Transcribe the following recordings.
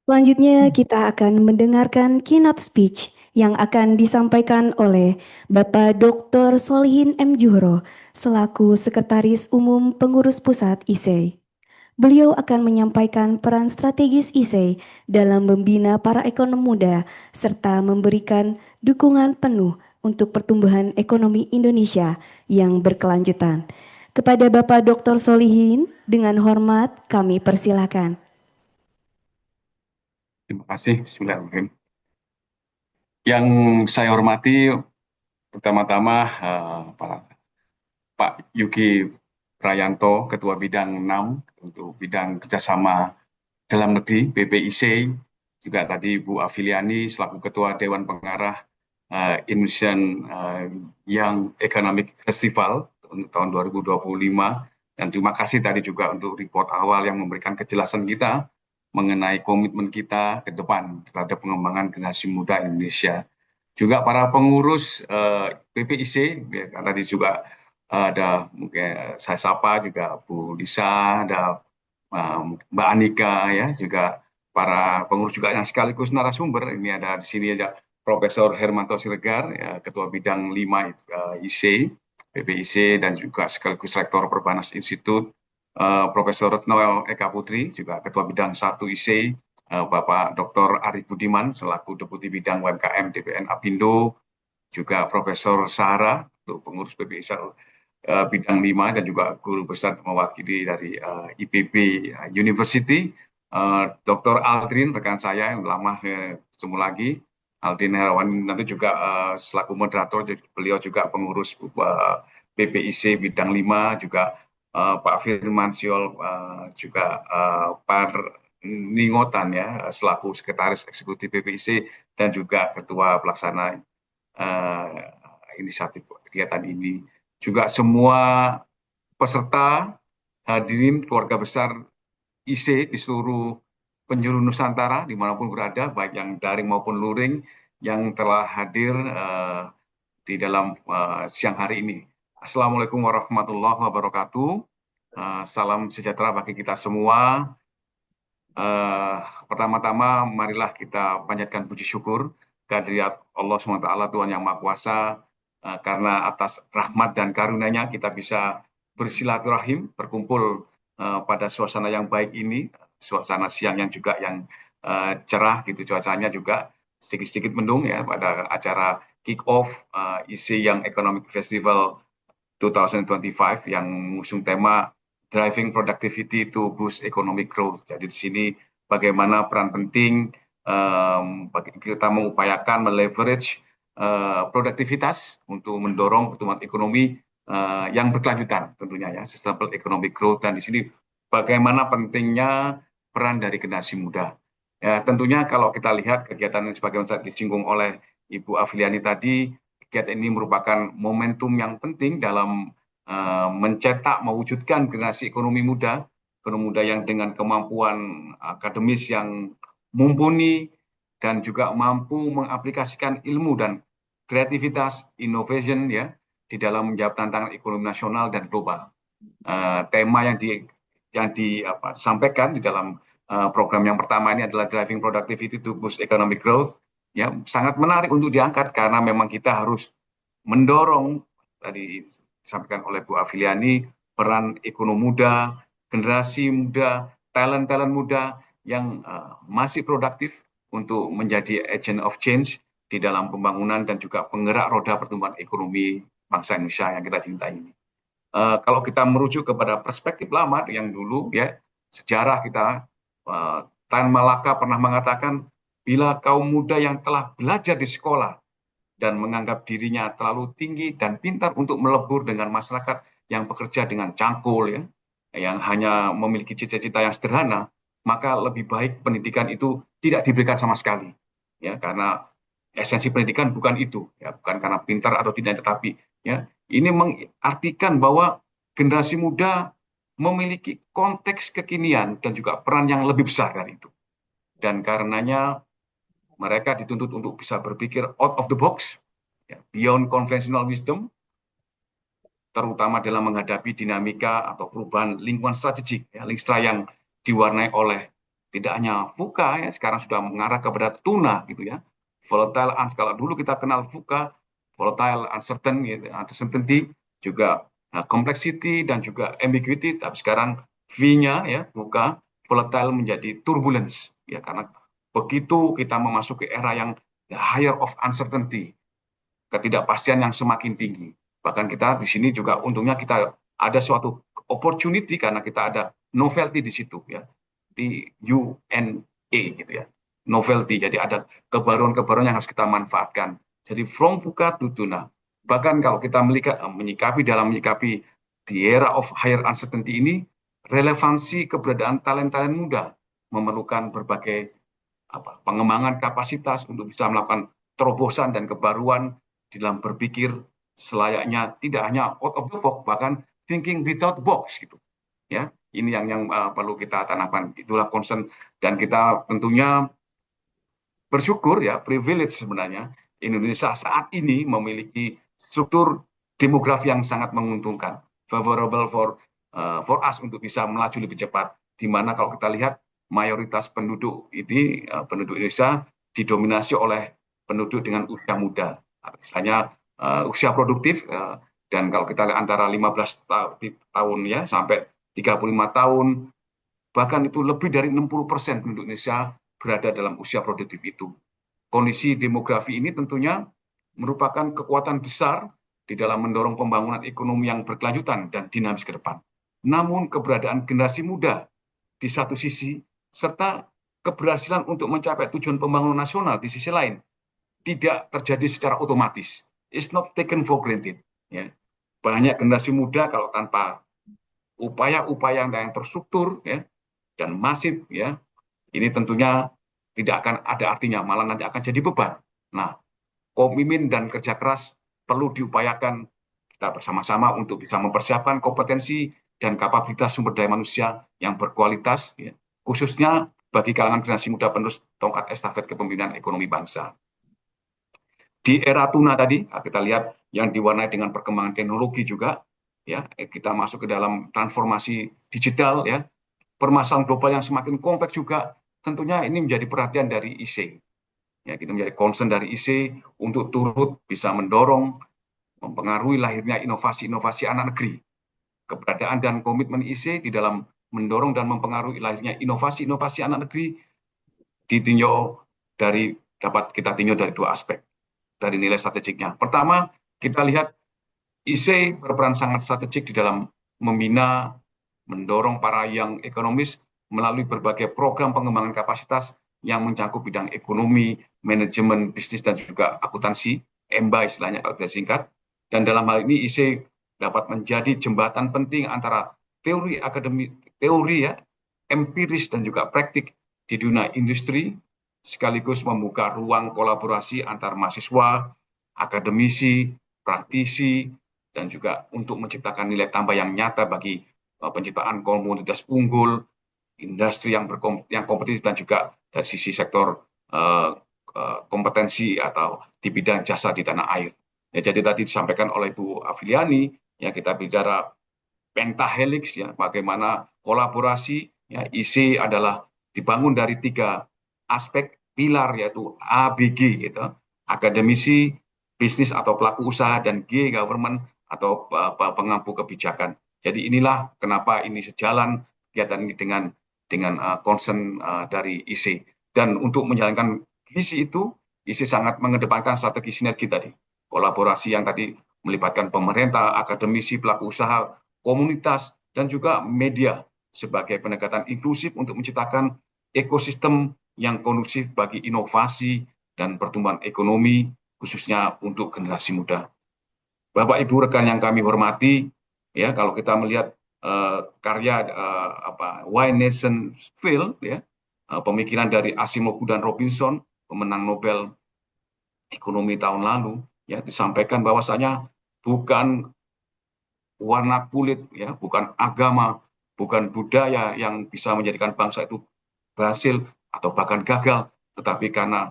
Selanjutnya kita akan mendengarkan keynote speech yang akan disampaikan oleh Bapak Dr. Solihin M. Juhro selaku Sekretaris Umum Pengurus Pusat ISEI. Beliau akan menyampaikan peran strategis ISEI dalam membina para ekonom muda serta memberikan dukungan penuh untuk pertumbuhan ekonomi Indonesia yang berkelanjutan. Kepada Bapak Dr. Solihin, dengan hormat kami persilahkan. Terima kasih. Bismillahirrahmanirrahim. Yang saya hormati pertama-tama Pak Yuki Prayanto, Ketua Bidang 6 untuk bidang kerjasama dalam negeri BPIC, juga tadi Bu Afiliani selaku Ketua Dewan Pengarah Indonesian Young Economic Festival untuk tahun 2025. Dan terima kasih tadi juga untuk report awal yang memberikan kejelasan kita mengenai komitmen kita ke depan terhadap pengembangan generasi muda Indonesia. Juga para pengurus BPIC, ya, tadi juga ada mungkin saya sapa juga Bu Lisa, ada Mbak Anika, ya, juga para pengurus juga yang sekaligus narasumber. Ini ada di sini ada Profesor Hermanto Siregar, ya, Ketua Bidang 5 IC, BPIC, dan juga sekaligus Rektor Perbanas Institut, Profesor Noel Eka Putri, juga Ketua Bidang 1 IC, Bapak Dr. Ari Budiman, selaku Deputi Bidang UMKM DPN Apindo, juga Profesor Sarah, untuk pengurus BPIC bidang 5, dan juga guru besar mewakili dari IPB University, Dr. Aldrin, rekan saya yang lama ketemu lagi, Aldrin Herawan, nanti juga selaku moderator, beliau juga pengurus BPIC bidang 5, juga Pak Firman Siol, juga Pak Ningotan, ya, selaku Sekretaris Eksekutif BPIC dan juga Ketua Pelaksana inisiatif kegiatan ini. Juga semua peserta, hadirin keluarga besar IC di seluruh penjuru Nusantara dimanapun berada, baik yang daring maupun luring, yang telah hadir di dalam siang hari ini. Assalamualaikum warahmatullahi wabarakatuh. Salam sejahtera bagi kita semua. Eh, Pertama-tama marilah kita panjatkan puji syukur kehadirat Allah SWT, Tuhan Yang Maha Kuasa, karena atas rahmat dan karunia-Nya kita bisa bersilaturahim, berkumpul pada suasana yang baik ini, suasana siang yang juga yang cerah gitu, cuacanya juga sedikit-sedikit mendung, ya, pada acara kick off IC Young Economic Festival 2025 yang mengusung tema Driving Productivity to Boost Economic Growth. Jadi di sini bagaimana peran penting bagi kita mengupayakan meleverage produktivitas untuk mendorong pertumbuhan ekonomi yang berkelanjutan, tentunya, ya, sustainable economic growth. Dan di sini bagaimana pentingnya peran dari generasi muda. Ya, tentunya kalau kita lihat kegiatan yang sebagaimana disinggung oleh Ibu Afiliani tadi, kegiatan ini merupakan momentum yang penting dalam mencetak, mewujudkan generasi ekonomi muda yang dengan kemampuan akademis yang mumpuni dan juga mampu mengaplikasikan ilmu dan kreativitas, innovation, ya, di dalam menjawab tantangan ekonomi nasional dan global. Tema yang disampaikan di dalam program yang pertama ini adalah Driving Productivity to Boost Economic Growth. Ya, sangat menarik untuk diangkat karena memang kita harus mendorong, tadi disampaikan oleh Bu Afiliani, peran ekonomi muda, generasi muda, talent-talent muda yang masih produktif untuk menjadi agent of change di dalam pembangunan dan juga penggerak roda pertumbuhan ekonomi bangsa Indonesia yang kita cintai ini. Kalau kita merujuk kepada perspektif lama yang dulu, ya, sejarah kita, Tan Malaka pernah mengatakan, bila kaum muda yang telah belajar di sekolah dan menganggap dirinya terlalu tinggi dan pintar untuk melebur dengan masyarakat yang bekerja dengan cangkul, ya, yang hanya memiliki cita-cita yang sederhana, maka lebih baik pendidikan itu tidak diberikan sama sekali, ya, karena esensi pendidikan bukan itu, ya, bukan karena pintar atau tidak, tetapi, ya, ini mengartikan bahwa generasi muda memiliki konteks kekinian dan juga peran yang lebih besar dari itu. Dan karenanya mereka dituntut untuk bisa berpikir out of the box, ya, beyond conventional wisdom, terutama dalam menghadapi dinamika atau perubahan lingkungan strategik, ya, Lingstra yang diwarnai oleh tidak hanya VUCA ya, sekarang sudah mengarah kepada tuna gitu ya. Volatile, kalau dulu kita kenal VUCA, volatile, uncertain, gitu, uncertainty, juga complexity dan juga ambiguity, tapi sekarang V-nya ya, VUCA, volatile menjadi turbulence ya, karena begitu kita memasuki era yang the higher of uncertainty, ketidakpastian yang semakin tinggi. Bahkan kita di sini juga untungnya kita ada suatu opportunity karena kita ada novelty di situ ya. TUNA gitu ya. Novelty. Jadi ada kebaruan-kebaruan yang harus kita manfaatkan. Jadi from VUCA to tuna. Bahkan kalau kita menyikapi di era of higher uncertainty ini, relevansi keberadaan talent-talent muda memerlukan berbagai pengembangan kapasitas untuk bisa melakukan terobosan dan kebaruan di dalam berpikir selayaknya tidak hanya out of the box, bahkan thinking without box gitu ya. Ini yang perlu kita tanamkan, itulah concern, dan kita tentunya bersyukur ya, privilege sebenarnya Indonesia saat ini memiliki struktur demografi yang sangat menguntungkan, favorable for us untuk bisa melaju lebih cepat, di mana kalau kita lihat mayoritas penduduk ini, penduduk Indonesia didominasi oleh penduduk dengan usia muda, hanya usia produktif, dan kalau kita lihat antara 15 tahun ya sampai 35 tahun, bahkan itu lebih dari 60% penduduk Indonesia berada dalam usia produktif itu. Kondisi demografi ini tentunya merupakan kekuatan besar di dalam mendorong pembangunan ekonomi yang berkelanjutan dan dinamis ke depan. Namun keberadaan generasi muda di satu sisi, serta keberhasilan untuk mencapai tujuan pembangunan nasional di sisi lain, tidak terjadi secara otomatis. It's not taken for granted. Ya. Banyak generasi muda kalau tanpa upaya-upaya yang terstruktur ya, dan masif ya, ini tentunya tidak akan ada artinya, malah nanti akan jadi beban. Nah, komitmen dan kerja keras perlu diupayakan kita bersama-sama untuk bisa mempersiapkan kompetensi dan kapabilitas sumber daya manusia yang berkualitas, ya, khususnya bagi kalangan generasi muda penerus tongkat estafet kepemimpinan ekonomi bangsa. Di era tuna tadi, kita lihat yang diwarnai dengan perkembangan teknologi juga, ya, kita masuk ke dalam transformasi digital, ya, permasalahan global yang semakin kompleks juga, tentunya ini menjadi perhatian dari IC. Ya, kita menjadi concern dari IC untuk turut bisa mendorong, mempengaruhi lahirnya inovasi-inovasi anak negeri. Keberadaan dan komitmen IC di dalam mendorong dan mempengaruhi lahirnya inovasi-inovasi anak negeri dapat kita tinjau dari dua aspek dari nilai strategiknya. Pertama, kita lihat IC berperan sangat strategik di dalam membina, mendorong para young ekonomis melalui berbagai program pengembangan kapasitas yang mencakup bidang ekonomi, manajemen, bisnis, dan juga akuntansi, EMBA istilahnya kalau kita singkat. Dan dalam hal ini IC dapat menjadi jembatan penting antara teori akademik, teori ya, empiris dan juga praktik di dunia industri, sekaligus membuka ruang kolaborasi antar mahasiswa, akademisi, praktisi, dan juga untuk menciptakan nilai tambah yang nyata bagi penciptaan komunitas unggul, industri yang kompetitif, dan juga dari sisi sektor kompetensi atau di bidang jasa di tanah air. Ya, jadi tadi disampaikan oleh Bu Afiliani, ya, kita bicara pentahelix, ya, bagaimana kolaborasi, ya, IC adalah dibangun dari tiga aspek pilar, yaitu ABG, gitu, akademisi, bisnis atau pelaku usaha, dan G, government atau pengampu kebijakan. Jadi inilah kenapa ini sejalan kegiatan ini dengan concern dari IC. Dan untuk menjalankan visi itu, IC sangat mengedepankan strategi sinergi tadi. Kolaborasi yang tadi melibatkan pemerintah, akademisi, pelaku usaha, komunitas, dan juga media sebagai pendekatan inklusif untuk menciptakan ekosistem yang kondusif bagi inovasi dan pertumbuhan ekonomi, khususnya untuk generasi muda. Bapak Ibu rekan yang kami hormati, ya, kalau kita melihat karya Why Nations Fail, ya, pemikiran dari Asimov dan Robinson, pemenang Nobel Ekonomi tahun lalu, ya, disampaikan bahwasanya bukan warna kulit, ya, bukan agama, bukan budaya yang bisa menjadikan bangsa itu berhasil atau bahkan gagal, tetapi karena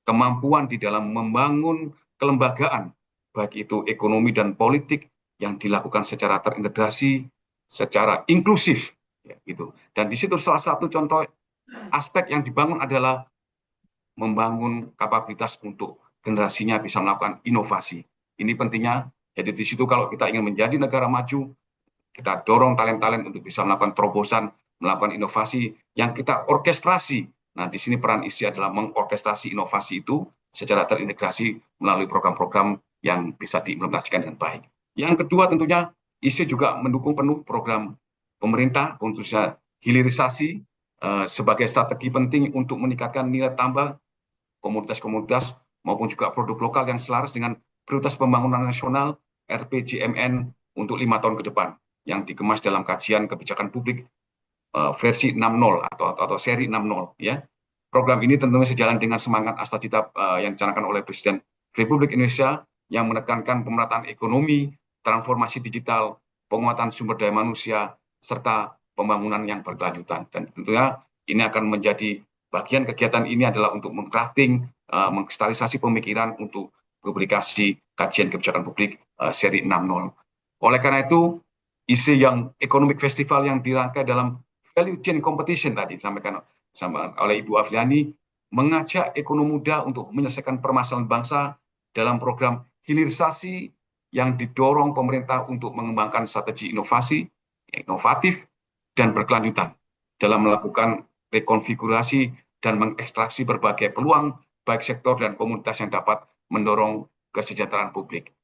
kemampuan di dalam membangun kelembagaan, baik itu ekonomi dan politik yang dilakukan secara terintegrasi, secara inklusif, ya, gitu. Dan di situ salah satu contoh aspek yang dibangun adalah membangun kapabilitas untuk generasinya bisa melakukan inovasi. Ini pentingnya. Jadi di situ kalau kita ingin menjadi negara maju, kita dorong talent-talent untuk bisa melakukan terobosan, melakukan inovasi yang kita orkestrasi. Nah, di sini peran ISI adalah mengorkestrasi inovasi itu secara terintegrasi melalui program-program yang bisa diimplementasikan dengan baik. Yang kedua tentunya ISI juga mendukung penuh program pemerintah, khususnya hilirisasi sebagai strategi penting untuk meningkatkan nilai tambah komunitas-komunitas maupun juga produk lokal yang selaras dengan prioritas pembangunan nasional RPJMN untuk 5 tahun ke depan yang dikemas dalam kajian kebijakan publik versi 60 atau seri 60 ya. Program ini tentunya sejalan dengan semangat Astagita yang dicanangkan oleh Presiden Republik Indonesia yang menekankan pemerataan ekonomi, transformasi digital, penguatan sumber daya manusia, serta pembangunan yang berkelanjutan. Dan tentunya ini akan menjadi bagian kegiatan ini adalah untuk mengcrafting, mengkristalisasi pemikiran untuk publikasi kajian kebijakan publik seri 60. Oleh karena itu, isi yang Economic Festival yang dirangkai dalam value chain competition tadi disampaikan sama oleh Ibu Afriani mengajak ekonomi muda untuk menyelesaikan permasalahan bangsa dalam program hilirisasi yang didorong pemerintah untuk mengembangkan strategi inovasi, inovatif, dan berkelanjutan dalam melakukan rekonfigurasi dan mengekstraksi berbagai peluang baik sektor dan komunitas yang dapat mendorong kesejahteraan publik.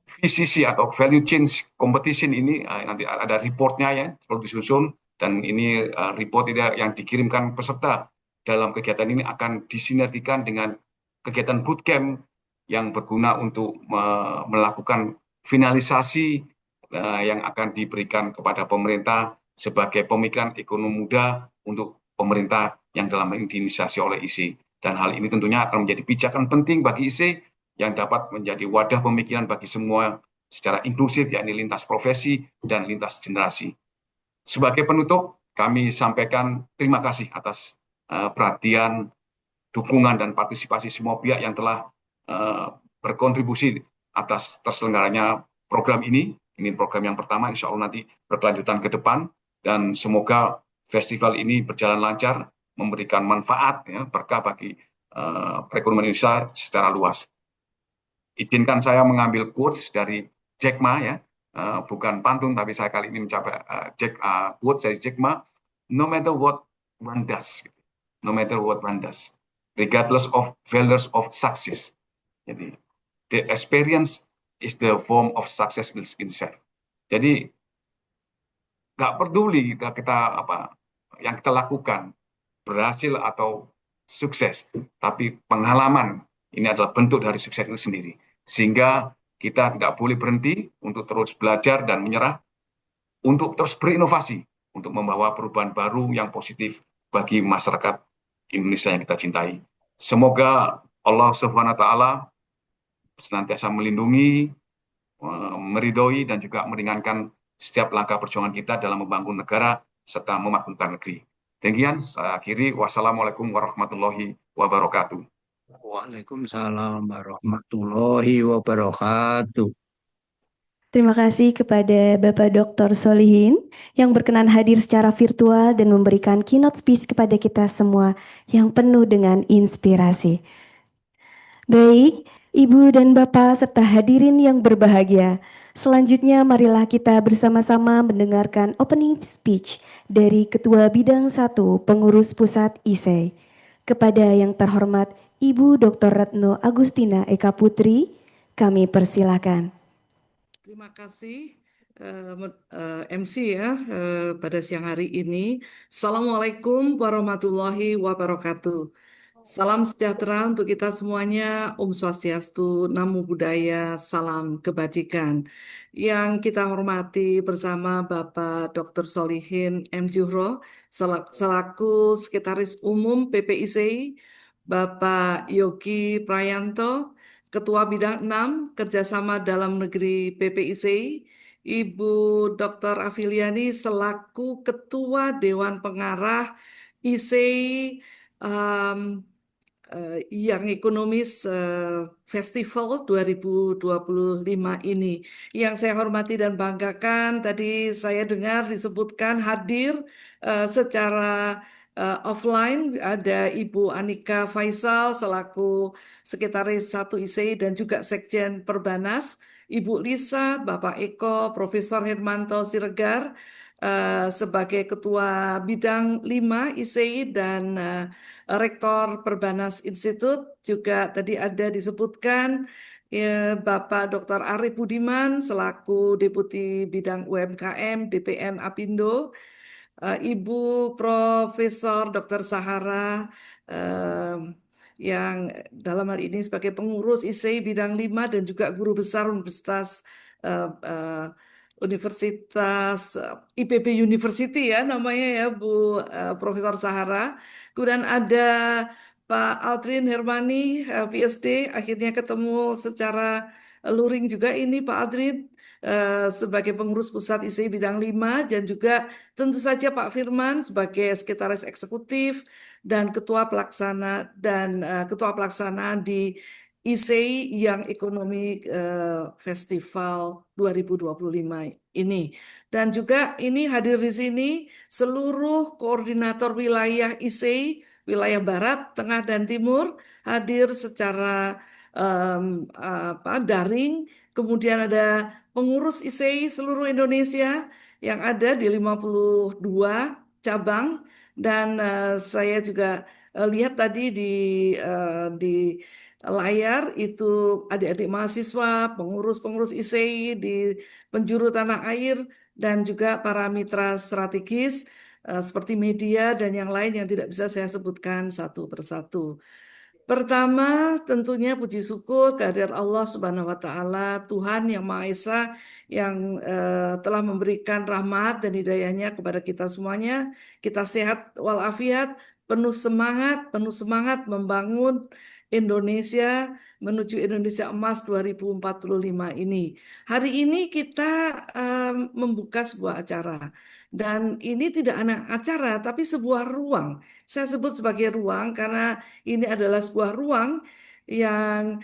VCC atau Value Change Competition ini nanti ada reportnya ya perlu disusun dan ini report yang dikirimkan peserta dalam kegiatan ini akan disinergikan dengan kegiatan bootcamp yang berguna untuk melakukan finalisasi yang akan diberikan kepada pemerintah sebagai pemikiran ekonomi muda untuk pemerintah yang dalam ini diinisiasi oleh ISI. Dan hal ini tentunya akan menjadi pijakan penting bagi ISI yang dapat menjadi wadah pemikiran bagi semua secara inklusif, yakni lintas profesi dan lintas generasi. Sebagai penutup, kami sampaikan terima kasih atas perhatian, dukungan, dan partisipasi semua pihak yang telah berkontribusi atas terselenggaranya program ini. Ini program yang pertama, insya Allah nanti berkelanjutan ke depan, dan semoga festival ini berjalan lancar, memberikan manfaat, ya, berkah bagi perekonomian Indonesia secara luas. Izinkan saya mengambil quotes dari Jack Ma ya, bukan pantun tapi saya kali ini mencapai quotes dari Jack Ma, no matter what one does, no matter what one does, regardless of failures of success. Jadi the experience is the form of success in itself. Jadi nggak peduli kita apa yang kita lakukan berhasil atau sukses, tapi pengalaman ini adalah bentuk dari sukses itu sendiri. Sehingga kita tidak boleh berhenti untuk terus belajar dan menyerah, untuk terus berinovasi, untuk membawa perubahan baru yang positif bagi masyarakat Indonesia yang kita cintai. Semoga Allah Subhanahu wa taala senantiasa melindungi, meridhoi dan juga meringankan setiap langkah perjuangan kita dalam membangun negara serta memakmurkan negeri. Demikian saya akhiri. Wassalamualaikum warahmatullahi wabarakatuh. Waalaikumsalam warahmatullahi wabarakatuh. Terima kasih kepada Bapak Dr. Solihin yang berkenan hadir secara virtual dan memberikan keynote speech kepada kita semua yang penuh dengan inspirasi. Baik, Ibu dan Bapak serta hadirin yang berbahagia. Selanjutnya marilah kita bersama-sama mendengarkan opening speech dari Ketua Bidang 1 Pengurus Pusat ISEI. Kepada yang terhormat Ibu Dr. Retno Agustina Eka Putri, kami persilakan. Terima kasih MC ya pada siang hari ini. Assalamualaikum warahmatullahi wabarakatuh. Salam sejahtera untuk kita semuanya. Om Swastiastu, Namo Buddhaya, salam kebajikan. Yang kita hormati bersama Bapak Dr. Solihin M. Juhro selaku Sekretaris Umum PPICI, Bapak Yogi Prayanto, Ketua Bidang 6 Kerjasama Dalam Negeri PPICI, Ibu Dr. Afiliani selaku Ketua Dewan Pengarah ICI Young Economist Festival 2025 ini. Yang saya hormati dan banggakan, tadi saya dengar disebutkan hadir secara offline ada Ibu Anika Faisal selaku Sekretaris 1 ISEI dan juga Sekjen Perbanas, Ibu Lisa, Bapak Eko, Profesor Hermanto Siregar sebagai Ketua Bidang 5 ISEI dan Rektor Perbanas Institut. Juga tadi ada disebutkan Bapak Dr. Arif Budiman selaku Deputi Bidang UMKM DPN Apindo, Ibu Profesor Dr. Sahara yang dalam hal ini sebagai pengurus ISEI bidang 5 dan juga guru besar Universitas IPB University ya namanya ya Bu Profesor Sahara. Kemudian ada Pak Aldrin Hermani PhD, akhirnya ketemu secara luring juga ini Pak Aldrin sebagai pengurus pusat ISEI bidang 5 dan juga tentu saja Pak Firman sebagai sekretaris eksekutif dan ketua pelaksana di ISEI yang Ekonomi Festival 2025 ini. Dan juga ini hadir di sini seluruh koordinator wilayah ISEI, wilayah Barat, Tengah, dan Timur hadir secara daring. Kemudian ada pengurus ISEI seluruh Indonesia yang ada di 52 cabang. Dan saya juga lihat tadi di layar itu adik-adik mahasiswa, pengurus-pengurus ISEI di penjuru tanah air, dan juga para mitra strategis seperti media dan yang lain yang tidak bisa saya sebutkan satu persatu. Pertama, tentunya puji syukur kehadirat Allah Subhanahu wa Ta'ala, Tuhan yang Maha Esa, yang telah memberikan rahmat dan hidayahnya kepada kita semuanya. Kita sehat walafiat, penuh semangat membangun Indonesia menuju Indonesia Emas 2045 ini. Hari ini kita membuka sebuah acara. Dan ini tidak hanya acara, tapi sebuah ruang. Saya sebut sebagai ruang karena ini adalah sebuah ruang yang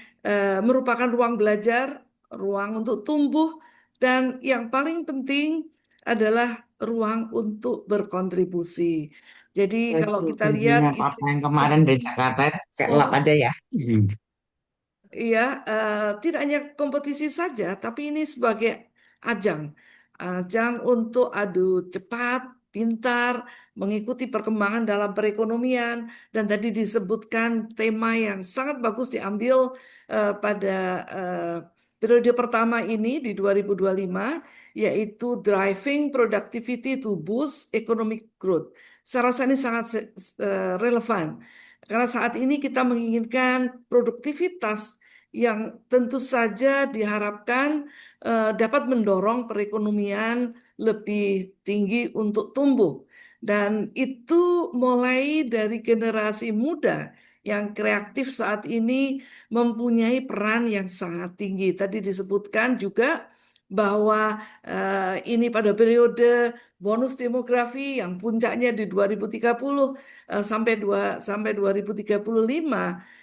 merupakan ruang belajar, ruang untuk tumbuh, dan yang paling penting adalah ruang untuk berkontribusi. Jadi kalau Itu kita lihat gantinya papa yang kemarin dari Jakarta kelak ada ya. iya, tidak hanya kompetisi saja, tapi ini sebagai ajang, ajang untuk adu cepat, pintar, mengikuti perkembangan dalam perekonomian, dan tadi disebutkan tema yang sangat bagus diambil pada eh, periode pertama ini di 2025, yaitu Driving Productivity to Boost Economic Growth. Saya rasa ini sangat relevan. Karena saat ini kita menginginkan produktivitas yang tentu saja diharapkan dapat mendorong perekonomian lebih tinggi untuk tumbuh. Dan itu mulai dari generasi muda yang kreatif saat ini mempunyai peran yang sangat tinggi. Tadi disebutkan juga bahwa ini pada periode bonus demografi yang puncaknya di 2030 sampai 2035.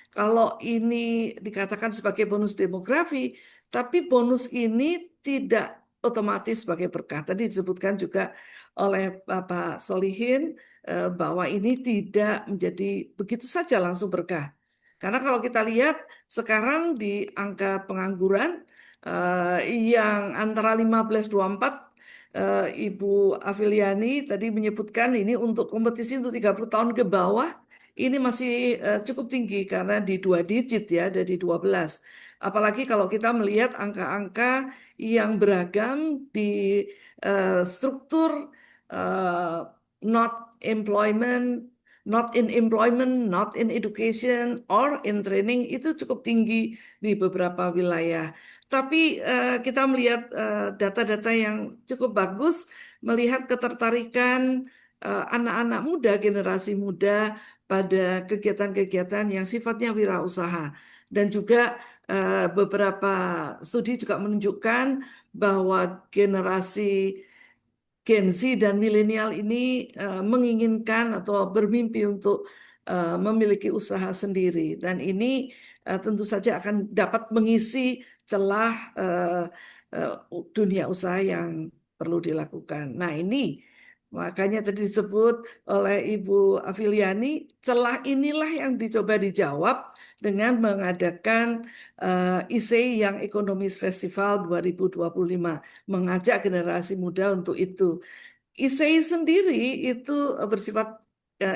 Kalau ini dikatakan sebagai bonus demografi, tapi bonus ini tidak otomatis sebagai berkah. Tadi disebutkan juga oleh Bapak Solihin bahwa ini tidak menjadi begitu saja langsung berkah. Karena kalau kita lihat sekarang di angka pengangguran yang antara 15-24, Ibu Afiliani tadi menyebutkan ini untuk kompetisi untuk 30 tahun ke bawah ini masih cukup tinggi karena di 2 digit ya, dari 12. Apalagi kalau kita melihat angka-angka yang beragam di struktur uh, not employment, not in employment, not in education, or in training itu cukup tinggi di beberapa wilayah. Tapi kita melihat data-data yang cukup bagus, melihat ketertarikan anak-anak muda, generasi muda pada kegiatan-kegiatan yang sifatnya wirausaha. Dan juga beberapa studi juga menunjukkan bahwa generasi Gen Z dan milenial ini menginginkan atau bermimpi untuk memiliki usaha sendiri, dan ini tentu saja akan dapat mengisi celah dunia usaha yang perlu dilakukan. Nah, ini makanya tadi disebut oleh Ibu Afiliani, celah inilah yang dicoba dijawab dengan mengadakan ISEI yang Economist Festival 2025, mengajak generasi muda untuk itu. ISEI sendiri itu bersifat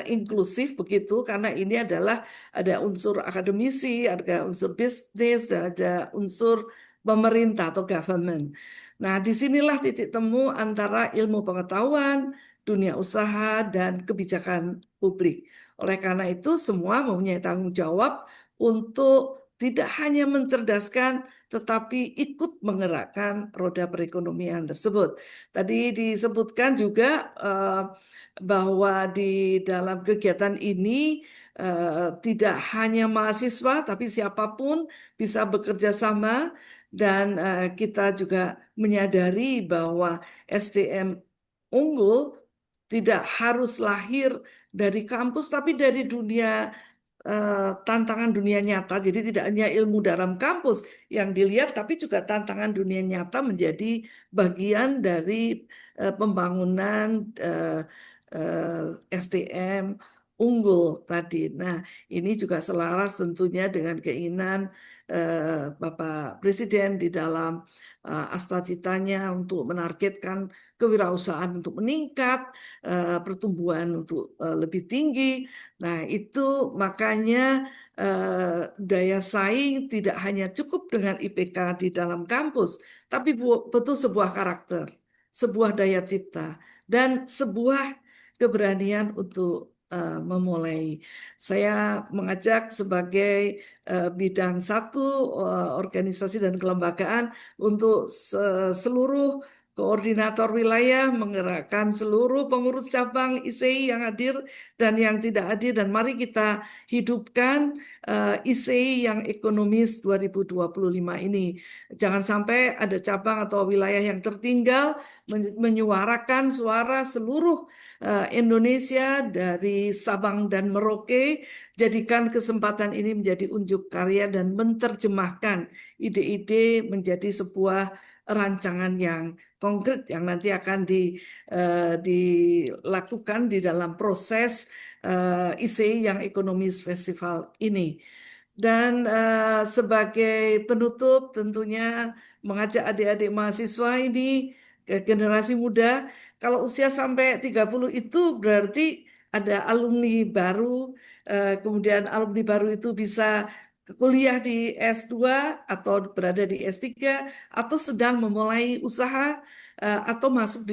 inklusif begitu, karena ini adalah ada unsur akademisi, ada unsur bisnis, dan ada unsur pemerintah atau government. Nah, disinilah titik temu antara ilmu pengetahuan, dunia usaha, dan kebijakan publik. Oleh karena itu, semua mempunyai tanggung jawab untuk tidak hanya mencerdaskan, tetapi ikut menggerakkan roda perekonomian tersebut. Tadi disebutkan juga bahwa di dalam kegiatan ini tidak hanya mahasiswa, tapi siapapun bisa bekerja sama, dan kita juga menyadari bahwa SDM unggul tidak harus lahir dari kampus, tapi dari dunia tantangan dunia nyata. Jadi tidak hanya ilmu dalam kampus yang dilihat, tapi juga tantangan dunia nyata menjadi bagian dari pembangunan SDM unggul tadi. Nah, ini juga selaras tentunya dengan keinginan Bapak Presiden di dalam cita-citanya untuk menargetkan kewirausahaan untuk meningkat, pertumbuhan untuk lebih tinggi. Nah, itu makanya daya saing tidak hanya cukup dengan IPK di dalam kampus, tapi betul sebuah karakter, sebuah daya cipta, dan sebuah keberanian untuk memulai. Saya mengajak sebagai bidang satu organisasi dan kelembagaan untuk seluruh koordinator wilayah menggerakkan seluruh pengurus cabang ISEI yang hadir dan yang tidak hadir, dan mari kita hidupkan ISEI yang Ekonomis 2025 ini. Jangan sampai ada cabang atau wilayah yang tertinggal, menyuarakan suara seluruh Indonesia dari Sabang dan Merauke. Jadikan kesempatan ini menjadi unjuk karya dan menerjemahkan ide-ide menjadi sebuah rancangan yang konkret yang nanti akan dilakukan di dalam proses ISEI yang Ekonomis Festival ini. Dan sebagai penutup tentunya mengajak adik-adik mahasiswa ini ke generasi muda, kalau usia sampai 30 itu berarti ada alumni baru, kemudian alumni baru itu bisa kuliah di S2 atau berada di S3 atau sedang memulai usaha atau masuk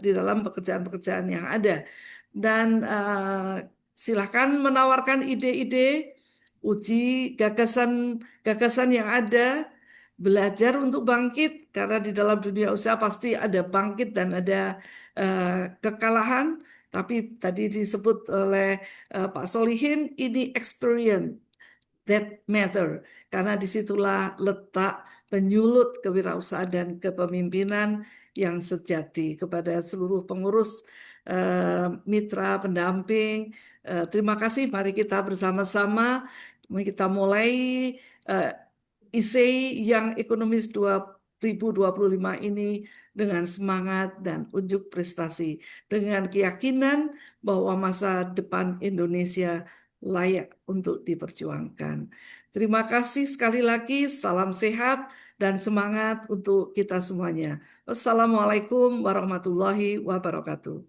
di dalam pekerjaan-pekerjaan yang ada. Dan silakan menawarkan ide-ide, uji gagasan yang ada, belajar untuk bangkit, karena di dalam dunia usaha pasti ada bangkit dan ada kekalahan. Tapi tadi disebut oleh Pak Solihin, ini experience that matter, karena disitulah letak penyulut kewirausahaan dan kepemimpinan yang sejati. Kepada seluruh pengurus, mitra, pendamping, terima kasih. Mari kita bersama-sama, mari kita mulai ISEI yang Ekonomis 2025 ini dengan semangat dan unjuk prestasi, dengan keyakinan bahwa masa depan Indonesia layak untuk diperjuangkan. Terima kasih sekali lagi, salam sehat dan semangat untuk kita semuanya. Wassalamualaikum warahmatullahi wabarakatuh.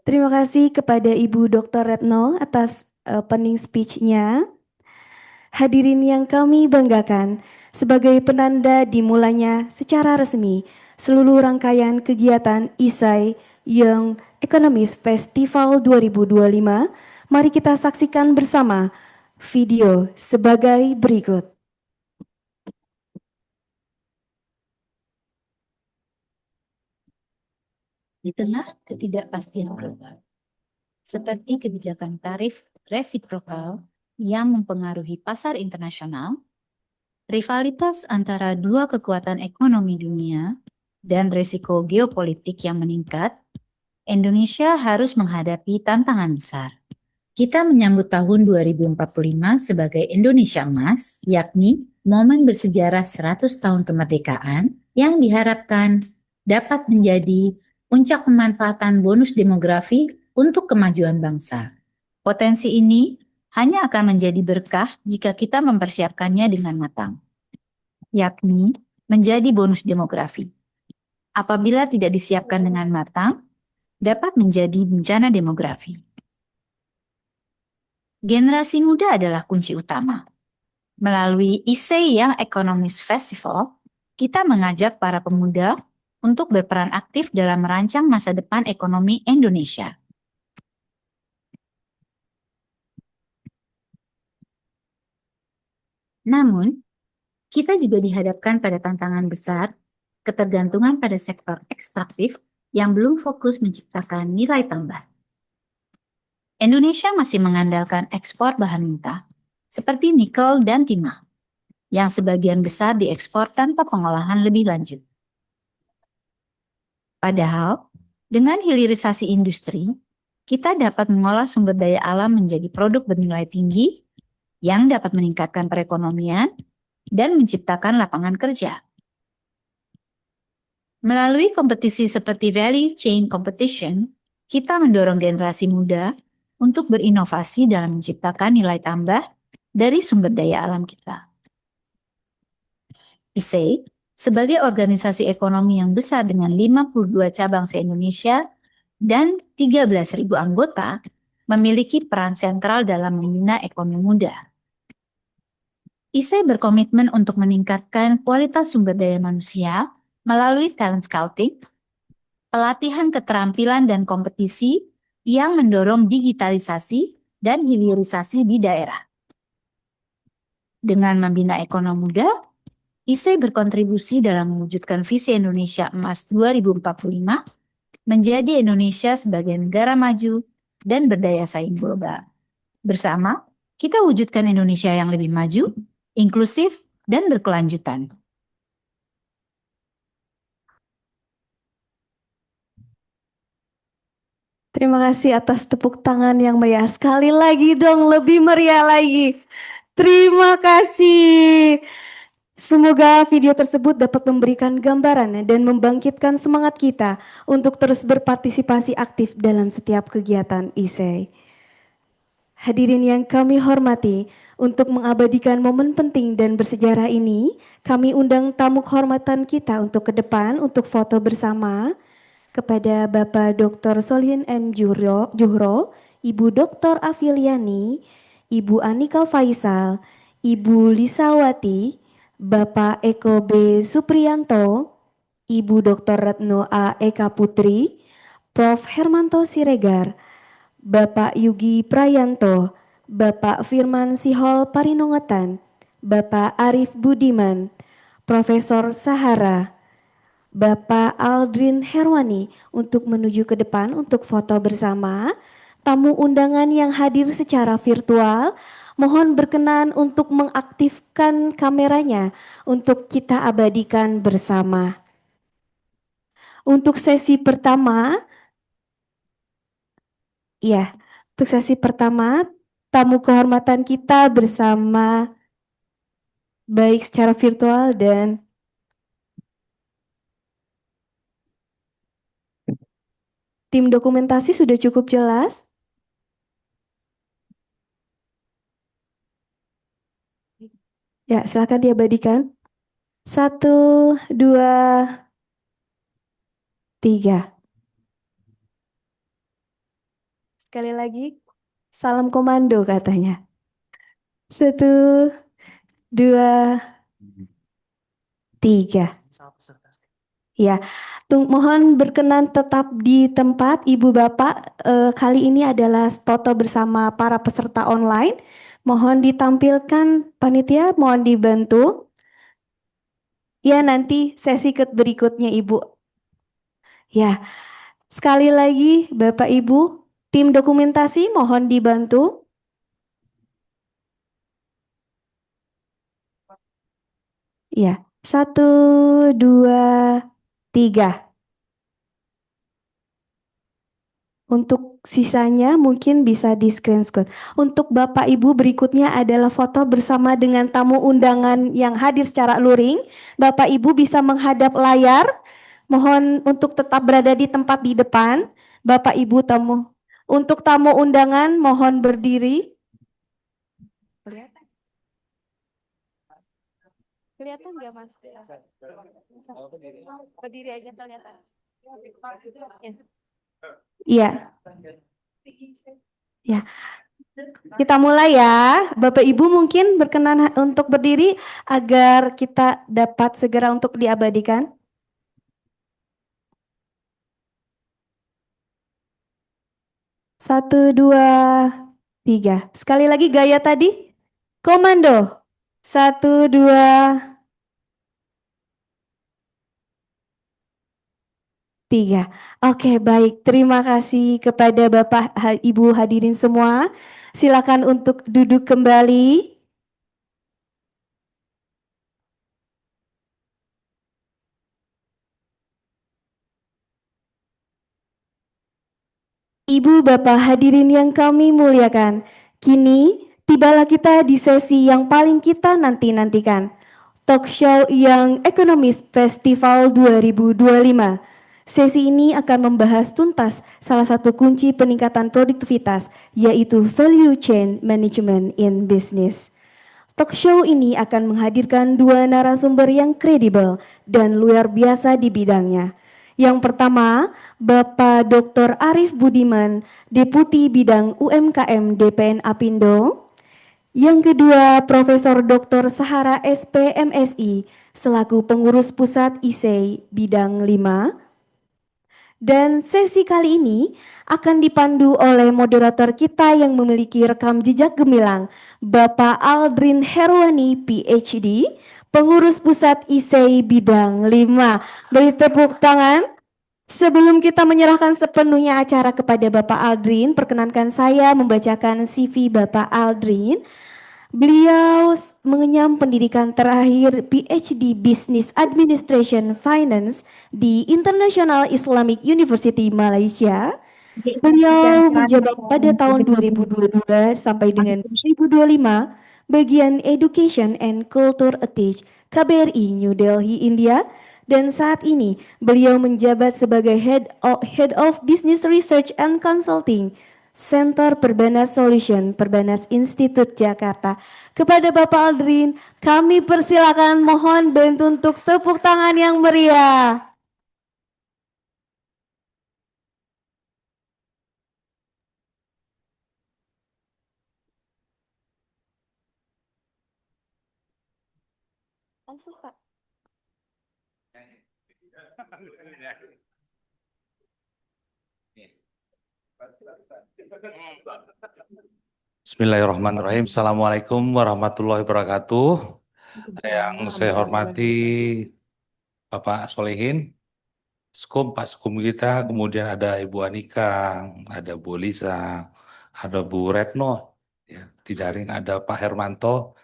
Terima kasih kepada Ibu Dr. Retno atas opening speech-nya. Hadirin yang kami banggakan, sebagai penanda dimulainya secara resmi seluruh rangkaian kegiatan ISEI Young Economist Festival 2025, mari kita saksikan bersama video sebagai berikut. Di tengah ketidakpastian global, seperti kebijakan tarif resiprokal yang mempengaruhi pasar internasional, rivalitas antara dua kekuatan ekonomi dunia, dan risiko geopolitik yang meningkat, Indonesia harus menghadapi tantangan besar. Kita menyambut tahun 2045 sebagai Indonesia Emas, yakni momen bersejarah 100 tahun kemerdekaan yang diharapkan dapat menjadi puncak pemanfaatan bonus demografi untuk kemajuan bangsa. Potensi ini hanya akan menjadi berkah jika kita mempersiapkannya dengan matang, yakni menjadi bonus demografi. Apabila tidak disiapkan dengan matang, dapat menjadi bencana demografi. Generasi muda adalah kunci utama. Melalui ISEI Young Economist Festival, kita mengajak para pemuda untuk berperan aktif dalam merancang masa depan ekonomi Indonesia. Namun, kita juga dihadapkan pada tantangan besar, ketergantungan pada sektor ekstraktif yang belum fokus menciptakan nilai tambah. Indonesia masih mengandalkan ekspor bahan mentah, seperti nikel dan timah, yang sebagian besar diekspor tanpa pengolahan lebih lanjut. Padahal, dengan hilirisasi industri, kita dapat mengolah sumber daya alam menjadi produk bernilai tinggi yang dapat meningkatkan perekonomian dan menciptakan lapangan kerja. Melalui kompetisi seperti Value Chain Competition, kita mendorong generasi muda untuk berinovasi dalam menciptakan nilai tambah dari sumber daya alam kita. ISEI, sebagai organisasi ekonomi yang besar dengan 52 cabang se-Indonesia dan 13.000 anggota, memiliki peran sentral dalam membina ekonomi muda. ISEI berkomitmen untuk meningkatkan kualitas sumber daya manusia melalui talent scouting, pelatihan keterampilan dan kompetisi yang mendorong digitalisasi dan hilirisasi di daerah. Dengan membina ekonomi muda, ISEI berkontribusi dalam mewujudkan visi Indonesia Emas 2045 menjadi Indonesia sebagai negara maju dan berdaya saing global. Bersama, kita wujudkan Indonesia yang lebih maju, inklusif, dan berkelanjutan. Terima kasih atas tepuk tangan yang meriah. Sekali lagi dong, lebih meriah lagi. Terima kasih. Semoga video tersebut dapat memberikan gambaran dan membangkitkan semangat kita untuk terus berpartisipasi aktif dalam setiap kegiatan ISEI. Hadirin yang kami hormati, untuk mengabadikan momen penting dan bersejarah ini, kami undang tamu kehormatan kita untuk ke depan untuk foto bersama kepada Bapak Dr. Solihin M. Juhro, Ibu Dr. Afiliani, Ibu Anika Faisal, Ibu Lisawati, Bapak Eko B. Supriyanto, Ibu Dr. Retno A. Eka Putri, Prof. Hermanto Siregar, Bapak Yugi Prayanto, Bapak Firman Sihol Parinongetan, Bapak Arif Budiman, Profesor Sahara, Bapak Aldrin Herwani untuk menuju ke depan untuk foto bersama. Tamu undangan yang hadir secara virtual, mohon berkenan untuk mengaktifkan kameranya untuk kita abadikan bersama. Untuk sesi pertama, tamu kehormatan kita bersama baik secara virtual dan tim dokumentasi sudah cukup jelas? Ya, silakan diabadikan. 1, 2, 3. Sekali lagi, salam komando katanya. 1, 2, 3. Ya, mohon berkenan tetap di tempat Ibu Bapak. Kali ini adalah foto bersama para peserta online. Mohon ditampilkan panitia, mohon dibantu. Ya, nanti sesi berikutnya Ibu. Ya, sekali lagi Bapak Ibu, tim dokumentasi mohon dibantu. Ya, 1, 2, 3. Untuk sisanya mungkin bisa di screenshot. Untuk Bapak Ibu berikutnya adalah foto bersama dengan tamu undangan yang hadir secara luring. Bapak Ibu bisa menghadap layar. Mohon untuk tetap berada di tempat di depan. Bapak Ibu tamu. Untuk tamu undangan mohon berdiri. Kelihatan? Kelihatan nggak Mas? Berdiri aja kelihatan. Iya. Ya, kita mulai ya. Bapak Ibu mungkin berkenan untuk berdiri agar kita dapat segera untuk diabadikan. Satu, dua, tiga. Sekali lagi gaya tadi. Komando. Satu, dua, tiga. Oke, baik. Terima kasih kepada Bapak, Ibu hadirin semua. Silakan untuk duduk kembali. Ibu Bapak hadirin yang kami muliakan, kini tibalah kita di sesi yang paling kita nanti-nantikan. Talk Show Young Economist Festival 2025. Sesi ini akan membahas tuntas salah satu kunci peningkatan produktivitas, yaitu Value Chain Management in Business. Talk show ini akan menghadirkan dua narasumber yang kredibel dan luar biasa di bidangnya. Yang pertama, Bapak Dr. Arif Budiman, Deputi Bidang UMKM DPN Apindo. Yang kedua, Profesor Dr. Sahara SPMSI, selaku Pengurus Pusat ISEI Bidang 5. Dan sesi kali ini akan dipandu oleh moderator kita yang memiliki rekam jejak gemilang, Bapak Aldrin Herwani PhD, Pengurus Pusat ISEI Bidang 5. Beri tepuk tangan. Sebelum kita menyerahkan sepenuhnya acara kepada Bapak Aldrin, perkenankan saya membacakan CV Bapak Aldrin. Beliau mengenyam pendidikan terakhir PhD Business Administration Finance di International Islamic University Malaysia. Beliau menjabat pada tahun 2022 sampai dengan 2025 bagian Education and Culture Attach KBRI New Delhi, India. Dan saat ini beliau menjabat sebagai Head of Business Research and Consulting Center Perbanas Solution Perbanas Institute Jakarta. Kepada Bapak Aldrin, kami persilakan, mohon bantu untuk tepuk tangan yang meriah. Langsung Pak. Bismillahirrahmanirrahim. Assalamualaikum warahmatullahi wabarakatuh. Yang saya hormati Bapak Solehin, Pak Skum kita, kemudian ada Ibu Anika, ada Bu Lisa, ada Bu Retno, ya, di daring ada Pak Hermanto,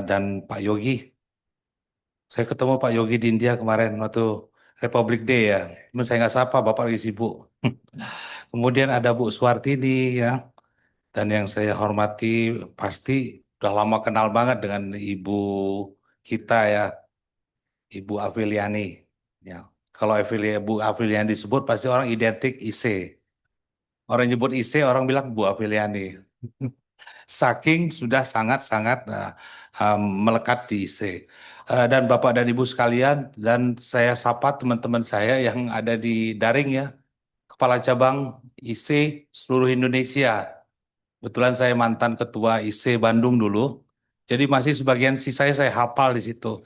dan Pak Yogi. Saya ketemu Pak Yogi di India kemarin waktu Republic Day ya, cuma saya nggak sapa, Bapak lagi sibuk. Kemudian ada Bu Suwartini ya. Dan yang saya hormati pasti udah lama kenal banget dengan ibu kita ya, Ibu Afiliani. Ya, kalau Bu Afiliani disebut pasti orang identik IC. Orang nyebut IC orang bilang Bu Afiliani. Saking sudah sangat-sangat melekat di IC. Dan Bapak dan Ibu sekalian, dan saya sapa teman-teman saya yang ada di daring ya, Kepala Cabang IC seluruh Indonesia. Kebetulan saya mantan ketua IC Bandung dulu, jadi masih sebagian sisanya saya hafal di situ.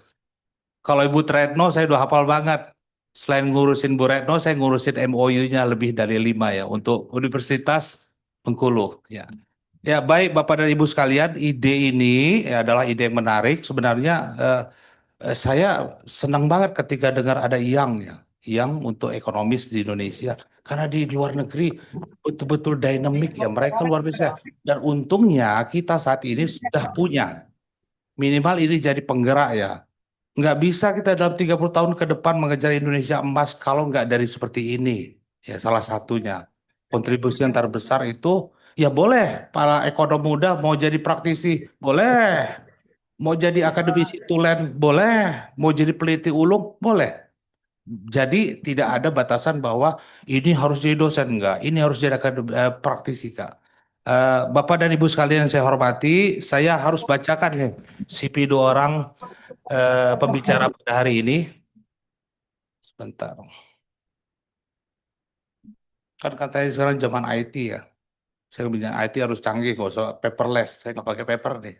Kalau Ibu Retno saya udah hafal banget. Selain ngurusin Bu Retno, saya ngurusin MOU-nya lebih dari 5 ya untuk Universitas Bengkulu. Ya, ya baik Bapak dan Ibu sekalian, ide ini adalah ide yang menarik. Sebenarnya saya senang banget ketika dengar ada yang untuk ekonomis di Indonesia. Karena di luar negeri betul-betul dinamik ya, mereka luar biasa. Dan untungnya kita saat ini sudah punya. Minimal ini jadi penggerak ya. Nggak bisa kita dalam 30 tahun ke depan mengejar Indonesia emas kalau nggak dari seperti ini. Ya, salah satunya. Kontribusi yang terbesar itu, ya boleh para ekonom muda mau jadi praktisi, boleh. Mau jadi akademisi tulen, boleh. Mau jadi peneliti ulung, boleh. Jadi tidak ada batasan bahwa ini harus jadi dosen, enggak. Ini harus jadi praktisi, Kak. Bapak dan Ibu sekalian yang saya hormati, saya harus bacakan nih CV dua orang pembicara pada hari ini. Sebentar. Kan katanya sekarang zaman IT ya. Saya bilang IT harus canggih, nggak usah paperless. Saya nggak pakai paper nih.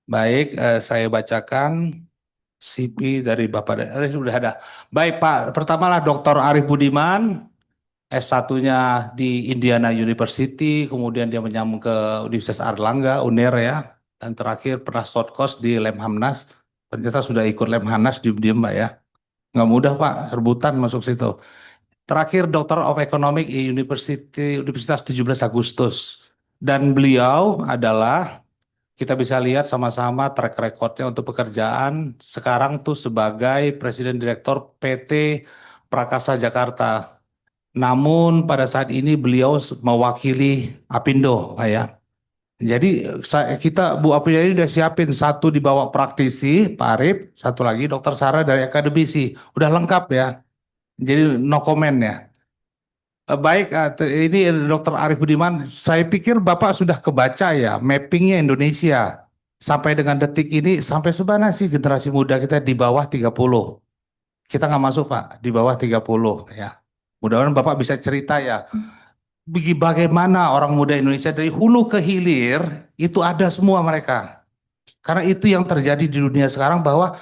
Baik, saya bacakan CV dari Bapak dan sudah ada. Baik Pak, pertamalah Dr. Arif Budiman, S1-nya di Indiana University, kemudian dia menyambung ke Universitas Airlangga, UNER ya, dan terakhir pernah short course di Lemhanas. Ternyata sudah ikut Lemhanas diam-diam Mbak ya. Nggak mudah Pak, rebutan masuk situ. Terakhir Doctor of Economic di Universitas 17 Agustus. Dan beliau adalah, kita bisa lihat sama-sama track recordnya untuk pekerjaan sekarang tuh sebagai Presiden Direktur PT Prakasa Jakarta. Namun pada saat ini beliau mewakili Apindo, Pak ya. Jadi kita Bu Apindo ini udah siapin satu dibawa praktisi Pak Arif, satu lagi Dokter Sarah dari akademisi, udah lengkap ya. Jadi no comment ya. Baik, ini Dr. Arif Budiman, saya pikir Bapak sudah kebaca ya mappingnya Indonesia. Sampai dengan detik ini, sampai sebenarnya sih generasi muda kita di bawah 30. Kita nggak masuk Pak, di bawah 30 ya. Mudah-mudahan Bapak bisa cerita ya. Bagaimana orang muda Indonesia dari hulu ke hilir, itu ada semua mereka. Karena itu yang terjadi di dunia sekarang bahwa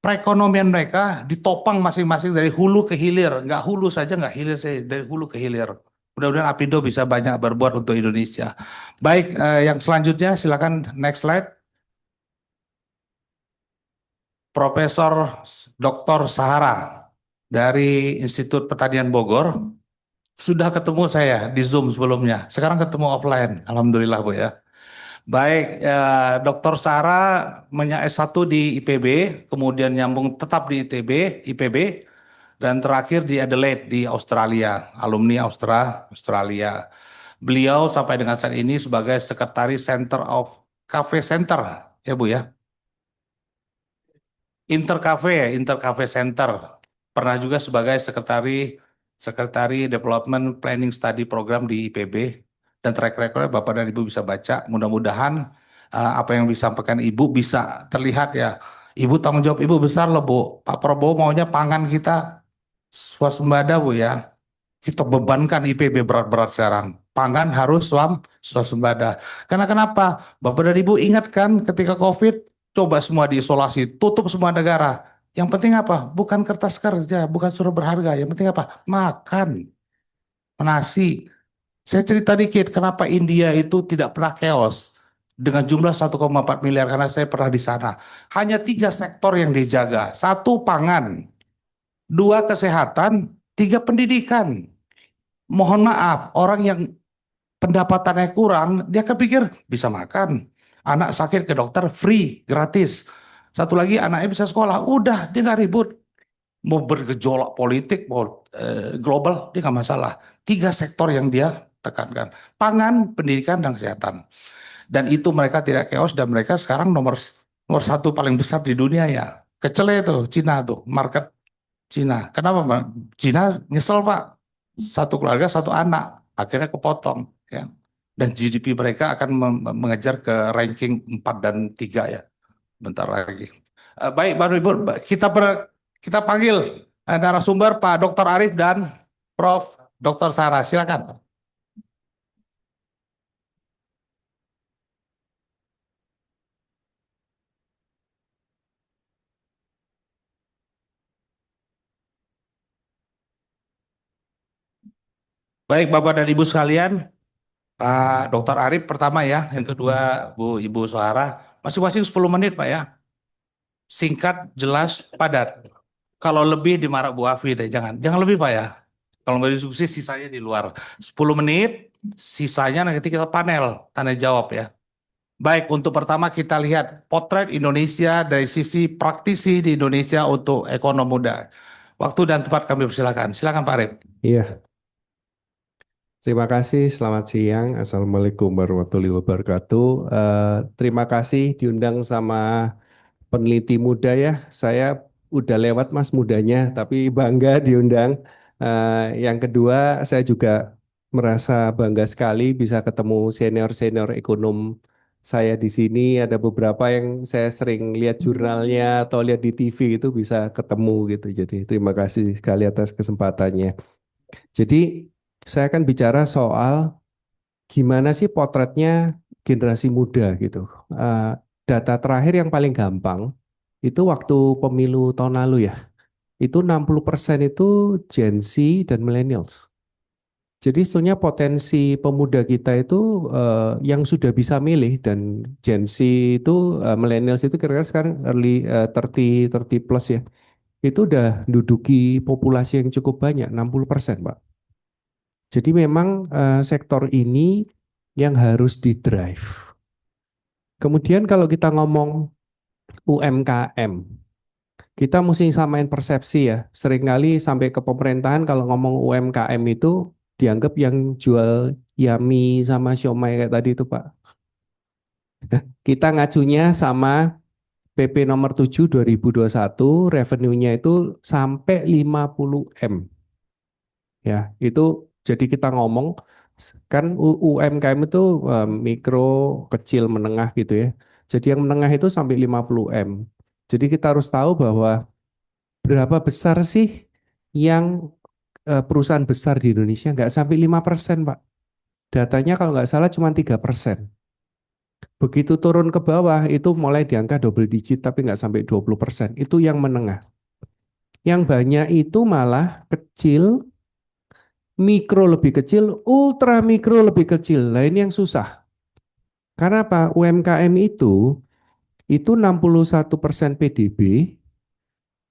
perekonomian mereka ditopang masing-masing dari hulu ke hilir. Nggak hulu saja, nggak hilir saja, dari hulu ke hilir. Mudah-mudahan Apindo bisa banyak berbuat untuk Indonesia. Baik, yang selanjutnya silakan next slide. Profesor Dr. Sahara dari Institut Pertanian Bogor. Sudah ketemu saya di Zoom sebelumnya. Sekarang ketemu offline. Alhamdulillah Bu ya. Baik, Dr. Sarah S1 di IPB, kemudian nyambung tetap di IPB, dan terakhir di Adelaide di Australia, alumni Australia. Beliau sampai dengan saat ini sebagai Sekretaris Center of Cafe Center, ya Bu ya. Intercafe Center. Pernah juga sebagai Sekretari Development Planning Study Program di IPB. Dan track recordnya Bapak dan Ibu bisa baca. Mudah-mudahan apa yang disampaikan Ibu bisa terlihat ya. Ibu tanggung jawab Ibu besar loh Bu. Pak Prabowo maunya pangan kita swasembada Bu ya. Kita bebankan IPB berat-berat sekarang. Pangan harus swasembada. Karena kenapa? Bapak dan Ibu ingat kan ketika COVID, coba semua diisolasi, tutup semua negara. Yang penting apa? Bukan kertas kerja, bukan surat berharga. Yang penting apa? Makan. Nasi. Saya cerita dikit kenapa India itu tidak pernah chaos dengan jumlah 1,4 miliar karena saya pernah di sana. Hanya 3 sektor yang dijaga. 1 pangan, 2 kesehatan, 3 pendidikan. Mohon maaf, orang yang pendapatannya kurang, dia kepikir bisa makan. Anak sakit ke dokter free, gratis. Satu lagi anaknya bisa sekolah, udah dia nggak ribut. Mau bergejolak politik, mau global, dia nggak masalah. 3 sektor yang dia tekankan. Pangan, pendidikan, dan kesehatan. Dan itu mereka tidak chaos dan mereka sekarang nomor 1 paling besar di dunia ya. Kecele itu, Cina tuh, market Cina. Kenapa Pak? Cina nyesel Pak. 1 keluarga 1 anak, akhirnya kepotong ya. Dan GDP mereka akan mengejar ke ranking 4 dan 3 ya. Bentar lagi. Baik, Bapak Ibu, kita panggil narasumber Pak Dr. Arif dan Prof. Dr. Sarah. Silakan. Baik, Bapak dan Ibu sekalian, Pak Dr. Arif pertama ya, yang kedua Bu Ibu Sarah, masing-masing 10 menit Pak ya. Singkat, jelas, padat. Kalau lebih dimarah Bu Afi deh, jangan lebih Pak ya. Kalau mau diskusi sisanya di luar. 10 menit, sisanya nanti kita panel, tanya jawab ya. Baik, untuk pertama kita lihat potret Indonesia dari sisi praktisi di Indonesia untuk ekonom muda. Waktu dan tempat kami persilakan. Silakan Pak Arif. Iya, Terima kasih, selamat siang. Assalamualaikum warahmatullahi wabarakatuh. Terima kasih diundang sama peneliti muda ya. Saya udah lewat mas mudanya, tapi bangga diundang. Yang kedua, saya juga merasa bangga sekali bisa ketemu senior-senior ekonom saya di sini. Ada beberapa yang saya sering lihat jurnalnya atau lihat di TV itu bisa ketemu gitu. Jadi terima kasih sekali atas kesempatannya. Jadi saya akan bicara soal gimana sih potretnya generasi muda gitu. Eh, Data terakhir yang paling gampang itu waktu pemilu tahun lalu ya. Itu 60% itu Gen Z dan millennials. Jadi sebetulnya potensi pemuda kita itu yang sudah bisa milih dan Gen Z itu millennials itu kira-kira sekarang early 30 plus ya. Itu udah duduki populasi yang cukup banyak 60%, Pak. Jadi memang sektor ini yang harus di-drive. Kemudian kalau kita ngomong UMKM, kita mesti samain persepsi ya. Seringkali sampai ke pemerintahan kalau ngomong UMKM itu dianggap yang jual Yami sama siomay kayak tadi itu Pak. Kita ngacunya sama PP nomor 7 2021, revenue-nya itu sampai 50 M. Ya, itu jadi kita ngomong kan UMKM itu mikro, kecil, menengah gitu ya. Jadi yang menengah itu sampai 50 M. Jadi kita harus tahu bahwa berapa besar sih yang perusahaan besar di Indonesia, nggak sampai 5%, Pak. Datanya kalau nggak salah cuma 3%. Begitu turun ke bawah itu mulai di angka double digit tapi nggak sampai 20%. Itu yang menengah. Yang banyak itu malah kecil, mikro lebih kecil, ultra mikro lebih kecil. Nah ini yang susah. Karena apa? UMKM itu 61% PDB,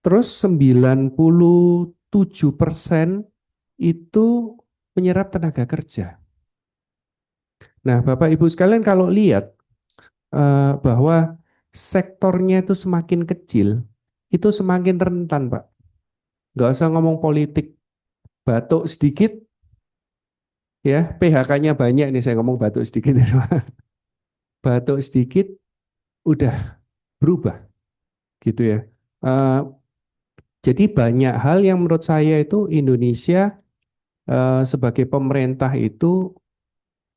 terus 97% itu menyerap tenaga kerja. Nah Bapak Ibu sekalian kalau lihat bahwa sektornya itu semakin kecil, itu semakin rentan Pak. Nggak usah ngomong politik, batuk sedikit, ya PHK-nya banyak nih saya ngomong batuk sedikit. Batuk sedikit udah berubah gitu ya. Jadi banyak hal yang menurut saya itu Indonesia sebagai pemerintah itu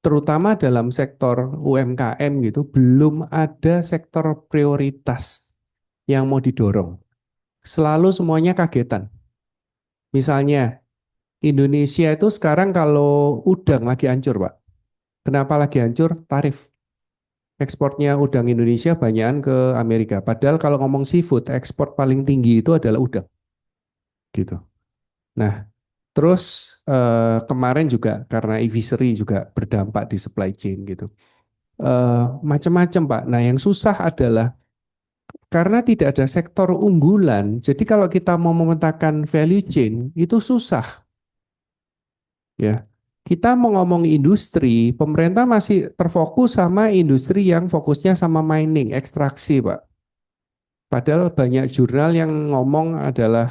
terutama dalam sektor UMKM gitu belum ada sektor prioritas yang mau didorong. Selalu semuanya kagetan. Misalnya Indonesia itu sekarang kalau udang lagi hancur, Pak. Kenapa lagi hancur? Tarif. Ekspornya udang Indonesia banyakan ke Amerika. Padahal kalau ngomong seafood, ekspor paling tinggi itu adalah udang. Gitu. Nah, terus kemarin juga karena e-fishery juga berdampak di supply chain gitu. Macam-macam Pak. Nah, yang susah adalah karena tidak ada sektor unggulan. Jadi kalau kita mau memetakan value chain itu susah. Ya. Kita mau ngomong industri, pemerintah masih terfokus sama industri yang fokusnya sama mining, ekstraksi, Pak. Padahal banyak jurnal yang ngomong adalah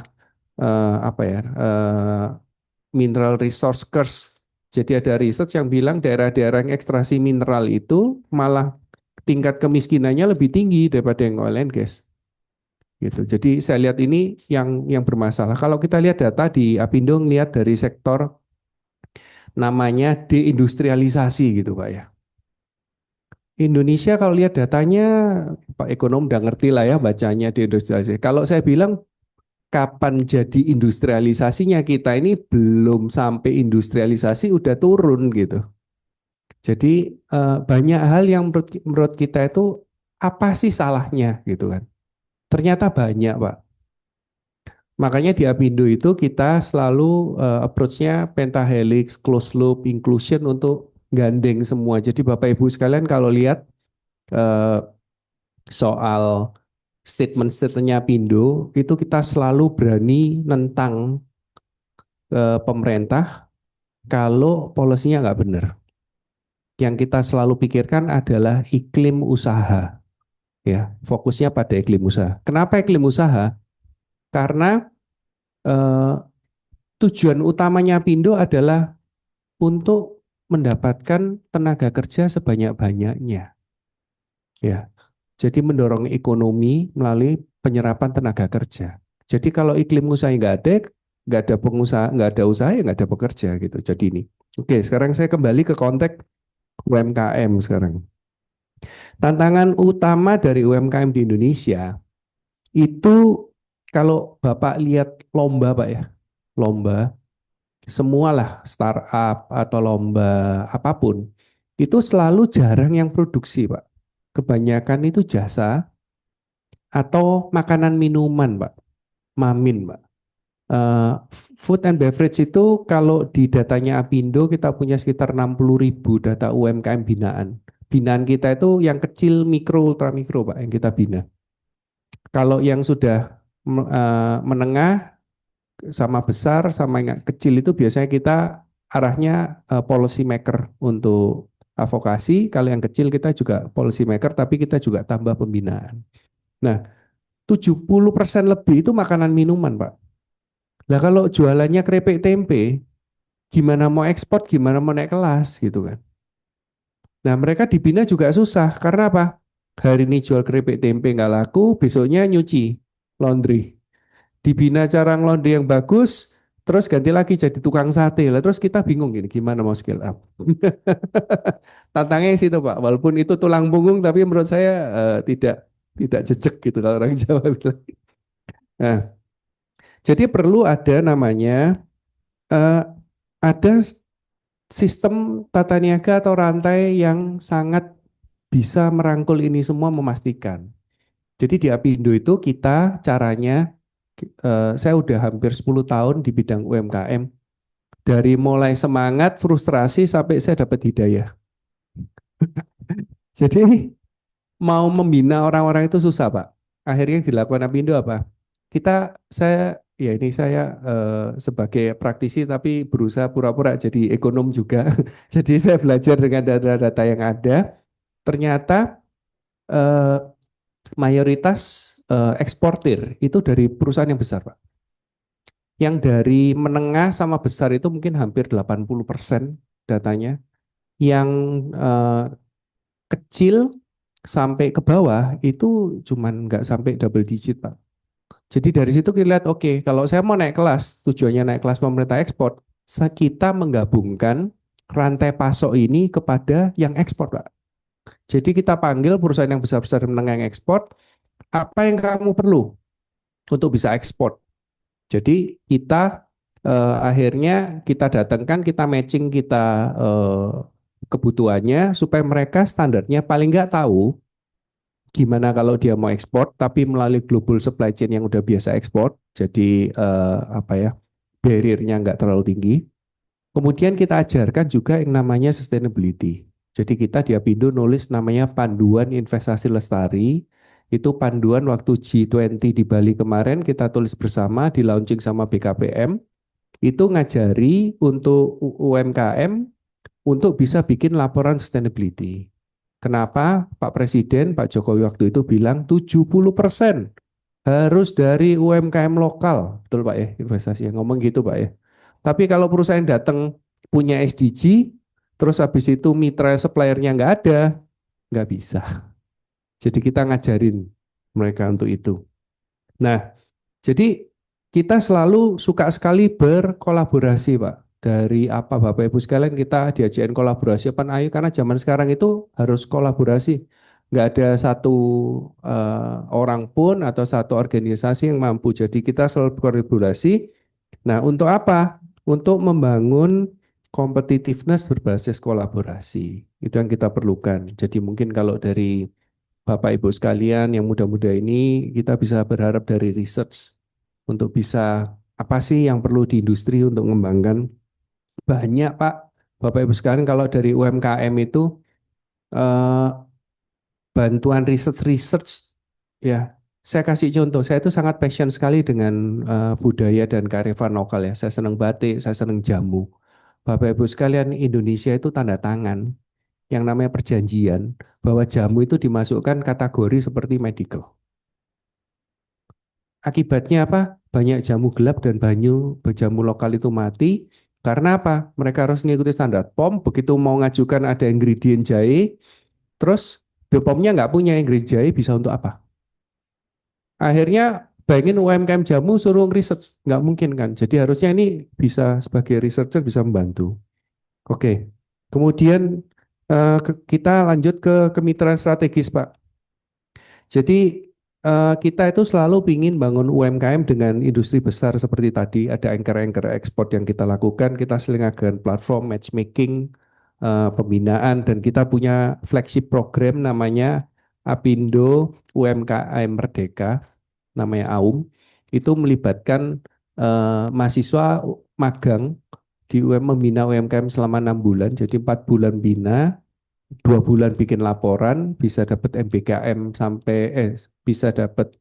mineral resource curse. Jadi ada riset yang bilang daerah-daerah yang ekstraksi mineral itu malah tingkat kemiskinannya lebih tinggi daripada yang oil and gas. Gitu. Jadi saya lihat ini yang bermasalah. Kalau kita lihat data di Apindo lihat dari sektor namanya deindustrialisasi gitu Pak ya. Indonesia kalau lihat datanya Pak Ekonom udah ngerti lah ya bacanya deindustrialisasi. Kalau saya bilang kapan jadi industrialisasinya kita ini belum sampai industrialisasi udah turun gitu. Jadi banyak hal yang menurut kita itu apa sih salahnya gitu kan. Ternyata banyak Pak. Makanya di Apindo itu kita selalu approach-nya pentahelix, closed loop, inclusion untuk gandeng semua. Jadi Bapak Ibu sekalian kalau lihat soal statement-statementnya Apindo, itu kita selalu berani nentang pemerintah kalau polisinya nggak benar. Yang kita selalu pikirkan adalah iklim usaha. Ya, fokusnya pada iklim usaha. Kenapa iklim usaha? Karena tujuan utamanya Apindo adalah untuk mendapatkan tenaga kerja sebanyak-banyaknya. Ya, jadi mendorong ekonomi melalui penyerapan tenaga kerja. Jadi kalau iklim usaha nggak ada pengusaha, nggak ada usaha, ya nggak ada pekerja gitu. Jadi ini. Oke, sekarang saya kembali ke konteks UMKM sekarang. Tantangan utama dari UMKM di Indonesia itu kalau Bapak lihat lomba Pak ya, lomba semualah startup atau lomba apapun, itu selalu jarang yang produksi Pak. Kebanyakan itu jasa atau makanan minuman Pak, mamin Pak. Food and beverage itu kalau di datanya Apindo kita punya sekitar 60.000 data UMKM binaan. Binaan kita itu yang kecil, mikro, ultra mikro Pak yang kita bina. Kalau yang sudah menengah sama besar sama yang kecil itu biasanya kita arahnya policy maker untuk advokasi. Kalau yang kecil kita juga policy maker tapi kita juga tambah pembinaan. Nah, 70% lebih itu makanan minuman, Pak. Nah, kalau jualannya keripik tempe, gimana mau ekspor, gimana mau naik kelas gitu kan. Nah, mereka dibina juga susah. Karena apa? Hari ini jual keripik tempe nggak laku, besoknya nyuci, laundry. Dibina cara ngelondri yang bagus, terus ganti lagi jadi tukang sate. Lah terus kita bingung gini, gimana mau scale up? Tantangannya situ Pak. Walaupun itu tulang punggung, tapi menurut saya tidak jejek gitu kalau orang Jawa bilang. Nah, jadi perlu ada namanya ada sistem tata niaga atau rantai yang sangat bisa merangkul ini semua memastikan. Jadi di Apindo itu kita caranya saya udah hampir 10 tahun di bidang UMKM. Dari mulai semangat, frustrasi, sampai saya dapat hidayah. Jadi mau membina orang-orang itu susah Pak. Akhirnya yang dilakukan Apindo apa? Saya sebagai praktisi tapi berusaha pura-pura jadi ekonom juga. Jadi saya belajar dengan data-data yang ada. Ternyata mayoritas eksportir itu dari perusahaan yang besar Pak. Yang dari menengah sama besar itu mungkin hampir 80% datanya. Yang kecil sampai ke bawah itu cuman nggak sampai double digit Pak. Jadi dari situ kita lihat oke, kalau saya mau naik kelas, tujuannya naik kelas pemerintah ekspor, kita menggabungkan rantai pasok ini kepada yang ekspor Pak. Jadi kita panggil perusahaan yang besar-besar dan menengah yang ekspor, apa yang kamu perlu untuk bisa ekspor? Jadi kita akhirnya kita datangkan, kita matching kita kebutuhannya supaya mereka standarnya paling nggak tahu gimana kalau dia mau ekspor, tapi melalui global supply chain yang udah biasa ekspor, jadi barrier-nya nggak terlalu tinggi. Kemudian kita ajarkan juga yang namanya sustainability. Jadi kita di Apindo nulis namanya Panduan Investasi Lestari. Itu panduan waktu G20 di Bali kemarin kita tulis bersama, di launching sama BKPM. Itu ngajari untuk UMKM untuk bisa bikin laporan sustainability. Kenapa Pak Presiden, Pak Jokowi waktu itu bilang 70% harus dari UMKM lokal. Betul Pak ya, investasi yang ngomong gitu Pak ya. Tapi kalau perusahaan datang punya SDG, terus habis itu mitra suppliernya nggak ada, nggak bisa. Jadi kita ngajarin mereka untuk itu. Nah, jadi kita selalu suka sekali berkolaborasi Pak. Dari apa Bapak Ibu sekalian kita diajakin kolaborasi apa ayo karena zaman sekarang itu harus kolaborasi. Nggak ada satu orang pun atau satu organisasi yang mampu. Jadi kita selalu berkolaborasi. Nah, untuk apa? Untuk membangun competitiveness berbasis kolaborasi. Itu yang kita perlukan. Jadi mungkin kalau dari Bapak Ibu sekalian yang muda-muda ini kita bisa berharap dari research untuk bisa apa sih yang perlu di industri untuk mengembangkan. Banyak Pak, Bapak Ibu sekalian kalau dari UMKM itu bantuan research ya. Saya kasih contoh, saya itu sangat passion sekali dengan budaya dan kearifan lokal ya. Saya senang batik, saya senang jamu. Bapak Ibu sekalian, Indonesia itu tanda tangan yang namanya perjanjian bahwa jamu itu dimasukkan kategori seperti medical. Akibatnya apa? Banyak jamu gelap dan jamu lokal itu mati Karena apa? Mereka harus mengikuti standar POM, begitu mau ngajukan ada ingredient jahe, terus BPOM-nya nggak punya ingredient jahe, bisa untuk apa? Akhirnya bayangin UMKM jamu suruh research, nggak mungkin kan? Jadi harusnya ini bisa sebagai researcher bisa membantu. Oke, kemudian kita lanjut ke kemitraan strategis, Pak. Jadi kita itu selalu ingin bangun UMKM dengan industri besar seperti tadi, ada anchor-anchor ekspor yang kita lakukan, kita selenggarakan platform matchmaking, pembinaan, dan kita punya flagship program namanya Apindo UMKM Merdeka, namanya AUM, itu melibatkan mahasiswa magang di membina UMKM selama 6 bulan, jadi 4 bulan bina, 2 bulan bikin laporan, bisa dapat MBKM sampai bisa dapat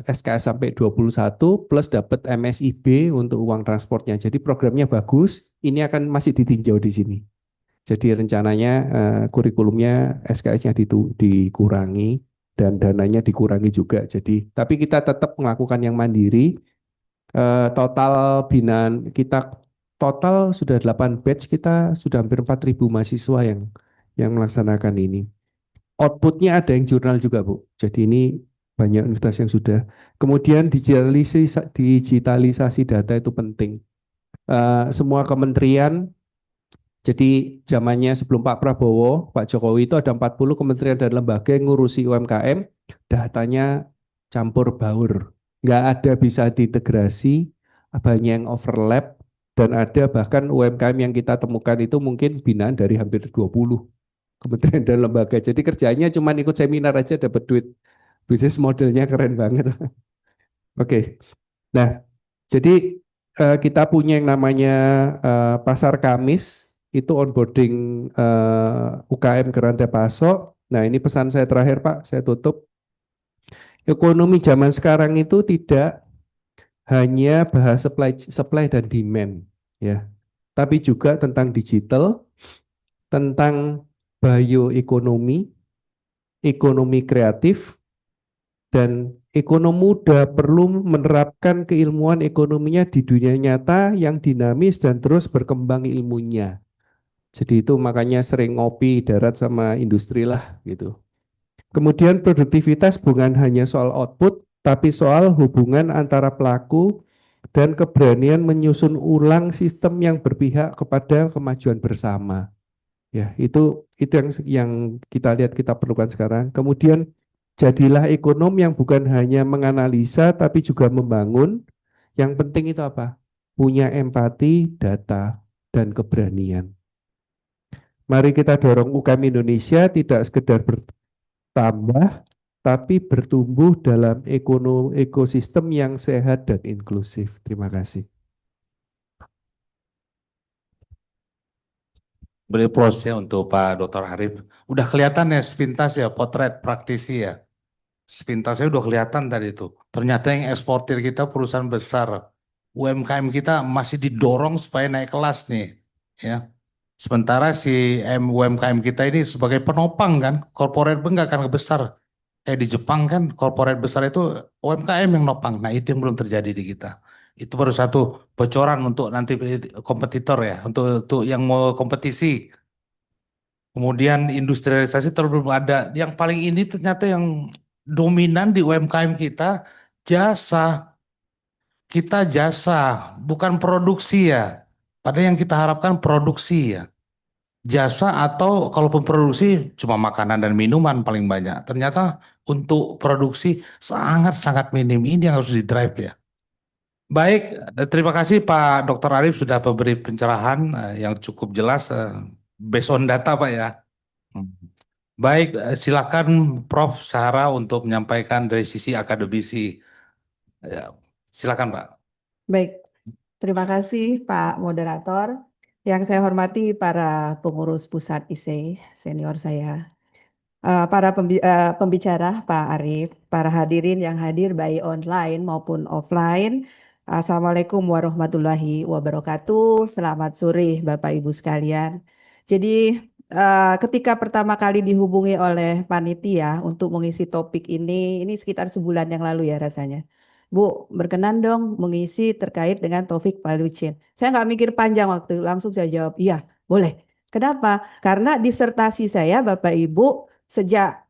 SKS sampai 21 plus dapat MSIB untuk uang transportnya. Jadi programnya bagus, ini akan masih ditinjau di sini. Jadi rencananya kurikulumnya SKS-nya dikurangi dan dananya dikurangi juga. Jadi tapi kita tetap melakukan yang mandiri. Total binaan kita total sudah 8 batch, kita sudah hampir 4.000 mahasiswa yang melaksanakan ini. Outputnya ada yang jurnal juga, Bu. Jadi ini banyak universitas yang sudah. Kemudian digitalisasi data itu penting. Semua kementerian, jadi zamannya sebelum Pak Prabowo, Pak Jokowi itu ada 40 kementerian dan lembaga yang ngurusi UMKM, datanya campur baur. Nggak ada bisa diintegrasi, banyak yang overlap, dan ada bahkan UMKM yang kita temukan itu mungkin binaan dari hampir 20 kementerian dan lembaga. Jadi kerjanya cuma ikut seminar aja dapat duit. Bisnis modelnya keren banget. Oke. Nah, jadi kita punya yang namanya Pasar Kamis, itu onboarding UKM ke rantai pasok. Nah, ini pesan saya terakhir, Pak, saya tutup. Ekonomi zaman sekarang itu tidak hanya bahas supply dan demand, ya, tapi juga tentang digital, tentang bioekonomi, ekonomi kreatif, dan ekonomi muda perlu menerapkan keilmuan ekonominya di dunia nyata yang dinamis dan terus berkembang ilmunya. Jadi itu makanya sering ngopi darat sama industri lah gitu. Kemudian produktivitas bukan hanya soal output, tapi soal hubungan antara pelaku dan keberanian menyusun ulang sistem yang berpihak kepada kemajuan bersama. Ya, itu yang kita lihat kita perlukan sekarang. Kemudian jadilah ekonom yang bukan hanya menganalisa tapi juga membangun. Yang penting itu apa? Punya empati, data, dan keberanian. Mari kita dorong UKM Indonesia tidak sekedar bertambah, tapi bertumbuh dalam ekosistem yang sehat dan inklusif. Terima kasih. Beri prosesnya untuk Pak Dr. Arif. Udah kelihatan ya sepintas ya potret praktisi ya. Sepintasnya udah kelihatan tadi itu. Ternyata yang eksportir kita perusahaan besar. UMKM kita masih didorong supaya naik kelas nih. Ya. Sementara si UMKM kita ini sebagai penopang kan. Corporate pun nggak akan besar. Kayak di Jepang kan corporate besar itu UMKM yang nopang. Nah itu yang belum terjadi di kita. Itu baru satu bocoran untuk nanti kompetitor ya. Untuk yang mau kompetisi. Kemudian industrialisasi terus belum ada. Yang paling ini ternyata yang dominan di UMKM kita jasa. Kita jasa, bukan produksi ya. Padahal yang kita harapkan produksi ya. Jasa atau kalaupun produksi cuma makanan dan minuman paling banyak. Ternyata untuk produksi sangat-sangat minim. Ini yang harus di-drive ya. Baik, terima kasih Pak Dr. Arif sudah memberi pencerahan yang cukup jelas based on data Pak ya. Baik, silakan Prof. Sarah untuk menyampaikan dari sisi akademisi. Ya, silakan Pak. Baik, terima kasih Pak Moderator. Yang saya hormati para pengurus pusat IC senior saya, para pembicara Pak Arif, para hadirin yang hadir baik online maupun offline. Assalamualaikum warahmatullahi wabarakatuh. Selamat sore Bapak Ibu sekalian. Jadi ketika pertama kali dihubungi oleh panitia untuk mengisi topik ini sekitar sebulan yang lalu ya rasanya. Bu, berkenan dong mengisi terkait dengan topik value chain. Saya nggak mikir panjang waktu, langsung saya jawab, iya, boleh. Kenapa? Karena disertasi saya, Bapak Ibu, sejak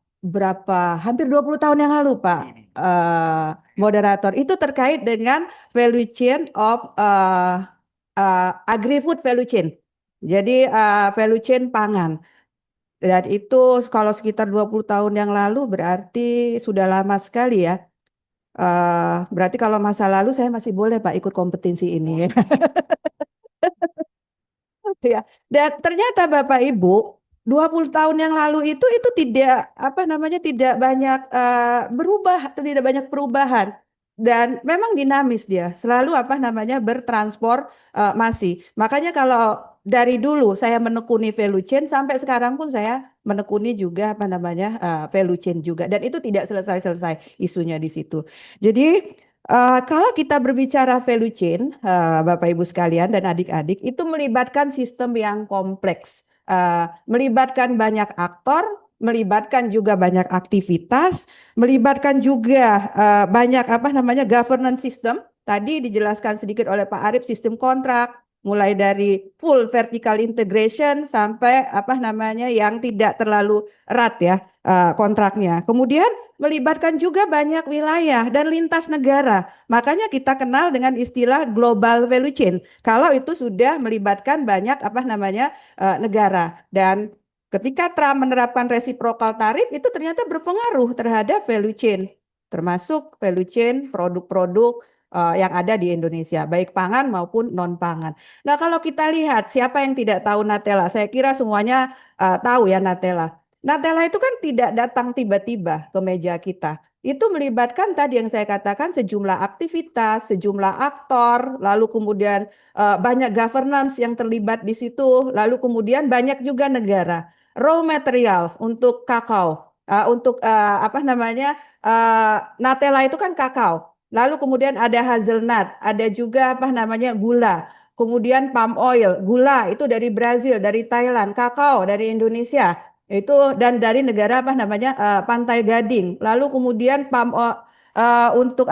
hampir 20 tahun yang lalu, Pak moderator, itu terkait dengan value chain of agri-food value chain. Jadi value chain pangan. Dan itu kalau sekitar 20 tahun yang lalu berarti sudah lama sekali ya. Berarti kalau masa lalu saya masih boleh Pak ikut kompetisi ini ya. Ya. Dan ternyata Bapak Ibu 20 tahun yang lalu itu tidak tidak banyak berubah, tidak banyak perubahan. Dan memang dinamis dia, selalu bertransformasi. Makanya kalau dari dulu saya menekuni value chain sampai sekarang pun saya menekuni juga value chain juga, dan itu tidak selesai-selesai isunya di situ. Jadi kalau kita berbicara value chain, Bapak Ibu sekalian dan adik-adik, itu melibatkan sistem yang kompleks, melibatkan banyak aktor, melibatkan juga banyak aktivitas, melibatkan juga banyak governance system. Tadi dijelaskan sedikit oleh Pak Arief, sistem kontrak, mulai dari full vertical integration sampai yang tidak terlalu erat ya kontraknya. Kemudian melibatkan juga banyak wilayah dan lintas negara. Makanya kita kenal dengan istilah global value chain. Kalau itu sudah melibatkan banyak negara. Dan ketika Trump menerapkan reciprocal tarif itu ternyata berpengaruh terhadap value chain, termasuk value chain produk-produk yang ada di Indonesia, baik pangan maupun non-pangan. Nah, kalau kita lihat siapa yang tidak tahu Natella, saya kira semuanya tahu ya Natella. Natella itu kan tidak datang tiba-tiba ke meja kita. Itu melibatkan tadi yang saya katakan sejumlah aktivitas, sejumlah aktor, lalu kemudian banyak governance yang terlibat di situ, lalu kemudian banyak juga negara. Raw materials untuk kakao, Natella itu kan kakao. Lalu kemudian ada hazelnut, ada juga gula. Kemudian palm oil, gula itu dari Brazil, dari Thailand, kakao dari Indonesia. Itu dan dari negara Pantai Gading. Lalu kemudian untuk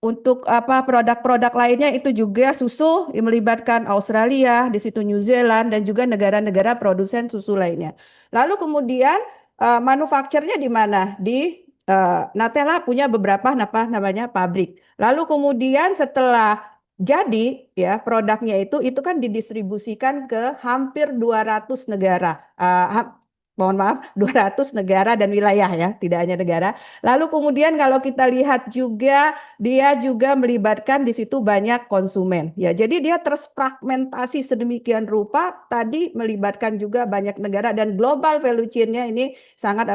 untuk produk-produk lainnya itu juga susu melibatkan Australia, di situ New Zealand dan juga negara-negara produsen susu lainnya. Lalu kemudian manufakturnya di mana? Di Natella punya beberapa pabrik. Lalu kemudian setelah jadi ya produknya itu kan didistribusikan ke hampir 200 negara. Mohon maaf, 200 negara dan wilayah ya, tidak hanya negara. Lalu kemudian kalau kita lihat juga dia juga melibatkan di situ banyak konsumen. Ya, jadi dia terfragmentasi sedemikian rupa, tadi melibatkan juga banyak negara dan global value chain-nya ini sangat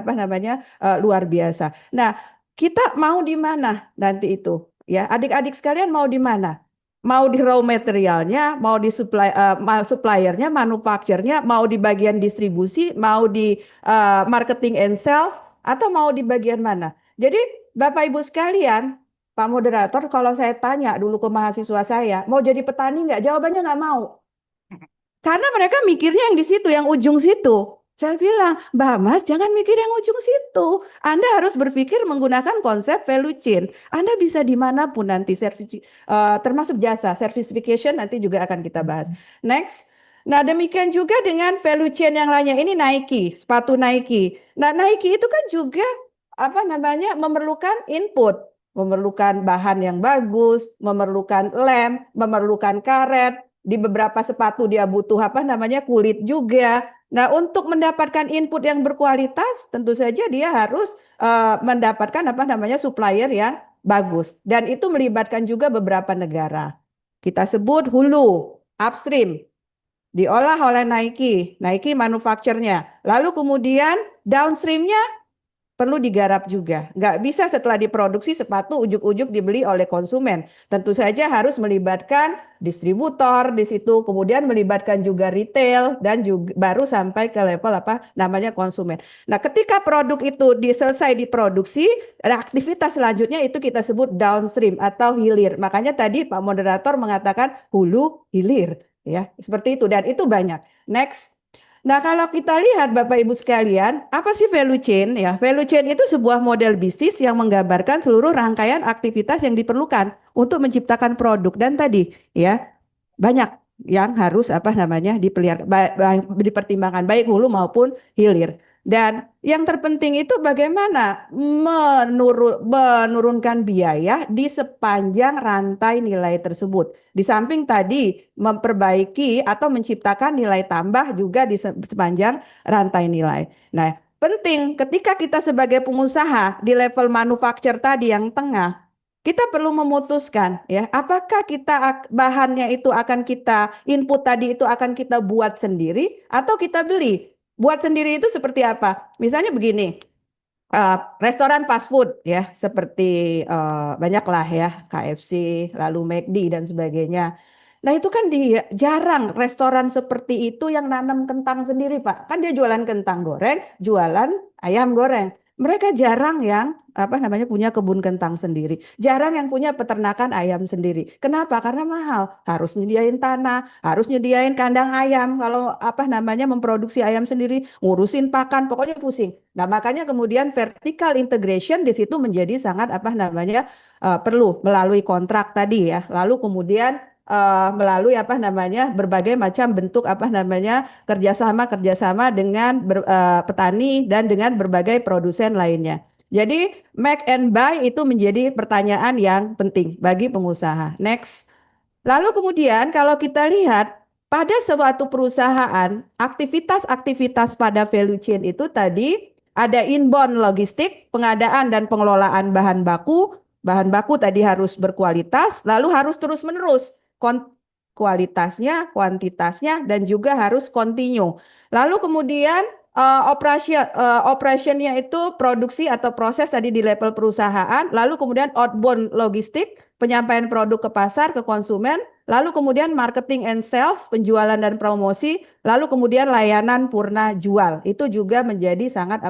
luar biasa. Nah, kita mau di mana nanti itu? Ya, adik-adik sekalian mau di mana? Mau di raw materialnya, mau di suppliernya, manufakturnya, mau di bagian distribusi, mau di marketing and sales, atau mau di bagian mana? Jadi Bapak Ibu sekalian, Pak Moderator, kalau saya tanya dulu ke mahasiswa saya, mau jadi petani nggak? Jawabannya nggak mau. Karena mereka mikirnya yang di situ, yang ujung situ. Saya bilang, Mbak Mas, jangan mikir yang ujung situ. Anda harus berpikir menggunakan konsep value chain. Anda bisa dimanapun nanti, termasuk jasa, certification nanti juga akan kita bahas. Next. Nah, demikian juga dengan value chain yang lainnya. Ini Nike, sepatu Nike. Nah, Nike itu kan juga memerlukan input, memerlukan bahan yang bagus, memerlukan lem, memerlukan karet. Di beberapa sepatu dia butuh kulit juga. Nah, untuk mendapatkan input yang berkualitas, tentu saja dia harus mendapatkan supplier yang bagus. Dan itu melibatkan juga beberapa negara. Kita sebut hulu, upstream, diolah oleh Nike manufakturnya. Lalu kemudian downstreamnya perlu digarap juga. Nggak bisa setelah diproduksi sepatu ujuk-ujuk dibeli oleh konsumen. Tentu saja harus melibatkan distributor di situ, kemudian melibatkan juga retail dan juga baru sampai ke level konsumen. Nah, ketika produk itu selesai diproduksi, aktivitas selanjutnya itu kita sebut downstream atau hilir. Makanya tadi Pak Moderator mengatakan hulu hilir ya, seperti itu dan itu banyak. Next. Nah, kalau kita lihat Bapak Ibu sekalian, apa sih value chain ya? Value chain itu sebuah model bisnis yang menggambarkan seluruh rangkaian aktivitas yang diperlukan untuk menciptakan produk. Dan tadi ya, banyak yang harus dipertimbangkan baik hulu maupun hilir. Dan yang terpenting itu bagaimana menurunkan biaya di sepanjang rantai nilai tersebut. Di samping tadi memperbaiki atau menciptakan nilai tambah juga di sepanjang rantai nilai. Nah, penting ketika kita sebagai pengusaha di level manufacture tadi yang tengah, kita perlu memutuskan ya, apakah kita bahannya itu akan kita input tadi itu akan kita buat sendiri atau kita beli. Buat sendiri itu seperti apa? Misalnya begini, restoran fast food ya, seperti banyaklah ya, KFC, lalu McD dan sebagainya. Nah itu kan jarang restoran seperti itu yang nanam kentang sendiri Pak. Kan dia jualan kentang goreng, jualan ayam goreng. Mereka jarang yang punya kebun kentang sendiri. Jarang yang punya peternakan ayam sendiri. Kenapa? Karena mahal. Harus nyediain tanah, harus nyediain kandang ayam. Kalau memproduksi ayam sendiri, ngurusin pakan, pokoknya pusing. Nah, makanya kemudian vertical integration di situ menjadi sangat perlu melalui kontrak tadi ya. Lalu kemudian melalui berbagai macam bentuk kerjasama dengan petani dan dengan berbagai produsen lainnya. Jadi make and buy itu menjadi pertanyaan yang penting bagi pengusaha. Next. Lalu kemudian kalau kita lihat pada suatu perusahaan, aktivitas-aktivitas pada value chain itu tadi ada inbound logistik, pengadaan dan pengelolaan bahan baku. Bahan baku tadi harus berkualitas, lalu harus terus-menerus. Kualitasnya, kuantitasnya, dan juga harus continue. Lalu kemudian operationnya itu produksi atau proses tadi di level perusahaan, lalu kemudian outbound logistik, penyampaian produk ke pasar, ke konsumen, lalu kemudian marketing and sales, penjualan dan promosi, lalu kemudian layanan purna jual. Itu juga menjadi sangat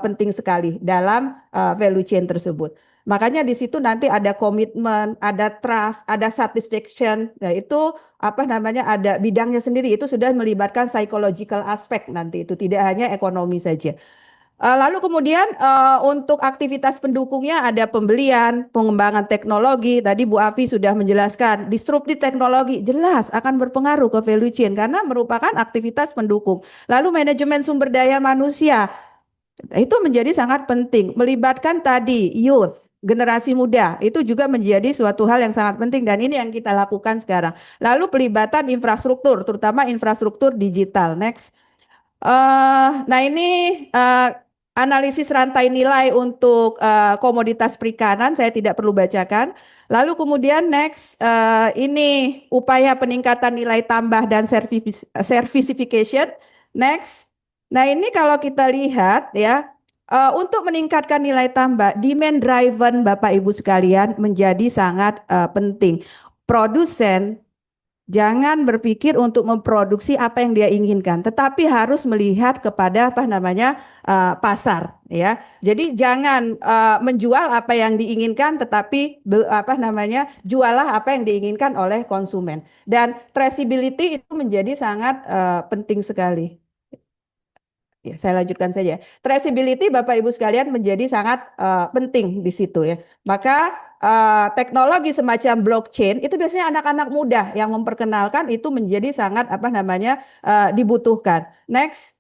penting sekali dalam value chain tersebut. Makanya di situ nanti ada komitmen, ada trust, ada satisfaction. Nah, itu ada bidangnya sendiri. Itu sudah melibatkan psychological aspek nanti itu tidak hanya ekonomi saja. Lalu kemudian untuk aktivitas pendukungnya ada pembelian, pengembangan teknologi. Tadi Bu Afi sudah menjelaskan, disruptif teknologi jelas akan berpengaruh ke value chain karena merupakan aktivitas pendukung. Lalu manajemen sumber daya manusia, itu menjadi sangat penting. Melibatkan tadi youth, generasi muda, itu juga menjadi suatu hal yang sangat penting dan ini yang kita lakukan sekarang. Lalu pelibatan infrastruktur, terutama infrastruktur digital. Next. Nah ini analisis rantai nilai untuk komoditas perikanan, saya tidak perlu bacakan. Lalu kemudian next, ini upaya peningkatan nilai tambah dan servicification. Next. Nah ini kalau kita lihat ya, untuk meningkatkan nilai tambah, demand driven Bapak Ibu sekalian menjadi sangat penting. Produsen jangan berpikir untuk memproduksi apa yang dia inginkan, tetapi harus melihat kepada pasar ya. Jadi jangan menjual apa yang diinginkan, tetapi jualah apa yang diinginkan oleh konsumen. Dan traceability itu menjadi sangat penting sekali. Ya, saya lanjutkan saja. Traceability Bapak Ibu sekalian menjadi sangat penting di situ ya. Maka teknologi semacam blockchain itu biasanya anak-anak muda yang memperkenalkan itu menjadi sangat dibutuhkan. Next.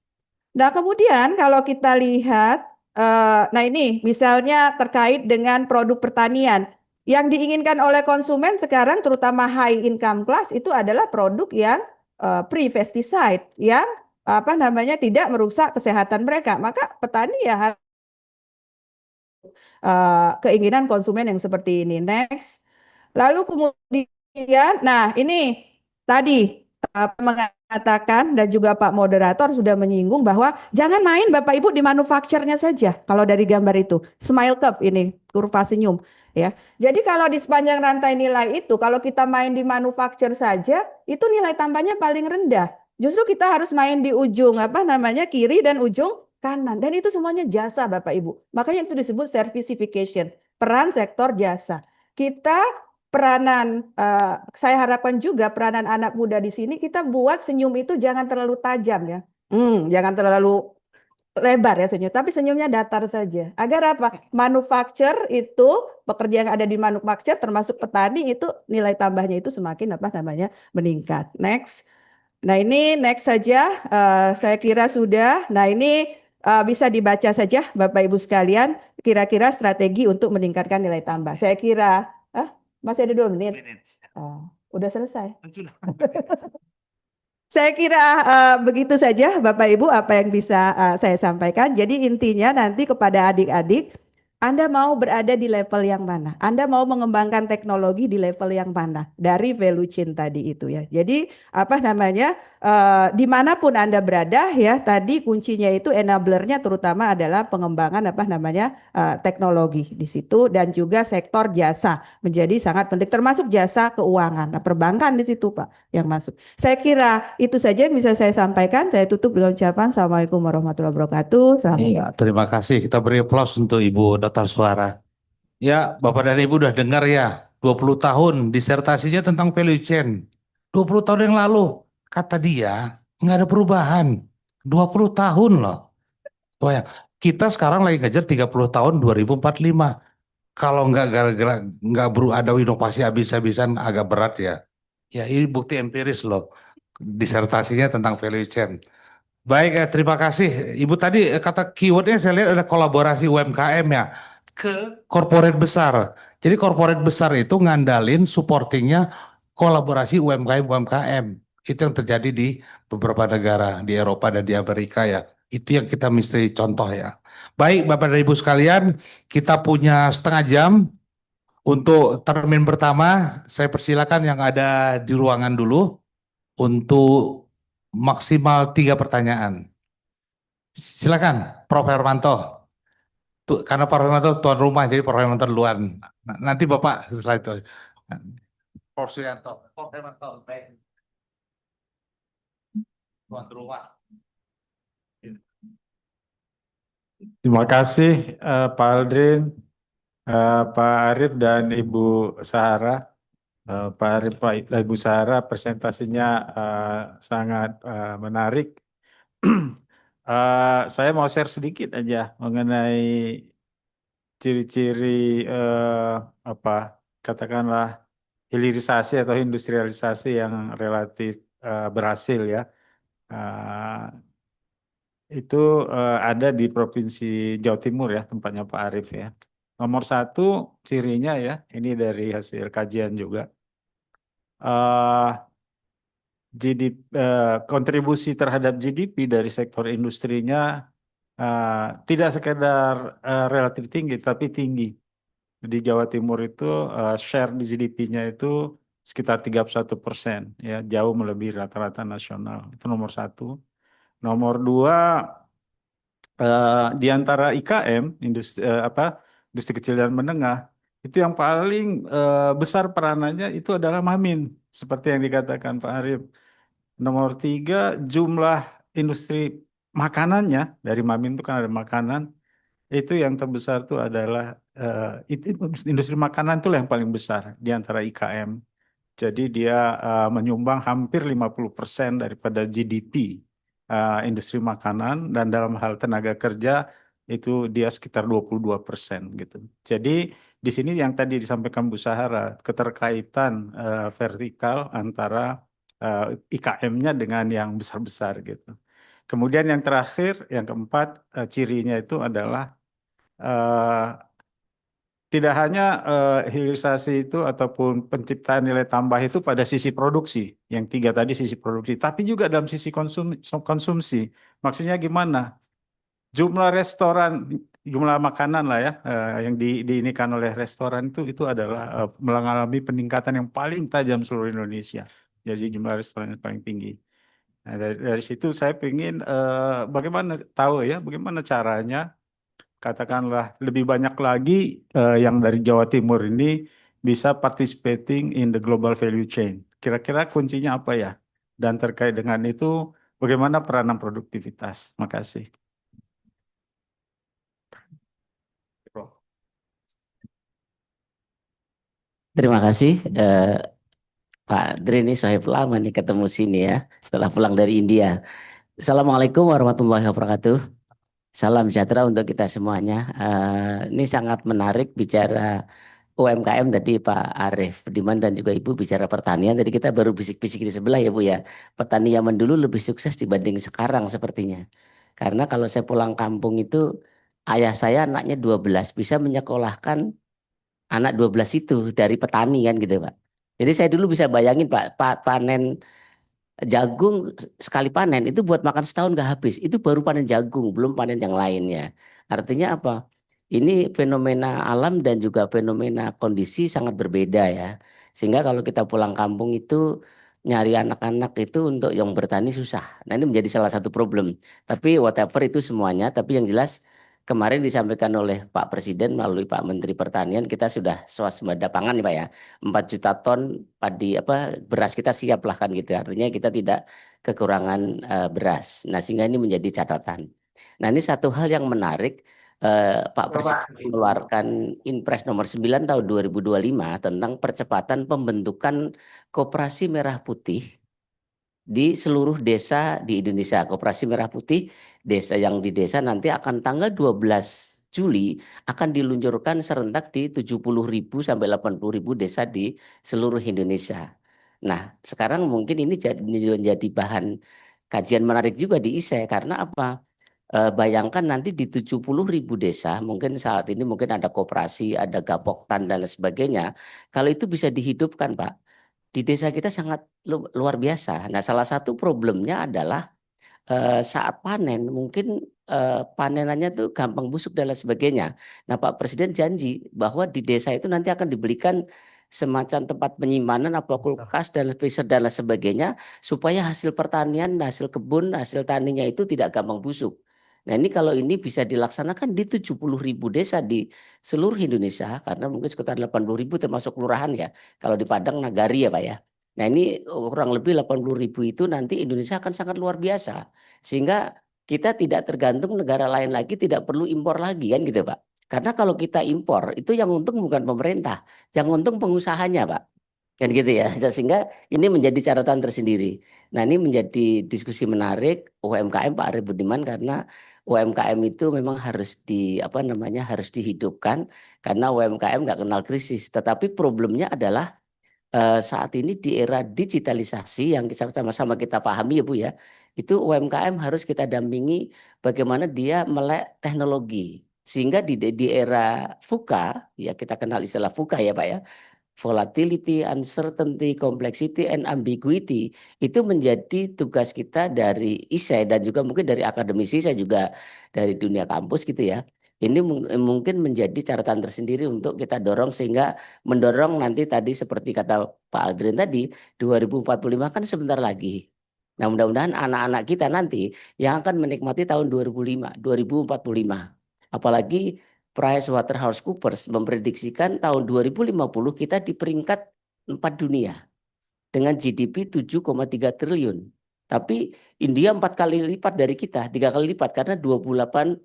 Nah, kemudian kalau kita lihat nah ini misalnya terkait dengan produk pertanian yang diinginkan oleh konsumen sekarang terutama high income class itu adalah produk yang pre-pesticide yang tidak merusak kesehatan mereka. Maka petani ya harus keinginan konsumen yang seperti ini. Next. Lalu kemudian, nah ini tadi mengatakan dan juga Pak Moderator sudah menyinggung bahwa jangan main Bapak Ibu di manufakturnya saja. Kalau dari gambar itu, smile curve ini, kurva senyum. Ya, jadi kalau di sepanjang rantai nilai itu, kalau kita main di manufaktur saja, itu nilai tambahnya paling rendah. Justru kita harus main di ujung kiri dan ujung kanan. Dan itu semuanya jasa Bapak Ibu. Makanya itu disebut servicification, peran sektor jasa. Kita peranan saya harapkan juga peranan anak muda di sini kita buat senyum itu jangan terlalu tajam ya. Jangan terlalu lebar ya senyum, tapi senyumnya datar saja. Agar apa? Manufacture itu pekerja yang ada di manufacture termasuk petani itu nilai tambahnya itu semakin apa namanya meningkat. Next. Nah ini next saja. Saya kira sudah. Nah ini bisa dibaca saja Bapak Ibu sekalian. Kira-kira strategi untuk meningkatkan nilai tambah. Saya kira masih ada 2 menit. Udah selesai. Saya kira begitu saja Bapak Ibu apa yang bisa saya sampaikan. Jadi intinya nanti kepada adik-adik, Anda mau berada di level yang mana? Anda mau mengembangkan teknologi di level yang mana? Dari value chain tadi itu ya. Jadi apa namanya dimanapun Anda berada ya tadi kuncinya itu enablernya terutama adalah pengembangan apa namanya teknologi di situ dan juga sektor jasa menjadi sangat penting termasuk jasa keuangan. Nah, perbankan di situ Pak yang masuk. Saya kira itu saja yang bisa saya sampaikan. Saya tutup dengan ucapan Assalamualaikum warahmatullahi wabarakatuh. Iya, terima kasih. Kita beri aplaus untuk Ibu Dr. Suara. Ya, Bapak dan Ibu udah dengar ya, 20 tahun disertasinya tentang value chain. 20 tahun yang lalu, kata dia, nggak ada perubahan. 20 tahun loh. Bayang, kita sekarang lagi ngejar 30 tahun 2045. Kalau nggak gara-gara nggak ada inovasi habis-habisan agak berat ya. Ya ini bukti empiris loh. Disertasinya tentang value chain. Baik, terima kasih. Ibu tadi kata keywordnya saya lihat ada kolaborasi UMKM ya ke corporate besar. Jadi corporate besar itu ngandalin supportingnya kolaborasi UMKM. Itu yang terjadi di beberapa negara di Eropa dan di Amerika ya. Itu yang kita mesti contoh ya. Baik, Bapak dan Ibu sekalian, kita punya setengah jam untuk termin pertama. Saya persilakan yang ada di ruangan dulu untuk maksimal 3 pertanyaan. Silakan, Prof. Hermanto. Karena Prof. Hermanto tuan rumah, jadi Prof. Hermanto duluan. Nanti Bapak setelah itu. Prof. Suyanto. Prof. Hermanto, baik. Tuan rumah. Terima kasih Pak Aldrin, Pak Arif dan Ibu Sahara. Pak Arif, Ibu Sahara presentasinya sangat menarik. Saya mau share sedikit aja mengenai ciri-ciri katakanlah hilirisasi atau industrialisasi yang relatif berhasil ya. Itu ada di Provinsi Jawa Timur ya, tempatnya Pak Arif ya. Nomor 1 cirinya ya, ini dari hasil kajian juga. Kontribusi terhadap GDP dari sektor industrinya tidak sekedar relatif tinggi, tapi tinggi. Di Jawa Timur itu share di GDP-nya itu sekitar 31%, ya jauh melebihi rata-rata nasional. Itu nomor 1. Nomor 2, di antara IKM, industri kecil dan menengah, itu yang paling besar peranannya itu adalah Mamin, seperti yang dikatakan Pak Arif. Nomor 3, jumlah industri makanannya, dari Mamin itu kan ada makanan, itu yang terbesar itu adalah industri makanan itu yang paling besar di antara IKM. Jadi dia menyumbang hampir 50% daripada GDP industri makanan, dan dalam hal tenaga kerja itu dia sekitar 22% gitu. Jadi di sini yang tadi disampaikan Bu Sahara, keterkaitan vertikal antara IKM-nya dengan yang besar-besar gitu. Kemudian yang terakhir, yang keempat, cirinya itu adalah tidak hanya hilirisasi itu ataupun penciptaan nilai tambah itu pada sisi produksi, yang 3 tadi sisi produksi, tapi juga dalam sisi konsumsi. Maksudnya gimana? Jumlah restoran, jumlah makanan lah ya, yang diinikan oleh restoran itu adalah mengalami peningkatan yang paling tajam seluruh Indonesia. Jadi jumlah restoran yang paling tinggi. Nah, dari situ saya ingin bagaimana tahu ya, bagaimana caranya katakanlah lebih banyak lagi yang dari Jawa Timur ini bisa participating in the global value chain. Kira-kira kuncinya apa ya? Dan terkait dengan itu bagaimana peranan produktivitas? Makasih. Terima kasih Pak Dri, ini saya lama nih ketemu sini ya setelah pulang dari India. Assalamualaikum warahmatullahi wabarakatuh. Salam sejahtera untuk kita semuanya. Ini sangat menarik bicara UMKM tadi Pak Arief Budiman dan juga Ibu bicara pertanian. Tadi kita baru bisik-bisik di sebelah ya Bu ya. Petani zaman dulu lebih sukses dibanding sekarang sepertinya. Karena kalau saya pulang kampung itu ayah saya anaknya 12 bisa menyekolahkan anak 12 itu dari petani kan gitu Pak. Jadi saya dulu bisa bayangin Pak panen jagung sekali panen itu buat makan setahun gak habis. Itu baru panen jagung, belum panen yang lainnya. Artinya apa? Ini fenomena alam dan juga fenomena kondisi sangat berbeda ya. Sehingga kalau kita pulang kampung itu nyari anak-anak itu untuk yang bertani susah. Nah ini menjadi salah satu problem. Tapi whatever itu semuanya, tapi yang jelas kemarin disampaikan oleh Pak Presiden melalui Pak Menteri Pertanian kita sudah swasembada pangan nih Pak ya. 4 juta ton padi beras kita siap lah kan gitu. Artinya kita tidak kekurangan beras. Nah, sehingga ini menjadi catatan. Nah, ini satu hal yang menarik Pak Presiden mengeluarkan Inpres nomor 9 tahun 2025 tentang percepatan pembentukan koperasi merah putih di seluruh desa di Indonesia. Koperasi Merah Putih desa yang di desa nanti akan tanggal 12 Juli akan diluncurkan serentak di 70.000 sampai 80.000 desa di seluruh Indonesia. Nah, sekarang mungkin ini menjadi bahan kajian menarik juga di ISE karena apa? Bayangkan nanti di 70.000 desa, mungkin saat ini mungkin ada koperasi, ada gapoktan dan lain sebagainya. Kalau itu bisa dihidupkan, Pak, di desa kita sangat luar biasa. Nah, salah satu problemnya adalah saat panen mungkin panenannya tuh gampang busuk dan lain sebagainya. Nah, Pak Presiden janji bahwa di desa itu nanti akan diberikan semacam tempat penyimpanan apa kulkas dan freezer dan lain sebagainya supaya hasil pertanian, hasil kebun, hasil taninya itu tidak gampang busuk. Nah ini kalau ini bisa dilaksanakan di 70.000 desa di seluruh Indonesia karena mungkin sekitar 80.000 termasuk kelurahan ya. Kalau di Padang Nagari ya Pak ya. Nah ini kurang lebih 80.000 itu nanti Indonesia akan sangat luar biasa. Sehingga kita tidak tergantung negara lain lagi, tidak perlu impor lagi kan gitu Pak. Karena kalau kita impor itu yang untung bukan pemerintah, yang untung pengusahanya Pak. Kan gitu ya. Sehingga ini menjadi catatan tersendiri. Nah ini menjadi diskusi menarik UMKM Pak Arief Budiman karena UMKM itu memang harus harus dihidupkan karena UMKM nggak kenal krisis. Tetapi problemnya adalah saat ini di era digitalisasi yang sama-sama kita pahami ya Bu ya, itu UMKM harus kita dampingi bagaimana dia melek teknologi. Sehingga di era VUCA, ya kita kenal istilah VUCA ya Pak ya, volatility, uncertainty, complexity, and ambiguity, itu menjadi tugas kita dari ISE dan juga mungkin dari akademisi, saya juga dari dunia kampus gitu ya. Ini mungkin menjadi catatan tersendiri untuk kita dorong sehingga mendorong nanti tadi seperti kata Pak Aldrin tadi 2045 kan sebentar lagi. Nah, mudah-mudahan anak-anak kita nanti yang akan menikmati tahun 2045. Apalagi PricewaterhouseCoopers memprediksikan tahun 2050 kita di peringkat 4 dunia dengan GDP 7,3 triliun. Tapi India 4 kali lipat dari kita, 3 kali lipat karena 28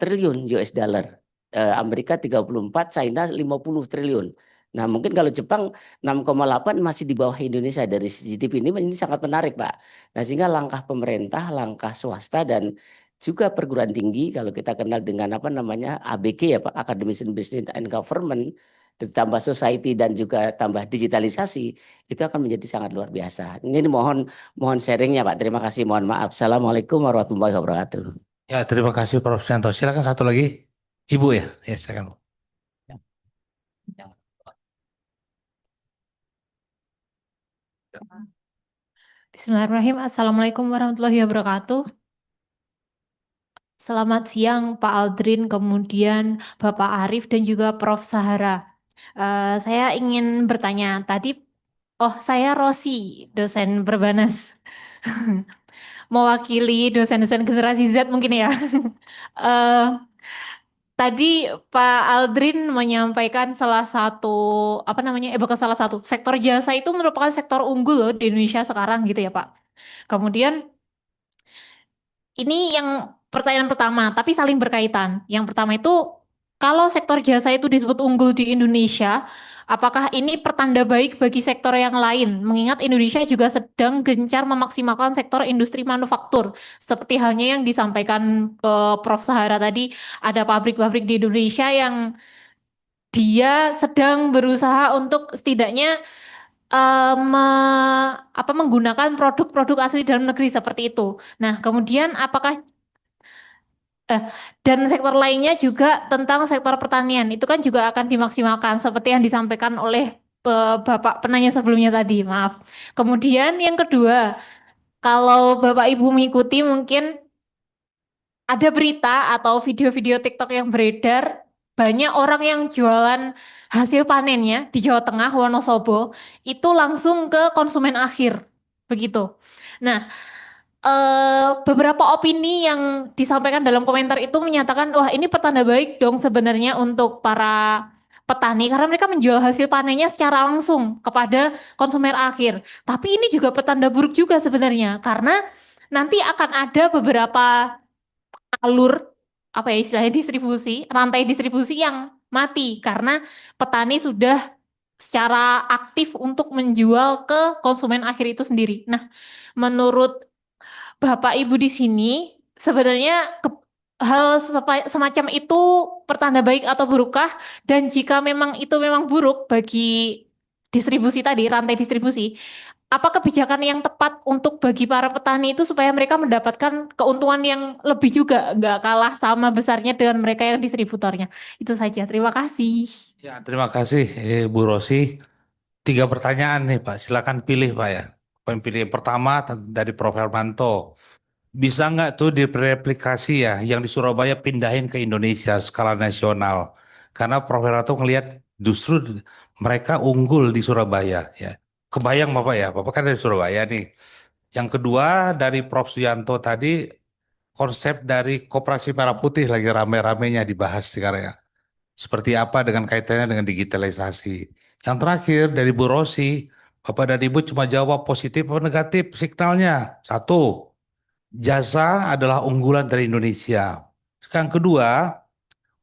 triliun US dollar. Amerika 34, China 50 triliun. Nah, mungkin kalau Jepang 6,8 masih di bawah Indonesia dari GDP ini sangat menarik, Pak. Nah, sehingga langkah pemerintah, langkah swasta dan juga perguruan tinggi kalau kita kenal dengan ABG ya Pak, Academic Business and Government, ditambah society dan juga tambah digitalisasi, itu akan menjadi sangat luar biasa. Ini mohon sharingnya Pak. Terima kasih, mohon maaf. Assalamualaikum warahmatullahi wabarakatuh. Ya, terima kasih Prof. Santo. Silakan satu lagi. Ibu ya. Ya, silakan. Bismillahirrahmanirrahim. Assalamualaikum warahmatullahi wabarakatuh. Selamat siang Pak Aldrin, kemudian Bapak Arief dan juga Prof. Sahara. Saya ingin bertanya tadi, saya Rosi, dosen Perbanas. Mewakili dosen-dosen generasi Z mungkin ya. Tadi Pak Aldrin menyampaikan salah satu bukan salah satu sektor jasa itu merupakan sektor unggul loh di Indonesia sekarang gitu ya Pak. Kemudian ini yang pertanyaan pertama, tapi saling berkaitan. Yang pertama itu kalau sektor jasa itu disebut unggul di Indonesia, Apakah ini pertanda baik bagi sektor yang lain? Mengingat Indonesia juga sedang gencar memaksimalkan sektor industri manufaktur. Seperti halnya yang disampaikan Prof. Sahara tadi, ada pabrik-pabrik di Indonesia yang dia sedang berusaha untuk setidaknya menggunakan produk-produk asli dalam negeri seperti itu. Nah, kemudian apakah dan sektor lainnya juga tentang sektor pertanian itu kan juga akan dimaksimalkan seperti yang disampaikan oleh Bapak penanya sebelumnya tadi, maaf. Kemudian yang kedua, kalau Bapak Ibu mengikuti mungkin ada berita atau video-video TikTok yang beredar, banyak orang yang jualan hasil panennya di Jawa Tengah, Wonosobo, itu langsung ke konsumen akhir, begitu. Nah, beberapa opini yang disampaikan dalam komentar itu menyatakan, wah ini pertanda baik dong sebenarnya untuk para petani karena mereka menjual hasil panennya secara langsung kepada konsumen akhir. Tapi ini juga pertanda buruk juga sebenarnya karena nanti akan ada beberapa alur apa ya istilahnya distribusi, rantai distribusi yang mati karena petani sudah secara aktif untuk menjual ke konsumen akhir itu sendiri. Nah, menurut Bapak Ibu di sini sebenarnya hal semacam itu pertanda baik atau burukkah? Dan jika memang itu memang buruk bagi distribusi tadi, rantai distribusi, apa kebijakan yang tepat untuk bagi para petani itu supaya mereka mendapatkan keuntungan yang lebih juga, nggak kalah sama besarnya dengan mereka yang distributornya? Itu saja, terima kasih. Ya, terima kasih Bu Rosi. 3 pertanyaan nih Pak, silakan pilih Pak ya. Pilih yang pertama dari Prof. Hermanto. Bisa nggak tuh direplikasi ya, yang di Surabaya pindahin ke Indonesia skala nasional? Karena Prof. Hermanto ngelihat justru mereka unggul di Surabaya ya. Kebayang Bapak ya, Bapak kan dari Surabaya nih. Yang kedua dari Prof. Suyanto tadi, konsep dari Koperasi Merah Putih lagi rame-ramenya dibahas sekarang ya. Seperti apa dengan kaitannya dengan digitalisasi. Yang terakhir dari Bu Rosi, Bapak dan Ibu cuma jawab positif atau negatif signalnya. 1, jasa adalah unggulan dari Indonesia. Yang kedua,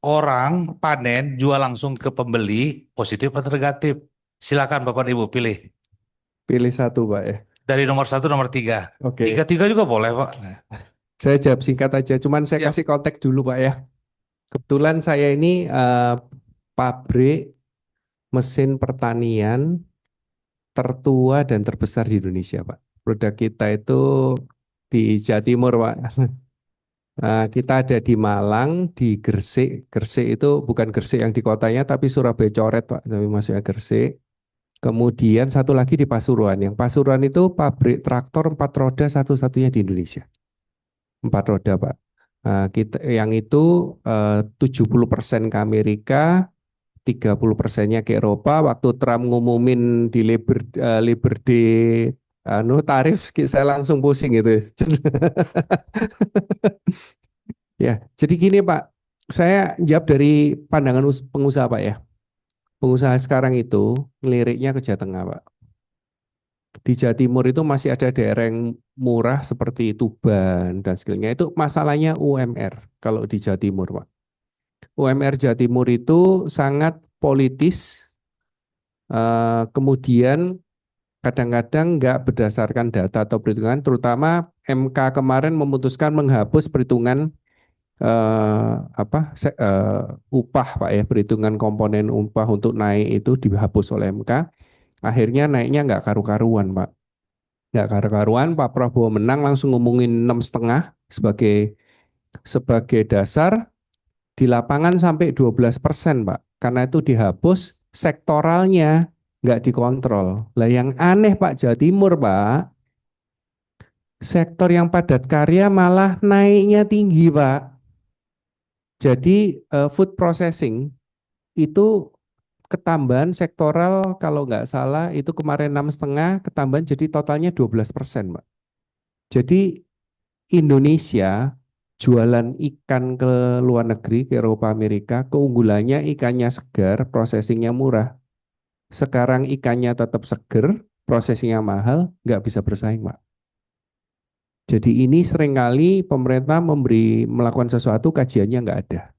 orang panen jual langsung ke pembeli, positif atau negatif. Silakan Bapak dan Ibu pilih. Pilih 1 Pak ya. Dari nomor 1, nomor 3. Oke. 3 juga boleh Pak. Saya jawab singkat aja, cuman saya Siap. kasih konteks dulu Pak ya. Kebetulan saya ini pabrik mesin pertanian tertua dan terbesar di Indonesia Pak. Produk kita itu di Jawa Timur Pak. Kita ada di Malang, di Gresik. Gresik itu bukan Gresik yang di kotanya, tapi Surabaya Coret Pak, tapi masuknya Gresik. Kemudian satu lagi di Pasuruan. Yang Pasuruan itu pabrik traktor 4 roda satu-satunya di Indonesia. 4 roda Pak. Kita yang itu 70% ke Amerika, 30%-nya ke Eropa. Waktu Trump ngumumin di Labor Day tarif, saya langsung pusing gitu. Ya, jadi gini Pak, saya jawab dari pandangan pengusaha Pak ya. Pengusaha sekarang itu ngeliriknya ke Jawa Tengah Pak. Di Jawa Timur itu masih ada daerah yang murah seperti Tuban dan sebagainya. Itu masalahnya UMR kalau di Jawa Timur Pak. UMR Jawa Timur itu sangat politis, kemudian kadang-kadang nggak berdasarkan data atau perhitungan, terutama MK kemarin memutuskan menghapus perhitungan upah Pak ya, perhitungan komponen upah untuk naik itu dihapus oleh MK. Akhirnya naiknya nggak karu-karuan Pak. Nggak karu-karuan, Pak Prabowo menang langsung ngomongin 6,5 sebagai dasar, di lapangan sampai 12% Pak. Karena itu dihapus, sektoralnya nggak dikontrol. Lah yang aneh Pak, Jawa Timur Pak, sektor yang padat karya malah naiknya tinggi Pak. Jadi food processing itu ketambahan sektoral kalau nggak salah itu kemarin 6,5, ketambahan jadi totalnya 12% Pak. Jadi Indonesia jualan ikan ke luar negeri, ke Eropa, Amerika, keunggulannya ikannya segar, processingnya murah. Sekarang ikannya tetap segar, processingnya mahal, nggak bisa bersaing Pak. Jadi ini seringkali pemerintah melakukan sesuatu kajiannya nggak ada.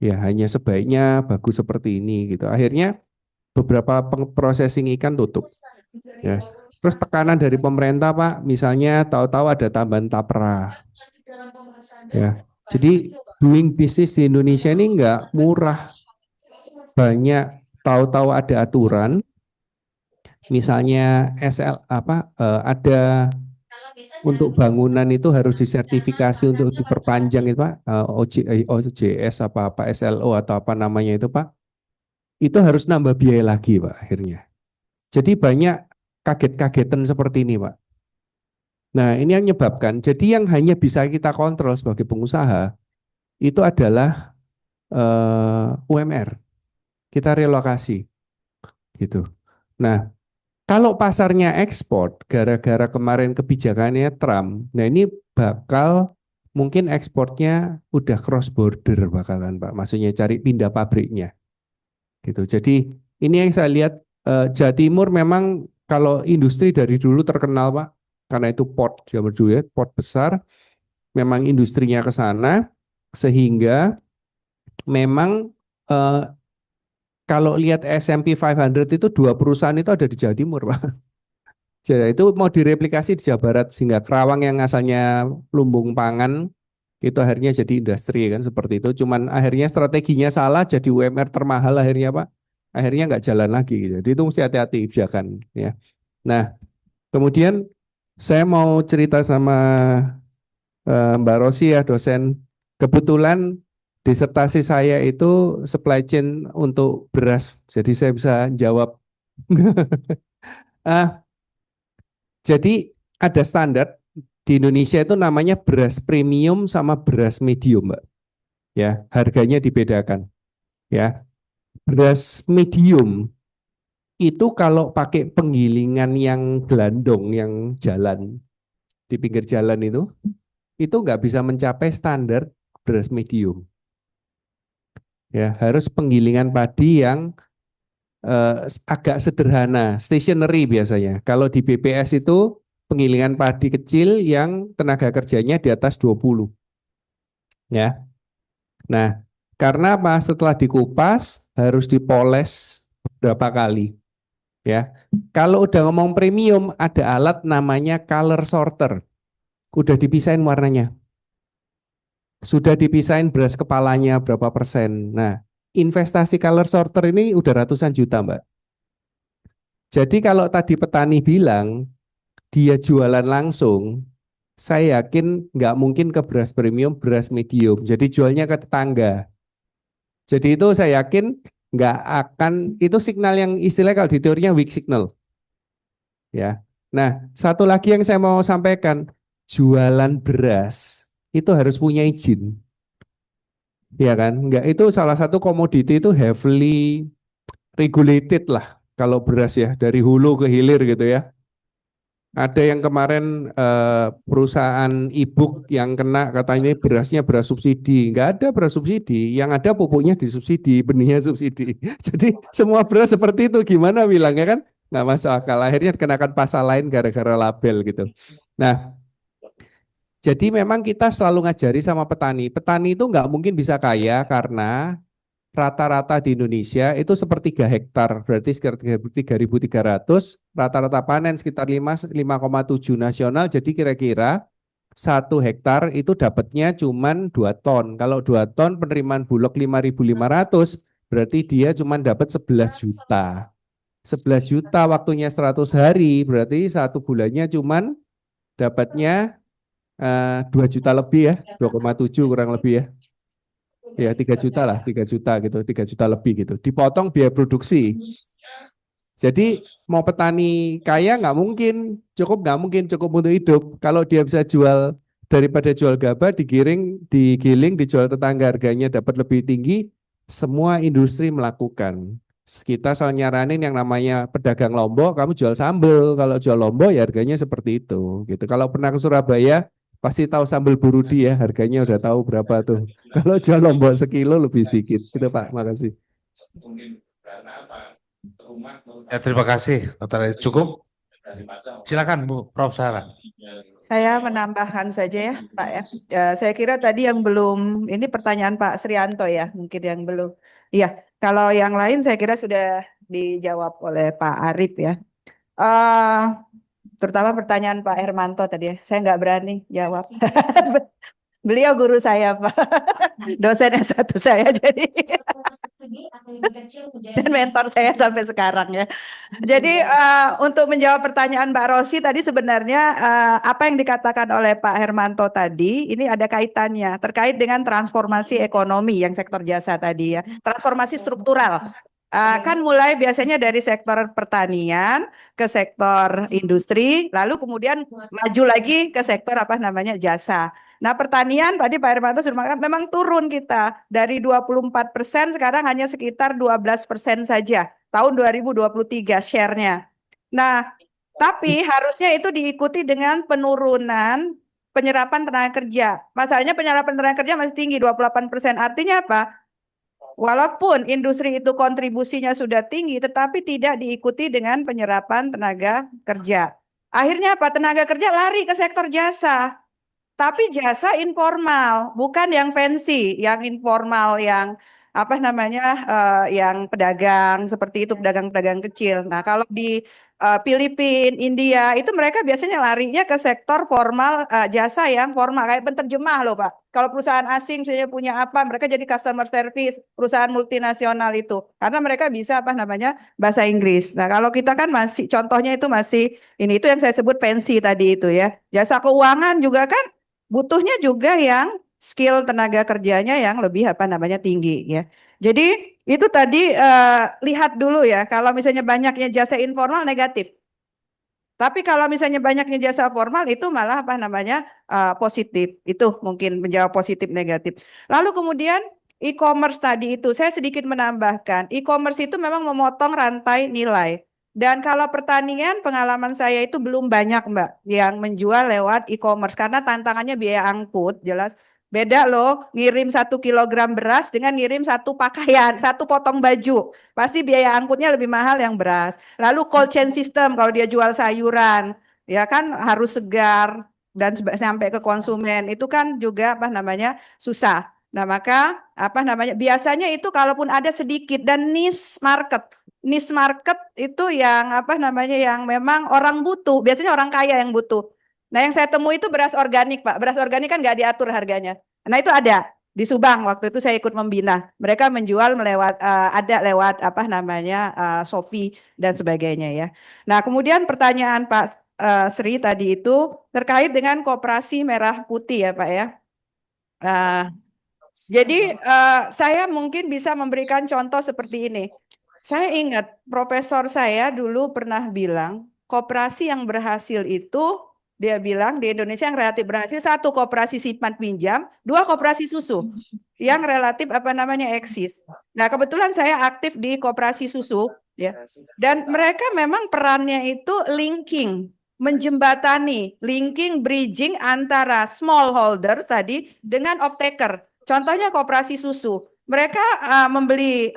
Ya hanya sebaiknya bagus seperti ini gitu. Akhirnya beberapa processing ikan tutup. Ya. Terus tekanan dari pemerintah Pak, misalnya tahu-tahu ada tambahan tapera. Ya. Jadi doing business di Indonesia ini enggak murah. Banyak tahu-tahu ada aturan, misalnya ada untuk bangunan itu harus disertifikasi untuk diperpanjang itu Pak, OJS apa SLO atau apa namanya itu Pak, itu harus nambah biaya lagi Pak akhirnya. Jadi banyak kaget-kagetan seperti ini Pak. Nah ini yang menyebabkan, jadi yang hanya bisa kita kontrol sebagai pengusaha itu adalah UMR, kita relokasi gitu. Nah kalau pasarnya ekspor, gara-gara kemarin kebijakannya Trump, nah ini bakal mungkin ekspornya udah cross border bakalan Pak, maksudnya cari pindah pabriknya, gitu. Jadi ini yang saya lihat Jawa Timur memang kalau industri dari dulu terkenal Pak, karena itu port zaman dulu ya, port besar, memang industrinya ke sana, sehingga memang kalau lihat S&P 500 itu 2 perusahaan itu ada di Jawa Timur Pak. Jadi itu mau direplikasi di Jawa Barat sehingga Kerawang yang asalnya lumbung pangan itu akhirnya jadi industri kan seperti itu. Cuman akhirnya strateginya salah jadi UMR termahal akhirnya Pak. Akhirnya nggak jalan lagi. Jadi itu mesti hati-hati kebijakan ya. Nah kemudian saya mau cerita sama Mbak Rosi ya dosen. Kebetulan disertasi saya itu supply chain untuk beras. Jadi saya bisa jawab. Jadi ada standar di Indonesia itu namanya beras premium sama beras medium, Mbak. Ya, harganya dibedakan. Ya. Beras medium itu kalau pakai penggilingan yang gelandong, yang jalan di pinggir jalan itu nggak bisa mencapai standar beras medium. Ya, harus penggilingan padi yang agak sederhana, stationary biasanya. Kalau di BPS itu penggilingan padi kecil yang tenaga kerjanya di atas 20. Ya. Nah, karena apa? Setelah dikupas harus dipoles beberapa kali. Ya. Kalau udah ngomong premium ada alat namanya color sorter. Udah dipisahin warnanya. Sudah dipisahin beras kepalanya berapa persen. Nah, investasi color sorter ini udah ratusan juta, Mbak. Jadi kalau tadi petani bilang dia jualan langsung, saya yakin nggak mungkin ke beras premium, beras medium. Jadi jualnya ke tetangga. Jadi itu saya yakin nggak akan, itu signal yang istilahnya kalau di teorinya weak signal. Ya. Nah, satu lagi yang saya mau sampaikan, jualan beras itu harus punya izin. Ya kan? Enggak, itu salah satu komoditi itu heavily regulated lah kalau beras ya, dari hulu ke hilir gitu ya. Ada yang kemarin perusahaan e-book yang kena katanya berasnya beras subsidi. Enggak ada beras subsidi, yang ada pupuknya disubsidi, benihnya subsidi. Jadi semua beras seperti itu, gimana bilangnya kan? Nggak masuk akal, akhirnya kenakan pasal lain gara-gara label gitu. Nah, jadi memang kita selalu ngajari sama petani. Petani itu nggak mungkin bisa kaya karena rata-rata di Indonesia itu sepertiga hektar, berarti sekitar 3.300, rata-rata panen sekitar 5,7 nasional, jadi kira-kira 1 hektar itu dapatnya cuman 2 ton. Kalau 2 ton penerimaan bulog 5.500, berarti dia cuman dapat 11 juta. 11 juta waktunya 100 hari, berarti 1 bulannya cuman dapatnya 2 juta lebih ya, 2,7 kurang lebih ya. Ya 3 juta lah, 3 juta gitu, 3 juta lebih gitu. Dipotong biaya produksi. Jadi mau petani kaya nggak mungkin cukup untuk hidup. Kalau dia bisa jual, daripada jual gabah digiling, dijual tetangga harganya dapat lebih tinggi, semua industri melakukan. Kita soal nyaranin yang namanya pedagang Lombok, kamu jual sambal. Kalau jual Lombok ya harganya seperti itu. Gitu. Kalau pernah ke Surabaya, pasti tahu sambal burudi ya, harganya udah tahu berapa tuh. Kalau jual Lombok sekilo lebih sedikit. Gitu Pak, makasih. Ya, terima kasih, Dr. Cukup. Silakan Bu Prof. Sarah. Saya menambahkan saja ya, Pak ya. Saya kira tadi yang belum, ini pertanyaan Pak Srianto ya, mungkin yang belum. Iya, kalau yang lain saya kira sudah dijawab oleh Pak Arif ya. Terutama pertanyaan Pak Hermanto tadi ya, saya nggak berani jawab. Beliau guru saya, Pak. Dosen S1 saya jadi. Dan mentor saya sampai sekarang ya. Jadi untuk menjawab pertanyaan Mbak Rosi tadi sebenarnya apa yang dikatakan oleh Pak Hermanto tadi ini ada kaitannya terkait dengan transformasi ekonomi yang sektor jasa tadi ya. Transformasi struktural. Kan mulai biasanya dari sektor pertanian ke sektor industri, lalu kemudian maju lagi ke sektor apa namanya jasa. Nah pertanian tadi Pak Hermanto sudah mengatakan memang turun kita dari 24% sekarang hanya sekitar 12% saja tahun 2023 share-nya. Nah tapi harusnya itu diikuti dengan penurunan penyerapan tenaga kerja. Masalahnya penyerapan tenaga kerja masih tinggi 28%. Artinya apa? Walaupun industri itu kontribusinya sudah tinggi, tetapi tidak diikuti dengan penyerapan tenaga kerja. Akhirnya apa? Tenaga kerja lari ke sektor jasa. Tapi jasa informal, bukan yang fancy, yang informal, yang apa namanya, yang pedagang seperti itu, pedagang-pedagang kecil. Nah, kalau di Filipina, India, itu mereka biasanya larinya ke sektor formal, jasa yang formal, kayak penerjemah loh Pak. Kalau perusahaan asing misalnya punya apa, mereka jadi customer service, perusahaan multinasional itu. Karena mereka bisa apa namanya, bahasa Inggris. Nah, kalau kita kan masih, contohnya itu masih, ini itu yang saya sebut fancy tadi itu ya. Jasa keuangan juga kan, butuhnya juga yang skill tenaga kerjanya yang lebih apa namanya tinggi ya. Jadi itu tadi lihat dulu ya, kalau misalnya banyaknya jasa informal negatif. Tapi kalau misalnya banyaknya jasa formal itu malah apa namanya positif. Itu mungkin menjawab positif negatif. Lalu kemudian e-commerce tadi itu saya sedikit menambahkan, e-commerce itu memang memotong rantai nilai. Dan kalau pertanian pengalaman saya itu belum banyak Mbak yang menjual lewat e-commerce karena tantangannya biaya angkut jelas. Beda loh ngirim 1 kilogram beras dengan ngirim satu pakaian, satu potong baju. Pasti biaya angkutnya lebih mahal yang beras. Lalu cold chain system kalau dia jual sayuran, ya kan harus segar dan sampai ke konsumen itu kan juga apa namanya susah. Nah maka apa namanya biasanya itu kalaupun ada sedikit dan niche market itu yang apa namanya yang memang orang butuh, biasanya orang kaya yang butuh. Nah yang saya temui itu beras organik Pak, beras organik kan nggak diatur harganya. Nah itu ada di Subang waktu itu saya ikut membina. Mereka menjual melewat ada lewat apa namanya Shopee dan sebagainya ya. Nah kemudian pertanyaan Pak Sri tadi itu terkait dengan koperasi merah putih ya Pak ya. Jadi saya mungkin bisa memberikan contoh seperti ini. Saya ingat profesor saya dulu pernah bilang koperasi yang berhasil itu dia bilang di Indonesia yang relatif berhasil satu koperasi simpan pinjam, dua koperasi susu yang relatif apa namanya eksis. Nah kebetulan saya aktif di koperasi susu ya, dan mereka memang perannya itu linking, menjembatani, bridging antara smallholder tadi dengan off-taker. Contohnya koperasi susu, mereka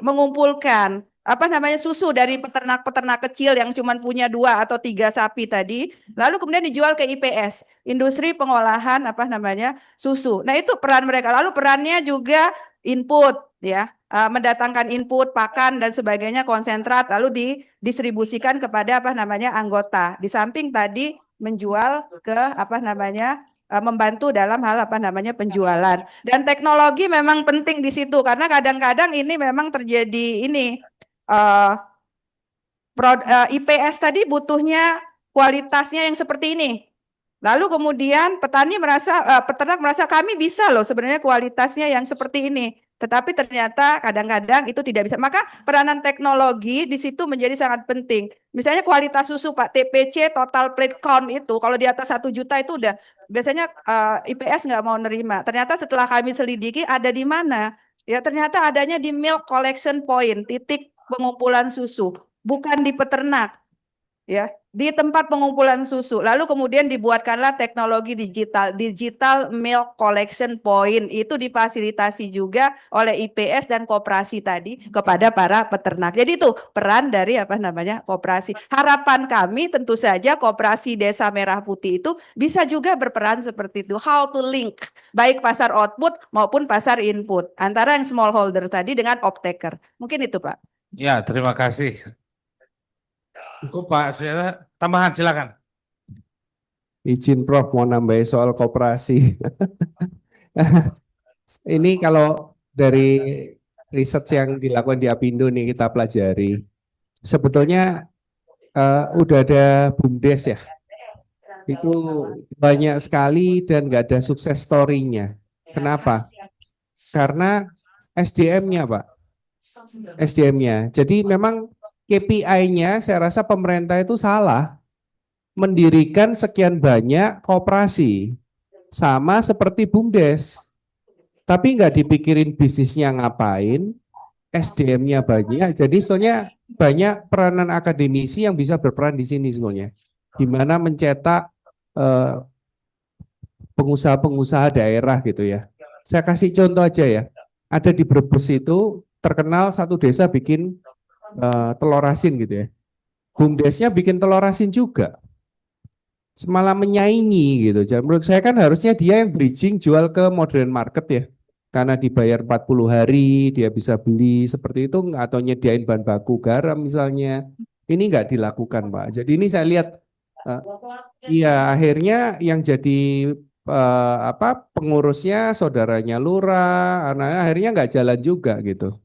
mengumpulkan apa namanya susu dari peternak-peternak kecil yang cuma punya 2 atau 3 sapi tadi, lalu kemudian dijual ke IPS, industri pengolahan apa namanya susu. Nah itu peran mereka. Lalu perannya juga input ya, mendatangkan input pakan dan sebagainya konsentrat, lalu didistribusikan kepada apa namanya anggota. Di samping tadi menjual ke apa namanya membantu dalam hal apa namanya penjualan. Dan teknologi memang penting di situ karena kadang-kadang ini memang terjadi ini IPS tadi butuhnya kualitasnya yang seperti ini. Lalu kemudian peternak merasa kami bisa loh sebenarnya kualitasnya yang seperti ini. Tetapi ternyata kadang-kadang itu tidak bisa. Maka peranan teknologi di situ menjadi sangat penting. Misalnya kualitas susu Pak, TPC total plate count itu kalau di atas 1 juta itu udah biasanya IPS nggak mau nerima. Ternyata setelah kami selidiki ada di mana? Ya ternyata adanya di milk collection point, titik pengumpulan susu, bukan di peternak. ya, di tempat pengumpulan susu. Lalu kemudian dibuatkanlah teknologi digital milk collection point. Itu difasilitasi juga oleh IPS dan koperasi tadi kepada para peternak. Jadi itu peran dari koperasi. Harapan kami tentu saja koperasi Desa Merah Putih itu bisa juga berperan seperti itu. How to link baik pasar output maupun pasar input antara yang smallholder tadi dengan off-taker. Mungkin itu, Pak. Ya, terima kasih. Cukup Pak, saya tambahan silakan. Izin Prof mau nambahin soal koperasi. Ini kalau dari riset yang dilakukan di Apindo nih kita pelajari, sebetulnya udah ada BUMDes ya, itu banyak sekali dan nggak ada sukses story-nya. Kenapa? Karena SDM-nya Pak, SDM-nya. Jadi memang KPI-nya saya rasa pemerintah itu salah mendirikan sekian banyak koperasi sama seperti BUMDes. Tapi nggak dipikirin bisnisnya ngapain, SDM-nya banyak. Jadi soalnya banyak peranan akademisi yang bisa berperan di sini sebenarnya. Di mana mencetak pengusaha-pengusaha daerah gitu ya. Saya kasih contoh aja ya. Ada di Brebes itu terkenal satu desa bikin telur asin gitu ya. BUMDesnya bikin telur asin juga. Malah menyaingi gitu. Jadi menurut saya kan harusnya dia yang bridging jual ke modern market ya. Karena dibayar 40 hari, dia bisa beli seperti itu atau nyediain bahan baku garam misalnya. Ini nggak dilakukan, Pak. Jadi ini saya lihat iya akhirnya yang jadi pengurusnya saudaranya lurah, akhirnya nggak jalan juga gitu.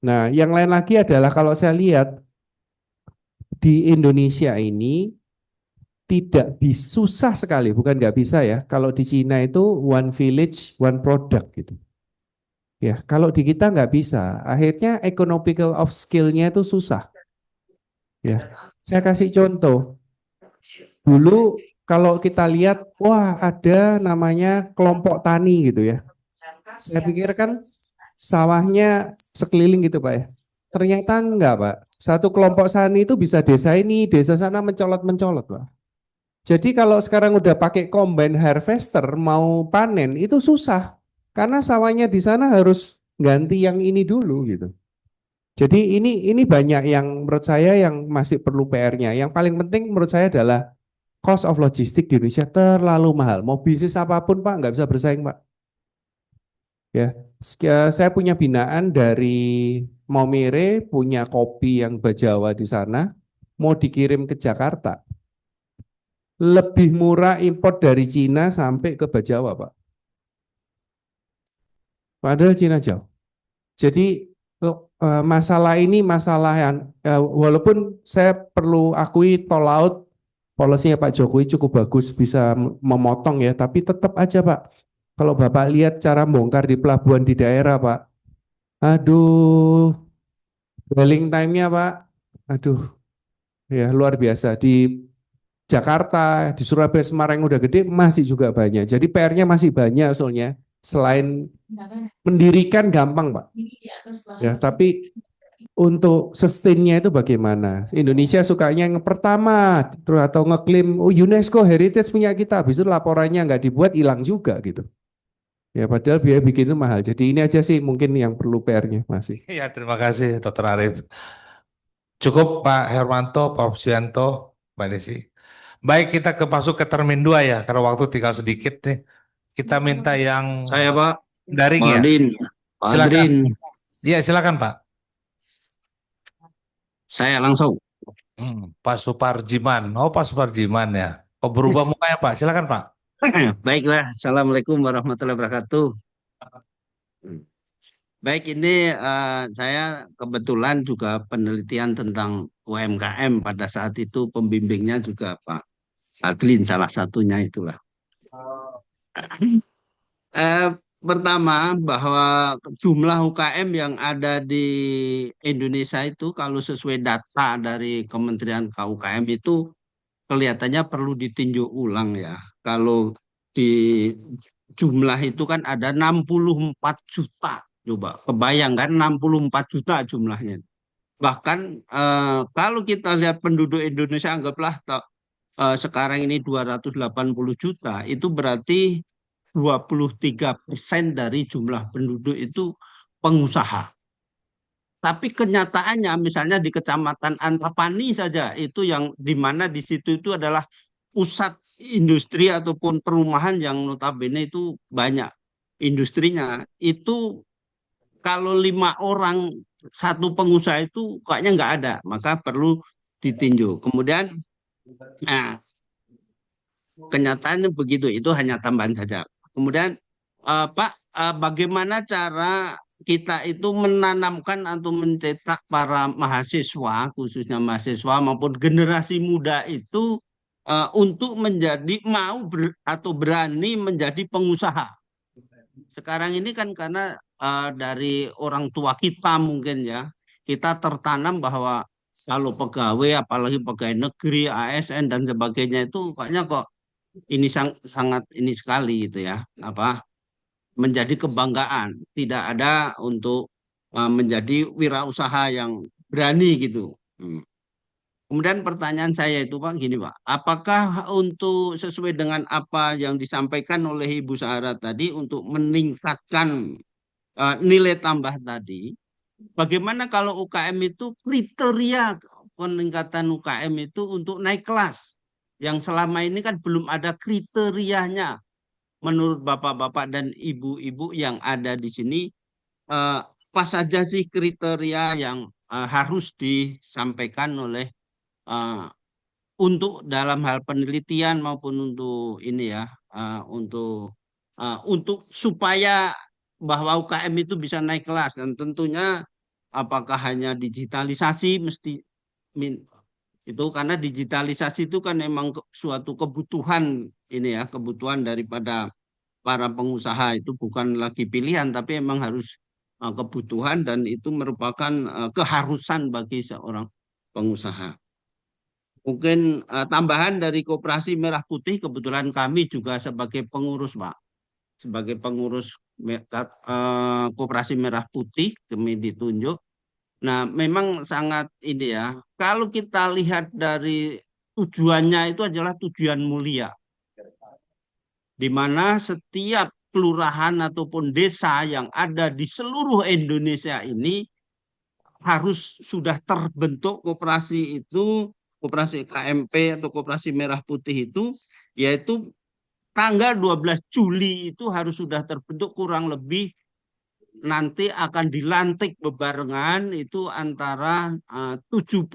Nah, yang lain lagi adalah kalau saya lihat di Indonesia ini tidak susah sekali, bukan nggak bisa ya. Kalau di Cina itu one village, one product gitu. Ya, kalau di kita nggak bisa. Akhirnya economical of skill-nya itu susah. Ya, saya kasih contoh. Dulu kalau kita lihat, wah ada namanya kelompok tani gitu ya. Saya pikir kan sawahnya sekeliling gitu Pak ya. Ternyata enggak Pak. Satu kelompok tani itu bisa desa ini, desa sana mencolot-mencolot Pak. Jadi kalau sekarang udah pakai combine harvester mau panen itu susah. Karena sawahnya di sana harus ganti yang ini dulu gitu. Jadi ini banyak yang menurut saya yang masih perlu PR-nya. Yang paling penting menurut saya adalah cost of logistik di Indonesia terlalu mahal. Mau bisnis apapun Pak nggak bisa bersaing Pak. Ya, saya punya binaan dari Maumere, punya kopi yang Bajawa di sana, mau dikirim ke Jakarta. Lebih murah import dari Cina sampai ke Bajawa Pak. Padahal Cina jauh. Jadi masalah ini masalah yang walaupun saya perlu akui tol laut polisinya Pak Jokowi cukup bagus bisa memotong ya, tapi tetap aja Pak. Kalau Bapak lihat cara bongkar di pelabuhan di daerah Pak, aduh, dwelling time-nya Pak, aduh, ya luar biasa. Di Jakarta, di Surabaya, Semarang udah gede masih juga banyak. Jadi PR-nya masih banyak soalnya. Selain mendirikan gampang Pak, ya tapi untuk sustain-nya itu bagaimana? Indonesia sukanya yang pertama atau ngeklaim UNESCO heritage punya kita, habis itu laporannya nggak dibuat hilang juga gitu. Ya padahal biaya bikin itu mahal. Jadi ini aja sih mungkin yang perlu PR-nya masih. Ya terima kasih Dr. Arif. Cukup Pak Hermanto, Pak Suyanto, Mbak Desi. Baik kita masuk ke termin 2 ya, karena waktu tinggal sedikit nih. Kita minta yang Saya Pak, daring Pak ya. Adin, Pak Silakan. Adrin, Iya silakan Pak. saya langsung. Pak Suparjiman. Oh Pak Suparjiman ya. Oh berubah mukanya Pak. Silakan Pak. Baiklah, Assalamualaikum warahmatullahi wabarakatuh. Baik, ini saya kebetulan juga penelitian tentang UMKM pada saat itu pembimbingnya juga Pak Adlin salah satunya itulah. Pertama bahwa jumlah UKM yang ada di Indonesia itu kalau sesuai data dari Kementerian KUKM itu kelihatannya perlu ditinjau ulang ya. Kalau di jumlah itu kan ada 64 juta. Coba kebayangkan 64 juta jumlahnya. Bahkan kalau kita lihat penduduk Indonesia, anggaplah sekarang ini 280 juta, itu berarti 23% dari jumlah penduduk itu pengusaha. Tapi kenyataannya misalnya di Kecamatan Antapani saja, itu yang di mana di situ itu adalah pusat industri ataupun perumahan yang notabene itu banyak industrinya. Itu kalau 5 orang satu pengusaha itu kayaknya nggak ada, maka perlu ditinjau. Kemudian, nah, kenyataannya begitu, itu hanya tambahan saja. Kemudian, Pak, bagaimana cara kita itu menanamkan atau mencetak para mahasiswa, khususnya mahasiswa maupun generasi muda itu untuk menjadi atau berani menjadi pengusaha. Sekarang ini kan karena dari orang tua kita mungkin ya, kita tertanam bahwa kalau pegawai, apalagi pegawai negeri, ASN dan sebagainya itu kayaknya kok ini sangat ini sekali gitu ya, apa menjadi kebanggaan. Tidak ada untuk menjadi wirausaha yang berani gitu. Kemudian pertanyaan saya itu Pak, gini Pak, apakah untuk sesuai dengan apa yang disampaikan oleh Ibu Sahara tadi untuk meningkatkan nilai tambah tadi, bagaimana kalau UKM itu kriteria peningkatan UKM itu untuk naik kelas? Yang selama ini kan belum ada kriterianya. Menurut bapak-bapak dan ibu-ibu yang ada di sini, apa saja sih kriteria yang harus disampaikan oleh untuk dalam hal penelitian maupun untuk ini ya, untuk supaya bahwa UKM itu bisa naik kelas, dan tentunya apakah hanya digitalisasi itu karena digitalisasi itu kan memang suatu kebutuhan ini ya, kebutuhan daripada para pengusaha, itu bukan lagi pilihan tapi memang harus kebutuhan, dan itu merupakan keharusan bagi seorang pengusaha. Mungkin tambahan dari Koperasi Merah Putih, kebetulan kami juga sebagai pengurus Pak, sebagai pengurus Koperasi Merah Putih kami ditunjuk. Nah, memang sangat ini ya, kalau kita lihat dari tujuannya itu adalah tujuan mulia, di mana setiap kelurahan ataupun desa yang ada di seluruh Indonesia ini harus sudah terbentuk koperasi itu, koperasi KMP atau Koperasi Merah Putih itu, yaitu tanggal 12 Juli itu harus sudah terbentuk, kurang lebih nanti akan dilantik bebarengan itu antara 70.000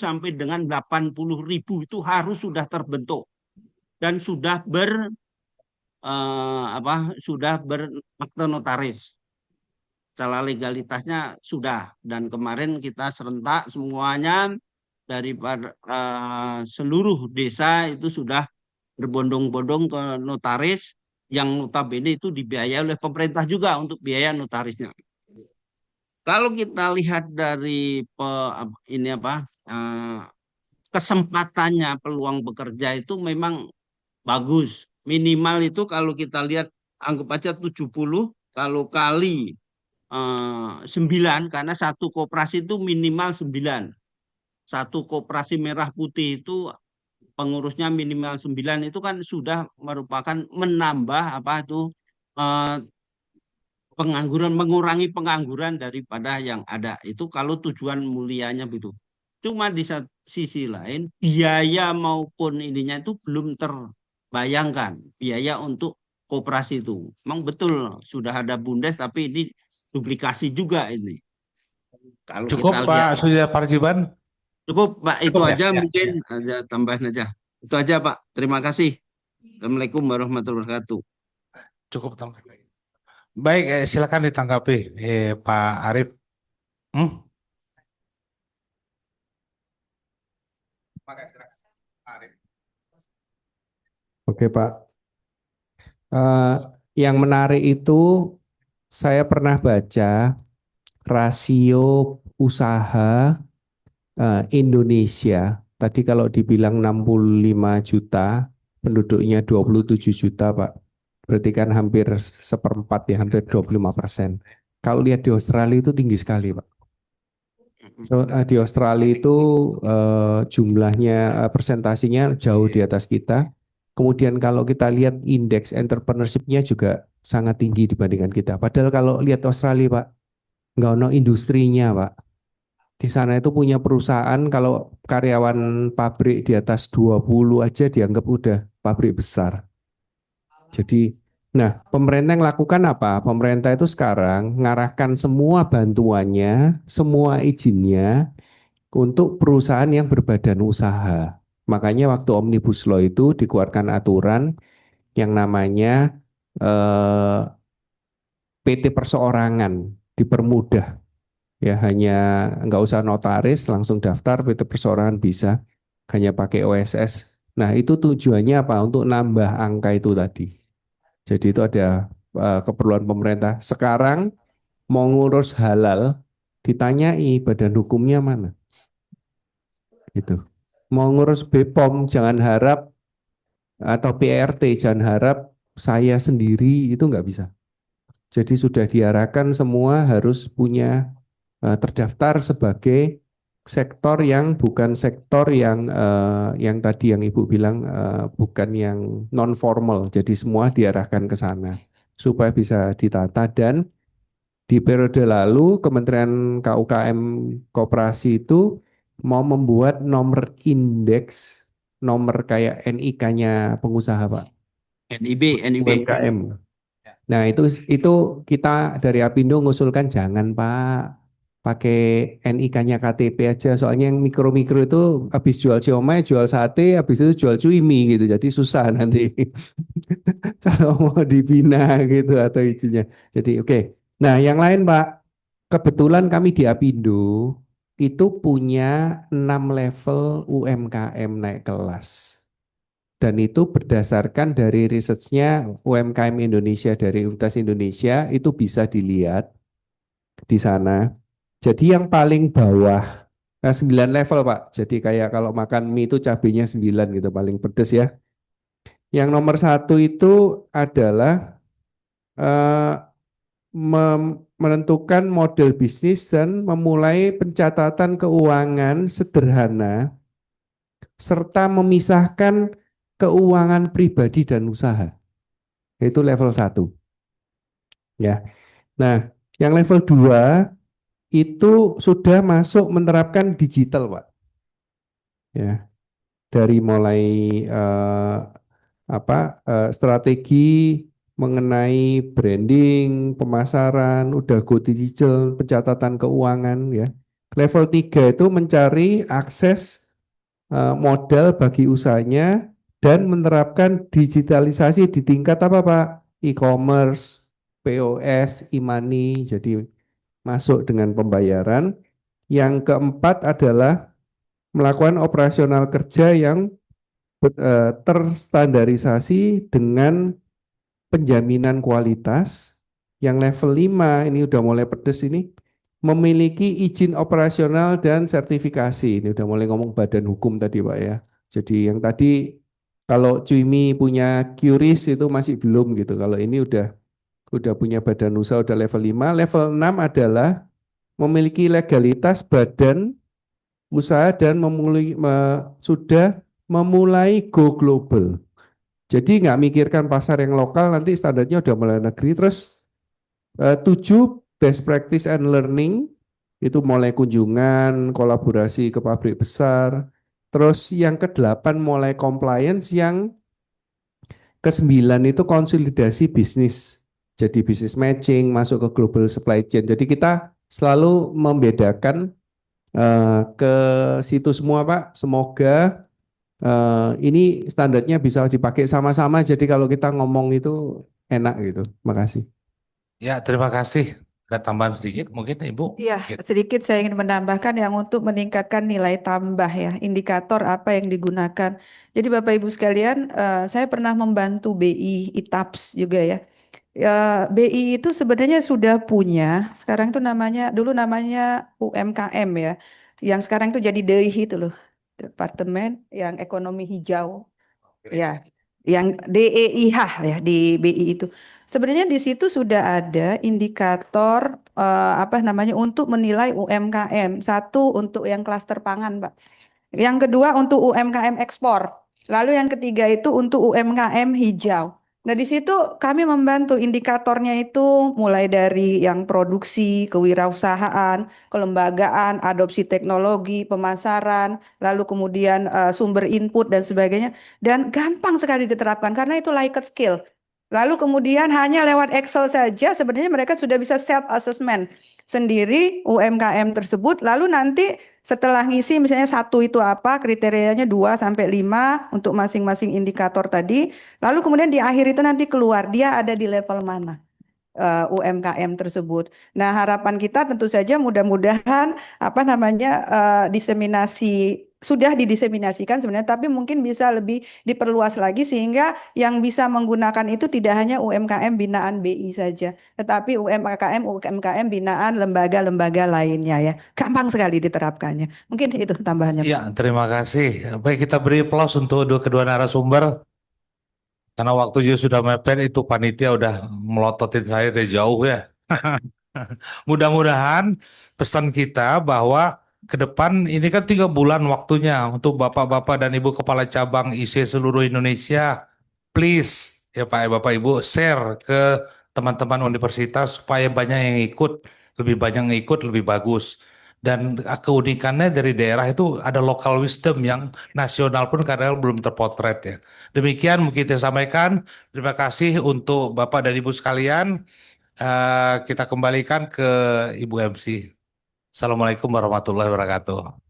sampai dengan 80.000 itu harus sudah terbentuk dan sudah sudah berakte notaris. Secara legalitasnya sudah, dan kemarin kita serentak semuanya daripada seluruh desa itu sudah berbondong-bondong ke notaris, yang notabene itu dibiayai oleh pemerintah juga untuk biaya notarisnya. Kalau kita lihat dari kesempatannya peluang bekerja itu memang bagus. Minimal itu kalau kita lihat anggap aja 70, kalau kali 9, karena satu koperasi itu minimal 9. Satu Koperasi Merah Putih itu pengurusnya minimal 9, itu kan sudah merupakan menambah pengangguran, mengurangi pengangguran daripada yang ada. Itu kalau tujuan mulianya begitu. Cuma di sisi lain biaya maupun ininya itu belum terbayangkan, biaya untuk koperasi itu. Memang betul sudah ada Bumdes, tapi ini duplikasi juga ini. Kalau Cukup kita lihat, Pak Surya Parjiban? cukup Pak, itu Cukup ya? aja Ya, mungkin ya. ada tambahan aja. Itu aja Pak. Terima kasih. Assalamualaikum warahmatullahi wabarakatuh. Cukup tambah. Baik, silakan ditanggapi Pak Arief. Oke Pak. Yang menarik itu saya pernah baca rasio usaha Indonesia. Tadi kalau dibilang 65 juta, penduduknya 27 juta Pak. Berarti kan hampir seperempat ya, hampir 25%. Kalau lihat di Australia itu tinggi sekali Pak. Di Australia itu jumlahnya persentasinya jauh di atas kita. Kemudian kalau kita lihat indeks entrepreneurship-nya juga sangat tinggi dibandingkan kita. Padahal kalau lihat Australia, Pak, nggak ono industrinya, Pak. Di sana itu punya perusahaan, kalau karyawan pabrik di atas 20 aja dianggap udah pabrik besar. Jadi, nah, pemerintah yang lakukan apa? Pemerintah itu sekarang ngarahkan semua bantuannya, semua izinnya untuk perusahaan yang berbadan usaha. Makanya waktu Omnibus Law itu dikeluarkan aturan yang namanya PT perseorangan, dipermudah. Ya, hanya nggak usah notaris, langsung daftar PT perseorangan bisa, hanya pakai OSS. Nah, itu tujuannya apa? Untuk nambah angka itu tadi. Jadi itu ada keperluan pemerintah. Sekarang mau ngurus halal, ditanyai badan hukumnya mana? Gitu. Mau ngurus BPOM, jangan harap, atau PRT, jangan harap saya sendiri, itu nggak bisa. Jadi sudah diarahkan semua harus punya terdaftar sebagai sektor yang bukan sektor yang tadi yang Ibu bilang bukan yang non formal. Jadi semua diarahkan ke sana supaya bisa ditata. Dan di periode lalu Kementerian KUKM Koperasi itu mau membuat nomor indeks, nomor kayak NIK-nya pengusaha, Pak. NIB. UMKM. Nah, itu kita dari Apindo ngusulkan jangan, Pak, pakai NIK-nya KTP aja, soalnya yang mikro-mikro itu habis jual siomay, jual sate, habis itu jual cuimi gitu, jadi susah nanti kalau mau dibina gitu atau izinnya. Jadi oke. Nah, yang lain, Pak, kebetulan kami di Apindo itu punya 6 level UMKM naik kelas. Dan itu berdasarkan dari risetnya UMKM Indonesia dari Universitas Indonesia, itu bisa dilihat di sana. Jadi yang paling bawah, 9 level, Pak. Jadi kayak kalau makan mie itu cabenya 9 gitu, paling pedes ya. Yang nomor 1 itu adalah menentukan model bisnis dan memulai pencatatan keuangan sederhana serta memisahkan keuangan pribadi dan usaha. Itu level 1. Ya. Nah, yang level 2 itu sudah masuk menerapkan digital, Pak. Ya. Dari mulai strategi mengenai branding, pemasaran, udah go digital, pencatatan keuangan ya. Level 3 itu mencari akses modal bagi usahanya dan menerapkan digitalisasi di tingkat apa, Pak? E-commerce, POS, e-money, jadi masuk dengan pembayaran. Yang keempat adalah melakukan operasional kerja yang terstandarisasi dengan penjaminan kualitas. Yang level 5, ini udah mulai pedes ini, memiliki izin operasional dan sertifikasi. Ini udah mulai ngomong badan hukum tadi, Pak ya. Jadi yang tadi kalau Cuimi punya QRIS itu masih belum gitu. Kalau ini udah punya badan usaha, udah level 5. Level 6 adalah memiliki legalitas badan usaha dan sudah memulai go global. Jadi nggak mikirkan pasar yang lokal, nanti standarnya udah mulai negeri. Terus 7 best practice and learning, itu mulai kunjungan, kolaborasi ke pabrik besar. Terus yang ke-8 mulai compliance, yang ke-9 itu konsolidasi bisnis. Jadi bisnis matching, masuk ke global supply chain. Jadi kita selalu membedakan ke situ semua, Pak. Semoga ini standarnya bisa dipakai sama-sama. Jadi kalau kita ngomong itu enak gitu. Makasih. Ya, terima kasih. Ada tambahan sedikit mungkin Ibu? Iya, sedikit saya ingin menambahkan yang untuk meningkatkan nilai tambah ya, indikator apa yang digunakan. Jadi Bapak Ibu sekalian, saya pernah membantu BI ITAPS juga ya. BI itu sebenarnya sudah punya, sekarang itu dulu namanya UMKM ya, yang sekarang itu jadi DEI itu loh, Departemen yang Ekonomi Hijau, ya, yang DEIH ya di BI itu. sebenarnya di situ sudah ada indikator untuk menilai UMKM. Satu untuk yang klaster pangan, Pak. Yang kedua untuk UMKM ekspor. Lalu yang ketiga itu untuk UMKM hijau. Nah, di situ kami membantu indikatornya itu mulai dari yang produksi, kewirausahaan, kelembagaan, adopsi teknologi, pemasaran, lalu kemudian sumber input dan sebagainya. Dan gampang sekali diterapkan karena itu Likert skill. Lalu kemudian hanya lewat Excel saja sebenarnya mereka sudah bisa self assessment sendiri UMKM tersebut. Lalu nanti setelah ngisi misalnya satu itu apa, kriterianya 2 sampai 5 untuk masing-masing indikator tadi. Lalu kemudian di akhir itu nanti keluar dia ada di level mana UMKM tersebut. Nah, harapan kita tentu saja mudah-mudahan diseminasi sudah didiseminasikan sebenarnya, tapi mungkin bisa lebih diperluas lagi sehingga yang bisa menggunakan itu tidak hanya UMKM binaan BI saja, tetapi UMKM binaan lembaga-lembaga lainnya ya. Gampang sekali diterapkannya. Mungkin itu tambahannya. Ya, terima kasih. Baik, kita beri aplaus untuk kedua narasumber. Karena waktu juga sudah mepet, itu panitia udah melototin saya dari jauh ya. Mudah-mudahan pesan kita bahwa ke depan ini kan 3 bulan waktunya untuk Bapak-Bapak dan Ibu Kepala Cabang IC seluruh Indonesia. Please, ya Pak, Bapak, Ibu, share ke teman-teman universitas supaya banyak yang ikut. Lebih banyak yang ikut, lebih bagus. Dan keunikannya dari daerah itu ada local wisdom yang nasional pun kadang belum terpotret ya. Demikian mungkin saya sampaikan. Terima kasih untuk Bapak dan Ibu sekalian. Kita kembalikan ke Ibu MC. Assalamualaikum warahmatullahi wabarakatuh.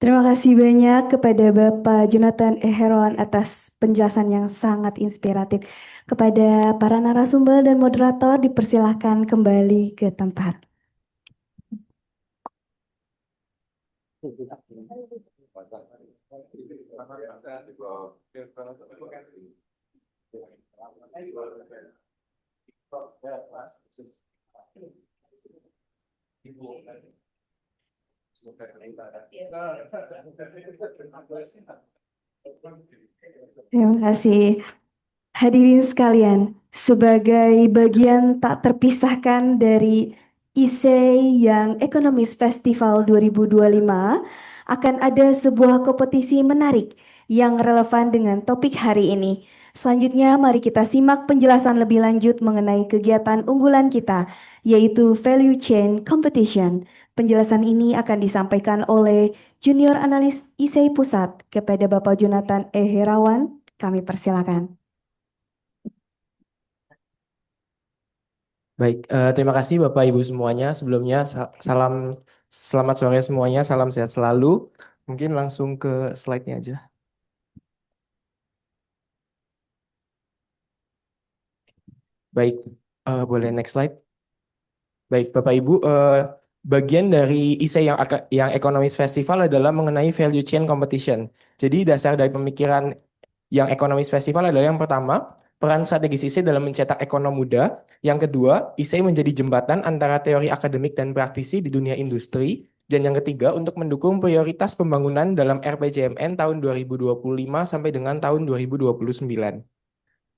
Terima kasih banyak kepada Bapak Jonathan E. Herawan atas penjelasan yang sangat inspiratif. Kepada para narasumber dan moderator dipersilahkan kembali ke tempat. Terima kasih. Hadirin sekalian, sebagai bagian tak terpisahkan dari ISEI yang Economist Festival 2025, akan ada sebuah kompetisi menarik yang relevan dengan topik hari ini. Selanjutnya, mari kita simak penjelasan lebih lanjut mengenai kegiatan unggulan kita, yaitu Value Chain Competition. Penjelasan ini akan disampaikan oleh Junior Analis ISEI Pusat kepada Bapak Jonathan E. Herawan. Kami persilakan. Baik, terima kasih Bapak Ibu semuanya. Sebelumnya selamat sore semuanya, salam sehat selalu. Mungkin langsung ke slide-nya aja. Baik, boleh next slide. Baik, Bapak Ibu, bagian dari ISEI yang Economist Festival adalah mengenai value chain competition. Jadi dasar dari pemikiran yang Economist Festival adalah yang pertama, peran strategis ISEI dalam mencetak ekonom muda. Yang kedua, ISEI menjadi jembatan antara teori akademik dan praktisi di dunia industri. Dan yang ketiga, untuk mendukung prioritas pembangunan dalam RPJMN tahun 2025 sampai dengan tahun 2029.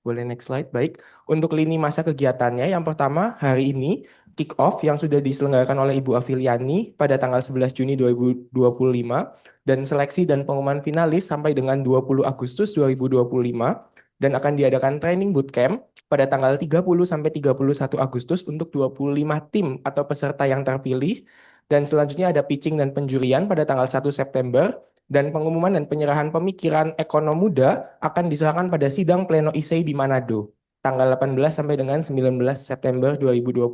Boleh next slide. Baik, untuk lini masa kegiatannya, yang pertama hari ini kick off yang sudah diselenggarakan oleh Ibu Afiliani pada tanggal 11 Juni 2025 dan seleksi dan pengumuman finalis sampai dengan 20 Agustus 2025 dan akan diadakan training bootcamp pada tanggal 30 sampai 31 Agustus untuk 25 tim atau peserta yang terpilih dan selanjutnya ada pitching dan penjurian pada tanggal 1 September dan pengumuman dan penyerahan pemikiran ekonom muda akan diserahkan pada sidang pleno ISEI di Manado tanggal 18 sampai dengan 19 September 2025.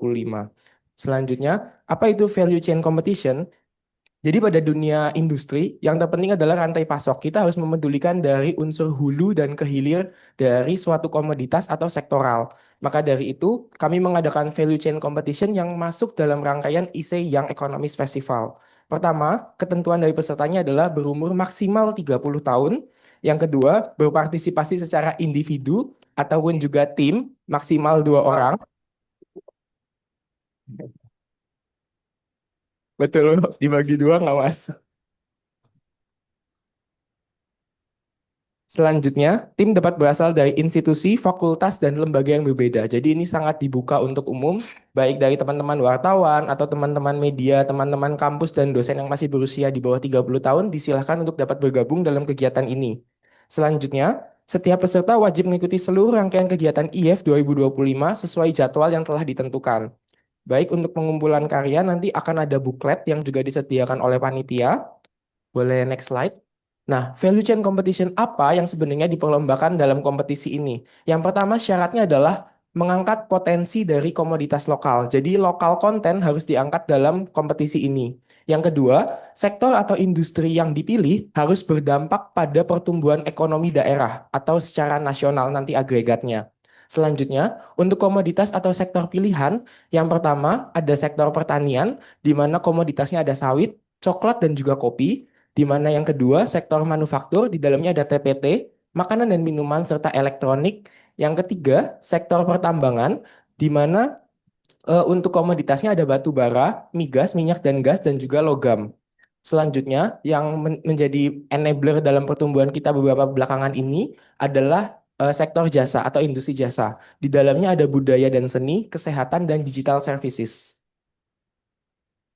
Selanjutnya, apa itu value chain competition? Jadi pada dunia industri, yang terpenting adalah rantai pasok. Kita harus memedulikan dari unsur hulu dan kehilir dari suatu komoditas atau sektoral. Maka dari itu, kami mengadakan value chain competition yang masuk dalam rangkaian ISEI Young Economist Festival. Pertama, ketentuan dari pesertanya adalah berumur maksimal 30 tahun. Yang kedua, berpartisipasi secara individu ataupun juga tim, maksimal 2 orang. Betul, dibagi 2 nggak Mas? Selanjutnya, tim dapat berasal dari institusi, fakultas, dan lembaga yang berbeda. Jadi ini sangat dibuka untuk umum, baik dari teman-teman wartawan atau teman-teman media, teman-teman kampus, dan dosen yang masih berusia di bawah 30 tahun, disilahkan untuk dapat bergabung dalam kegiatan ini. Selanjutnya, setiap peserta wajib mengikuti seluruh rangkaian kegiatan IF 2025 sesuai jadwal yang telah ditentukan. Baik untuk pengumpulan karya, nanti akan ada buklet yang juga disediakan oleh panitia. Boleh next slide. Nah, value chain competition apa yang sebenarnya diperlombakan dalam kompetisi ini? Yang pertama syaratnya adalah mengangkat potensi dari komoditas lokal. Jadi lokal konten harus diangkat dalam kompetisi ini. Yang kedua, sektor atau industri yang dipilih harus berdampak pada pertumbuhan ekonomi daerah atau secara nasional nanti agregatnya. Selanjutnya, untuk komoditas atau sektor pilihan, yang pertama ada sektor pertanian, di mana komoditasnya ada sawit, coklat, dan juga kopi. Di mana yang kedua, sektor manufaktur, di dalamnya ada TPT, makanan dan minuman, serta elektronik. Yang ketiga, sektor pertambangan, di mana untuk komoditasnya ada batu bara, migas, minyak dan gas, dan juga logam. Selanjutnya, yang menjadi enabler dalam pertumbuhan kita beberapa belakangan ini adalah sektor jasa atau industri jasa. Di dalamnya ada budaya dan seni, kesehatan, dan digital services.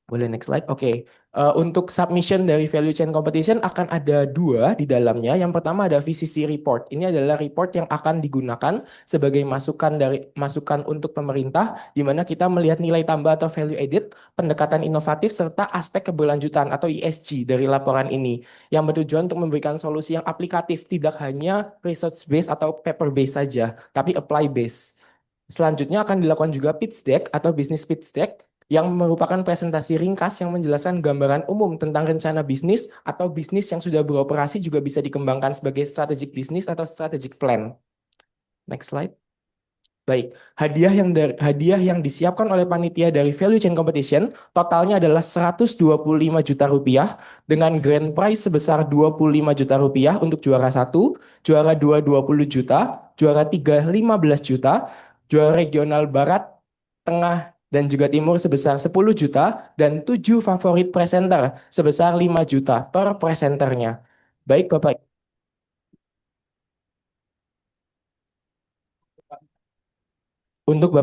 Boleh next slide. Oke. Untuk submission dari value chain competition akan ada 2 di dalamnya. Yang pertama ada VCC report. Ini adalah report yang akan digunakan sebagai masukan untuk pemerintah, di mana kita melihat nilai tambah atau value added, pendekatan inovatif, serta aspek keberlanjutan atau ESG dari laporan ini, yang bertujuan untuk memberikan solusi yang aplikatif, tidak hanya research based atau paper based saja, tapi apply based. Selanjutnya akan dilakukan juga pitch deck atau business pitch deck, yang merupakan presentasi ringkas yang menjelaskan gambaran umum tentang rencana bisnis atau bisnis yang sudah beroperasi juga bisa dikembangkan sebagai strategic bisnis atau strategic plan. Next slide. Baik, hadiah yang disiapkan oleh panitia dari Value Chain Competition totalnya adalah 125 juta rupiah dengan grand prize sebesar 25 juta rupiah untuk juara 1, juara 2 20 juta, juara 3 15 juta, juara regional barat, tengah, dan juga timur sebesar 10 juta, dan 7 favorit presenter sebesar 5 juta per presenternya. Baik Bapak. Untuk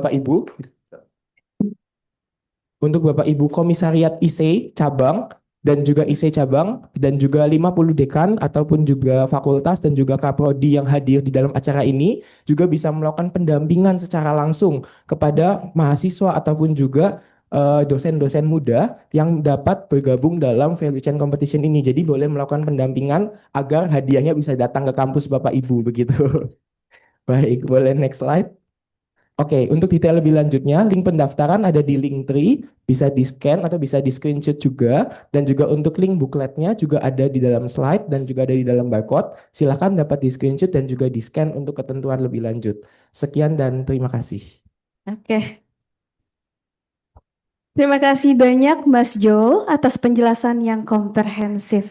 Bapak Ibu Komisariat IC cabang dan juga IC cabang dan juga 50 dekan ataupun juga fakultas dan juga kaprodi yang hadir di dalam acara ini juga bisa melakukan pendampingan secara langsung kepada mahasiswa ataupun juga dosen-dosen muda yang dapat bergabung dalam value chain competition ini. Jadi boleh melakukan pendampingan agar hadiahnya bisa datang ke kampus Bapak Ibu begitu. Baik, boleh next slide. Oke, untuk detail lebih lanjutnya, link pendaftaran ada di Linktree, bisa di-scan atau bisa di-screenshot juga, dan juga untuk link bukletnya juga ada di dalam slide dan juga ada di dalam barcode. Silakan dapat di-screenshot dan juga di-scan untuk ketentuan lebih lanjut. Sekian dan terima kasih. Oke. Terima kasih banyak Mas Jo atas penjelasan yang komprehensif.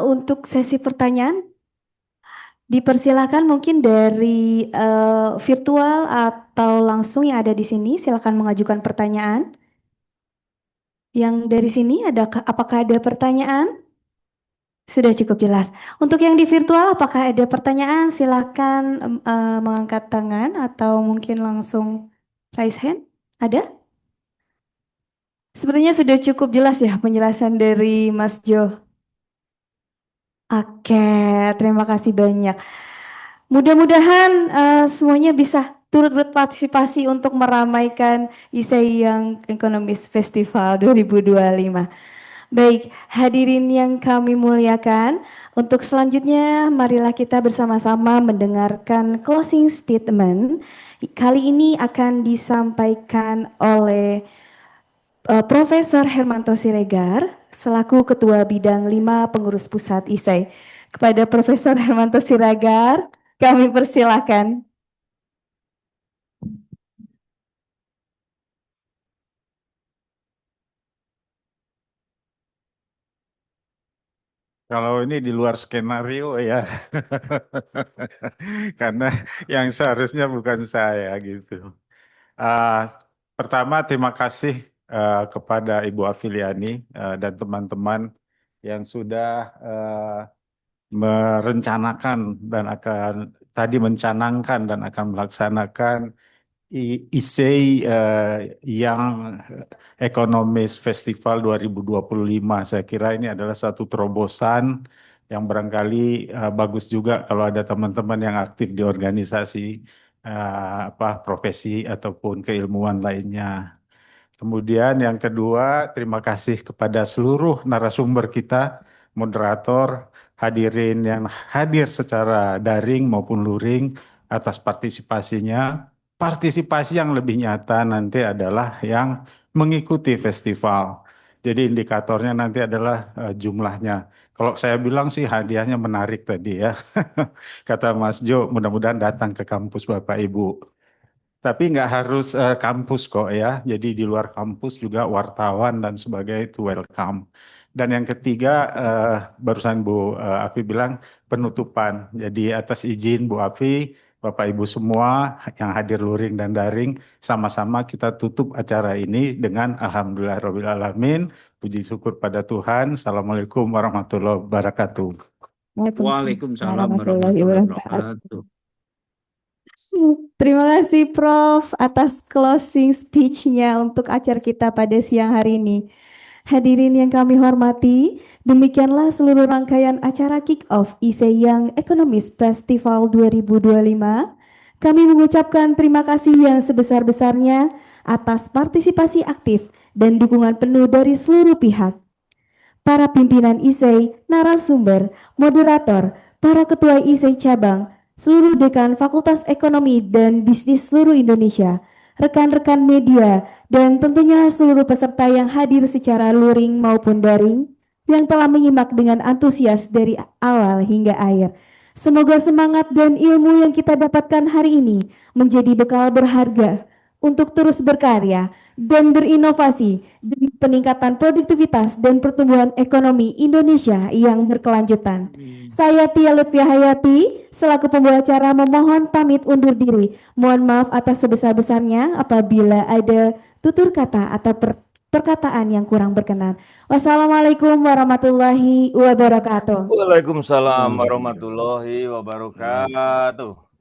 Untuk sesi pertanyaan, dipersilakan mungkin dari virtual atau langsung yang ada di sini, silakan mengajukan pertanyaan. Yang dari sini apakah ada pertanyaan? Sudah cukup jelas. Untuk yang di virtual apakah ada pertanyaan? Silakan mengangkat tangan atau mungkin langsung raise hand. Ada? Sepertinya sudah cukup jelas ya penjelasan dari Mas Jo. Oke, terima kasih banyak. Mudah-mudahan semuanya bisa turut berpartisipasi untuk meramaikan ISEI Young Economist Festival 2025. Baik, hadirin yang kami muliakan, untuk selanjutnya marilah kita bersama-sama mendengarkan closing statement. Kali ini akan disampaikan oleh Profesor Hermanto Siregar selaku Ketua Bidang 5 Pengurus Pusat ISEI. Kepada Profesor Hermanto Siregar, kami persilakan. Kalau ini di luar skenario ya, karena yang seharusnya bukan saya gitu. Ah, pertama terima kasih kepada Ibu Afiliani dan teman-teman yang sudah merencanakan dan akan tadi mencanangkan dan akan melaksanakan ISEI yang Economist Festival 2025. Saya kira ini adalah suatu terobosan yang barangkali bagus juga kalau ada teman-teman yang aktif di organisasi profesi ataupun keilmuan lainnya. Kemudian yang kedua, terima kasih kepada seluruh narasumber kita, moderator, hadirin yang hadir secara daring maupun luring atas partisipasinya. Partisipasi yang lebih nyata nanti adalah yang mengikuti festival. Jadi indikatornya nanti adalah jumlahnya. Kalau saya bilang sih hadiahnya menarik tadi ya. Kata Mas Jo, mudah-mudahan datang ke kampus Bapak Ibu. Tapi nggak harus kampus kok ya. Jadi di luar kampus juga wartawan dan sebagainya itu welcome. Dan yang ketiga, barusan Bu Afi bilang penutupan. Jadi atas izin Bu Afi, Bapak Ibu semua yang hadir luring dan daring, sama-sama kita tutup acara ini dengan Alhamdulillahirrahmanirrahim. Puji syukur pada Tuhan. Assalamualaikum warahmatullahi wabarakatuh. Waalaikumsalam warahmatullahi wabarakatuh. Terima kasih Prof atas closing speech-nya untuk acara kita pada siang hari ini. Hadirin yang kami hormati, demikianlah seluruh rangkaian acara kick-off ISEI Young Economist Festival 2025. Kami mengucapkan terima kasih yang sebesar-besarnya atas partisipasi aktif dan dukungan penuh dari seluruh pihak. Para pimpinan ISEI, narasumber, moderator, para ketua ISEI cabang, seluruh dekan Fakultas Ekonomi dan Bisnis seluruh Indonesia, rekan-rekan media, dan tentunya seluruh peserta yang hadir secara luring maupun daring yang telah menyimak dengan antusias dari awal hingga akhir. Semoga semangat dan ilmu yang kita dapatkan hari ini menjadi bekal berharga untuk terus berkarya dan berinovasi demi peningkatan produktivitas dan pertumbuhan ekonomi Indonesia yang berkelanjutan. Saya Tia Lutfia Hayati, selaku pembawa acara memohon pamit undur diri. Mohon maaf atas sebesar-besarnya apabila ada tutur kata atau perkataan yang kurang berkenan. Wassalamualaikum warahmatullahi wabarakatuh. Waalaikumsalam warahmatullahi wabarakatuh.